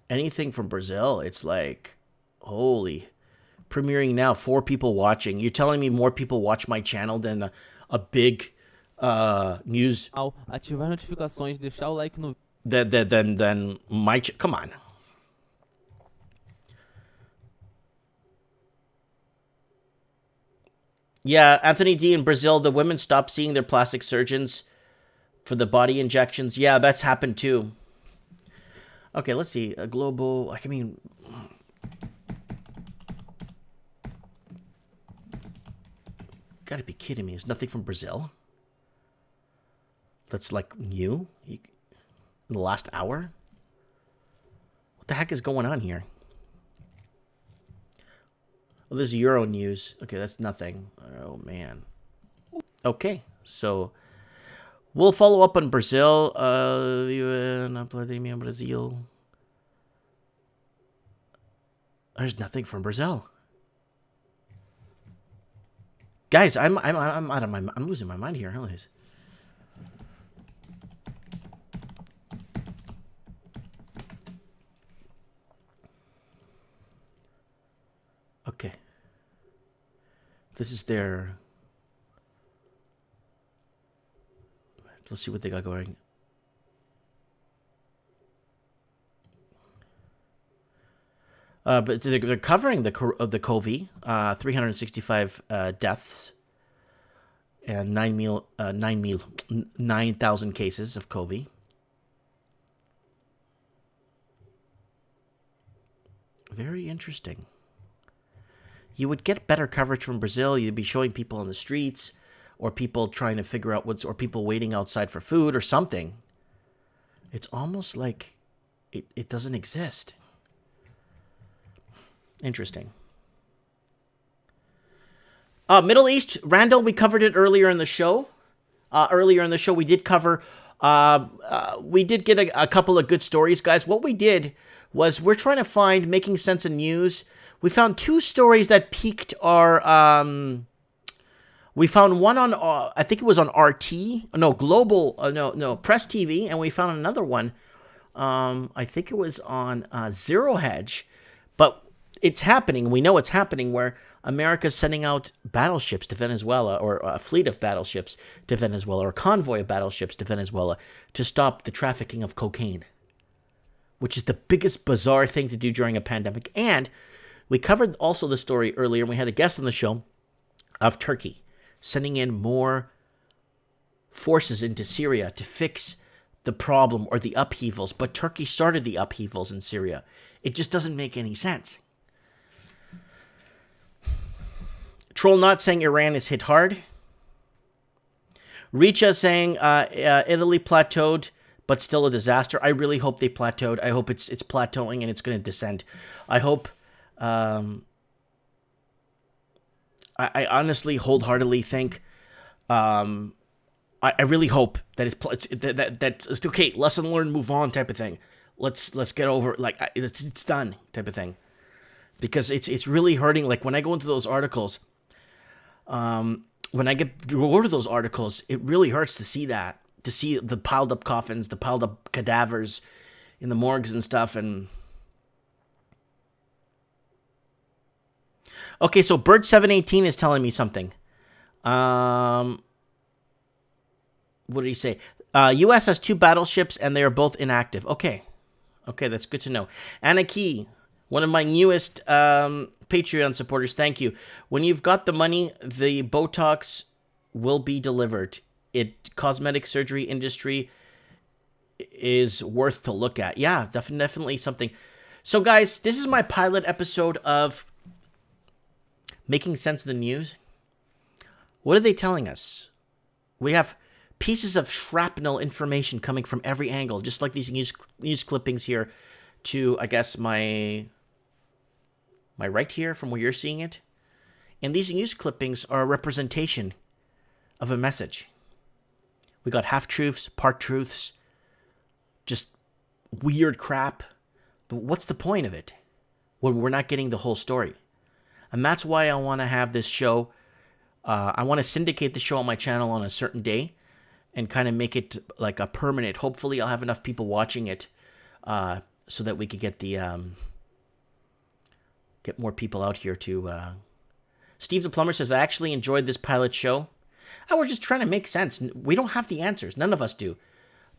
[SPEAKER 1] Anything from Brazil. It's like, holy, premiering now, 4 people watching. You're telling me more people watch my channel than a big news.
[SPEAKER 19] Ativar notificações, deixar o like no.
[SPEAKER 1] Than my come on. Yeah, Anthony D in Brazil, the women stopped seeing their plastic surgeons for the body injections. Yeah, that's happened too. Okay, let's see. A global, gotta be kidding me. There's nothing from Brazil that's like new in the last hour? What the heck is going on here? Oh, this is Euro news. Okay, that's nothing. Oh, man. Okay, so We'll follow up on Brazil. Na pandemia in Brazil. There's nothing from Brazil. Guys, I'm out of I'm losing my mind here. Anyways. Okay. This is their... Let's see what they got going. But they're covering the COVID, 365 deaths and 9,000 cases of COVID. Very interesting. You would get better coverage from Brazil. You'd be showing people on the streets, or people trying to figure out or people waiting outside for food or something. It's almost like it doesn't exist. Interesting. Middle East, Randall, we covered it earlier in the show. We did cover, we did get a couple of good stories, guys. What we did was we're trying to find Making Sense of News. We found two stories that piqued our, we found one on, I think it was on RT, no, Global, no, Press TV, and we found another one, I think it was on Zero Hedge, but it's happening. We know it's happening where America's sending out battleships to Venezuela, or a fleet of battleships to Venezuela, or a convoy of battleships to Venezuela to stop the trafficking of cocaine, which is the biggest bizarre thing to do during a pandemic. And we covered also the story earlier, and we had a guest on the show of Turkey sending in more forces into Syria to fix the problem or the upheavals. But Turkey started the upheavals in Syria. It just doesn't make any sense. Troll not saying Iran is hit hard. Richa saying Italy plateaued, but still a disaster. I really hope they plateaued. I hope it's plateauing and it's going to descend. I hope. I honestly, wholeheartedly think. I really hope that it's okay. Lesson learned, move on, type of thing. Let's get over it. Like it's done, type of thing. Because it's really hurting. Like when I go into those articles. When I go over those articles, it really hurts to see that. To see the piled up coffins, the piled up cadavers in the morgues and stuff. And okay, so Bird718 is telling me something. What did he say? U.S. has 2 battleships and they are both inactive. Okay, that's good to know. Anna Key, one of my newest Patreon supporters, thank you. When you've got the money, the Botox will be delivered. Cosmetic surgery industry is worth to look at. Yeah, definitely something. So guys, this is my pilot episode of Making Sense of the News. What are they telling us? We have pieces of shrapnel information coming from every angle, just like these news clippings here to, I guess, my right here from where you're seeing it. And these news clippings are a representation of a message. We got half-truths, part-truths, just weird crap. But what's the point of it when we're not getting the whole story? And that's why I want to have this show. I want to syndicate the show on my channel on a certain day and kind of make it like a permanent. Hopefully I'll have enough people watching it so that we could get the... get more people out here to... Steve the Plumber says, I actually enjoyed this pilot show. We're just trying to make sense. We don't have the answers. None of us do.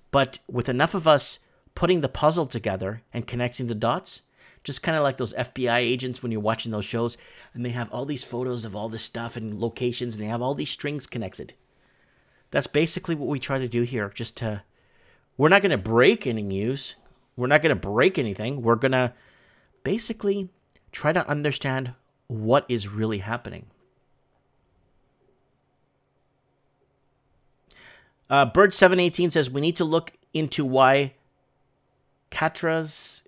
[SPEAKER 1] But with enough of us putting the puzzle together and connecting the dots, just kind of like those FBI agents when you're watching those shows, and they have all these photos of all this stuff and locations, and they have all these strings connected. That's basically what we try to do here. We're not going to break any news. We're not going to break anything. We're going to basically try to understand what is really happening. Bird718 says, we need to look into why Catras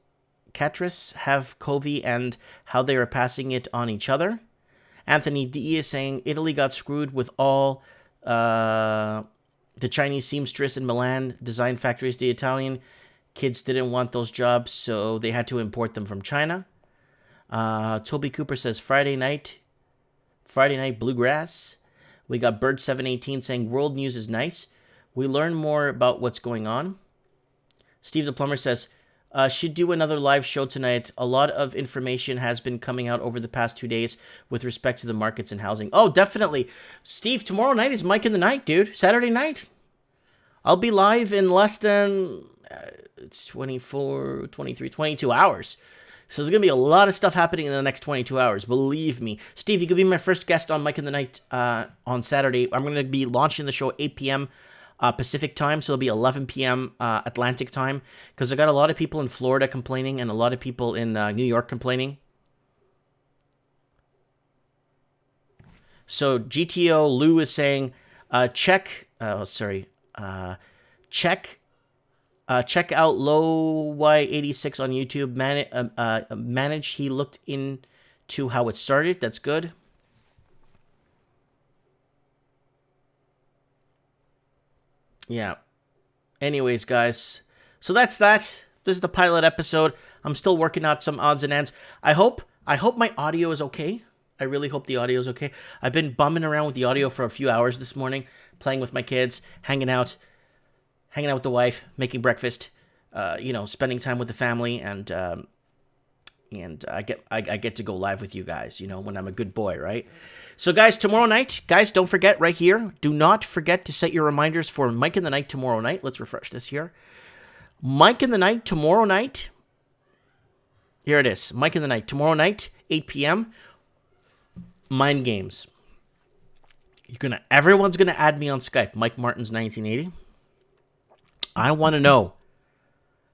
[SPEAKER 1] have COVID and how they are passing it on each other. Anthony D is saying, Italy got screwed with all The Chinese seamstress in Milan designed factories. The Italian kids didn't want those jobs, so they had to import them from China. Toby Cooper says Friday night bluegrass. We got Bird718 saying world news is nice. We learn more about what's going on. Steve the Plumber says, should do another live show tonight. A lot of information has been coming out over the past 2 days with respect to the markets and housing. Oh, definitely. Steve, tomorrow night is Mike in the Night, dude. Saturday night. I'll be live in less than it's 24, 23, 22 hours. So there's going to be a lot of stuff happening in the next 22 hours. Believe me. Steve, you could be my first guest on Mike in the Night on Saturday. I'm going to be launching the show at 8 p.m. Pacific time, so it'll be 11 p.m. Atlantic time, because I got a lot of people in Florida complaining and a lot of people in New York complaining. So GTO Lou is saying, check out Low Y86 on YouTube. Manage. He looked into how it started. That's good. Yeah. Anyways, guys. So that's that. This is the pilot episode. I'm still working out some odds and ends. I hope my audio is okay. I really hope the audio is okay. I've been bumming around with the audio for a few hours this morning, playing with my kids, hanging out with the wife, making breakfast, spending time with the family, and I get to go live with you guys, when I'm a good boy, right? So guys, tomorrow night, don't forget right here, do not forget to set your reminders for Mike in the Night tomorrow night. Let's refresh this here. Mike in the Night tomorrow night. Here it is. Mike in the Night tomorrow night, 8 p.m. Mind games. Everyone's gonna add me on Skype. Mike Martins 1980. I want to know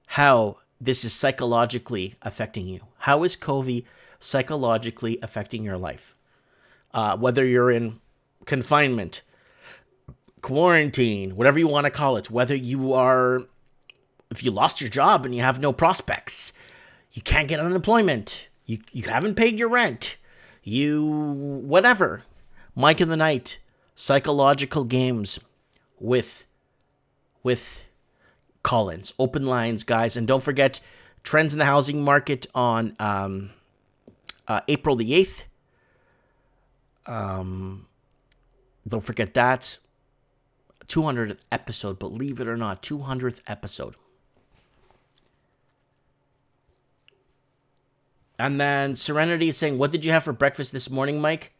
[SPEAKER 1] how this is psychologically affecting you. How is COVID psychologically affecting your life? Whether you're in confinement, quarantine, whatever you want to call it, whether if you lost your job and you have no prospects, you can't get unemployment, you haven't paid your rent, whatever. Mike in the Night, psychological games with call-ins, open lines, guys. And don't forget, trends in the housing market on April the 8th. Don't forget that. 200th episode, believe it or not, 200th episode. And then Serenity is saying, what did you have for breakfast this morning, Mike?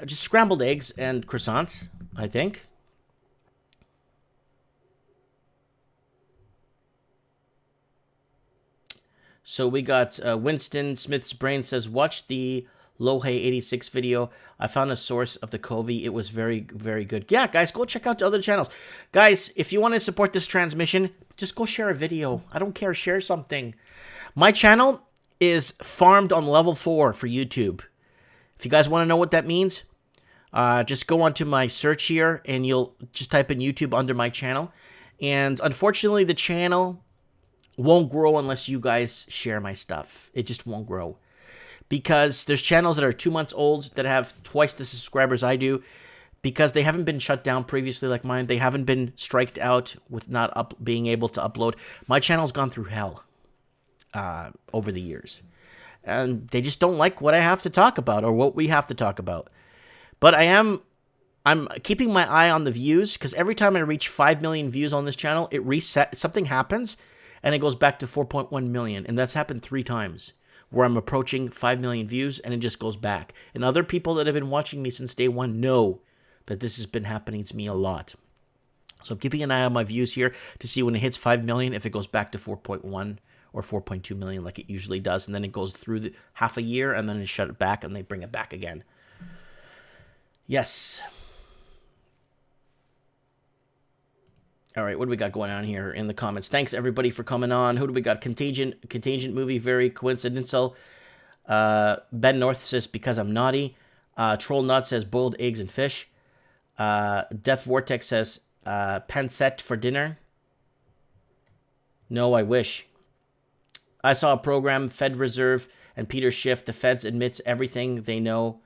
[SPEAKER 1] Just scrambled eggs and croissants, I think. So we got Winston Smith's Brain says, watch the Lohe 86 video. I found a source of the COVID. It was very, very good. Yeah, guys, go check out the other channels. Guys, if you want to support this transmission, just go share a video. I don't care. Share something. My channel is farmed on level 4 for YouTube. If you guys want to know what that means, just go onto my search here and you'll just type in YouTube under my channel. And unfortunately, the channel won't grow unless you guys share my stuff. It just won't grow. Because there's channels that are 2 months old that have twice the subscribers I do, because they haven't been shut down previously like mine. They haven't been striked out with not being able to upload. My channel's gone through hell over the years. And they just don't like what I have to talk about or what we have to talk about. But I'm keeping my eye on the views, because every time I reach 5 million views on this channel, it resets. Something happens and it goes back to 4.1 million. And that's happened 3 times. Where I'm approaching 5 million views and it just goes back. And other people that have been watching me since day one know that this has been happening to me a lot. So I'm keeping an eye on my views here to see when it hits 5 million, if it goes back to 4.1 or 4.2 million like it usually does. And then it goes through the half a year and then they shut it back and they bring it back again. Yes. All right, what do we got going on here in the comments? Thanks, everybody, for coming on. Who do we got? Contagion movie, very coincidental. Ben North says, because I'm naughty. Troll Nut says, boiled eggs and fish. Death Vortex says, pancette for dinner. No, I wish. I saw a program, Fed Reserve and Peter Schiff. The Feds admits everything they know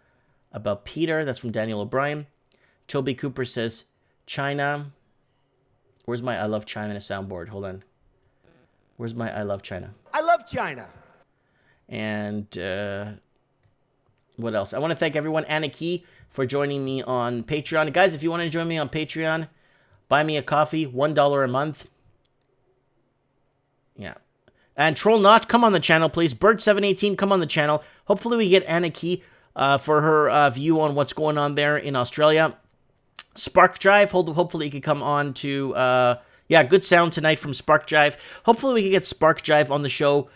[SPEAKER 1] about Peter. That's from Daniel O'Brien. Toby Cooper says, China. Where's my I love China soundboard? Hold on. Where's my I love China?
[SPEAKER 20] I love China.
[SPEAKER 1] And what else? I want to thank everyone. Anna Key for joining me on Patreon. Guys, if you want to join me on Patreon, buy me a coffee, $1 a month. Yeah. And Troll Not, come on the channel, please. Bird718, come on the channel. Hopefully we get Anna Key for her view on what's going on there in Australia. Spark Drive, hopefully he could come on to... yeah, good sound tonight from Spark Drive. Hopefully we can get Spark Drive on the show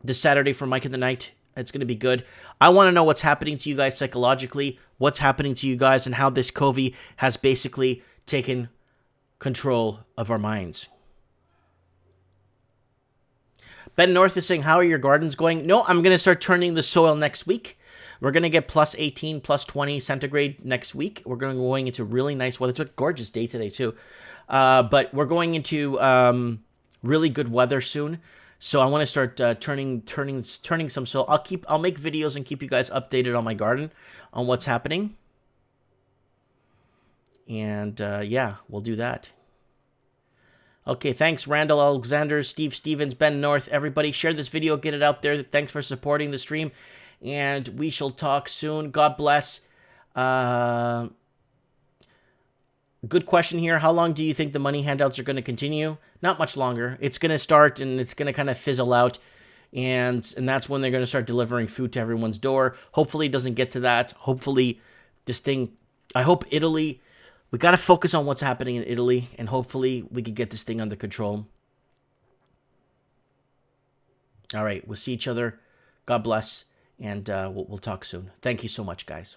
[SPEAKER 1] this Saturday for Mike in the Night. It's going to be good. I want to know what's happening to you guys psychologically, what's happening to you guys, and how this COVID has basically taken control of our minds. Ben North is saying, how are your gardens going? No, I'm going to start turning the soil next week. We're going to get plus 18, plus 20 centigrade next week. We're going into really nice weather. It's a gorgeous day today, too. But we're going into really good weather soon. So I want to start turning some soil. I'll make videos and keep you guys updated on my garden, on what's happening. And yeah, we'll do that. Okay, thanks, Randall Alexander, Steve Stevens, Ben North, everybody. Share this video, get it out there. Thanks for supporting the stream. And we shall talk soon. God bless. Good question here. How long do you think the money handouts are going to continue? Not much longer. It's going to start and it's going to kind of fizzle out. And that's when they're going to start delivering food to everyone's door. Hopefully it doesn't get to that. Hopefully this thing... I hope Italy... We got to focus on what's happening in Italy, and hopefully we can get this thing under control. All right, we'll see each other. God bless, and we'll talk soon. Thank you so much, guys.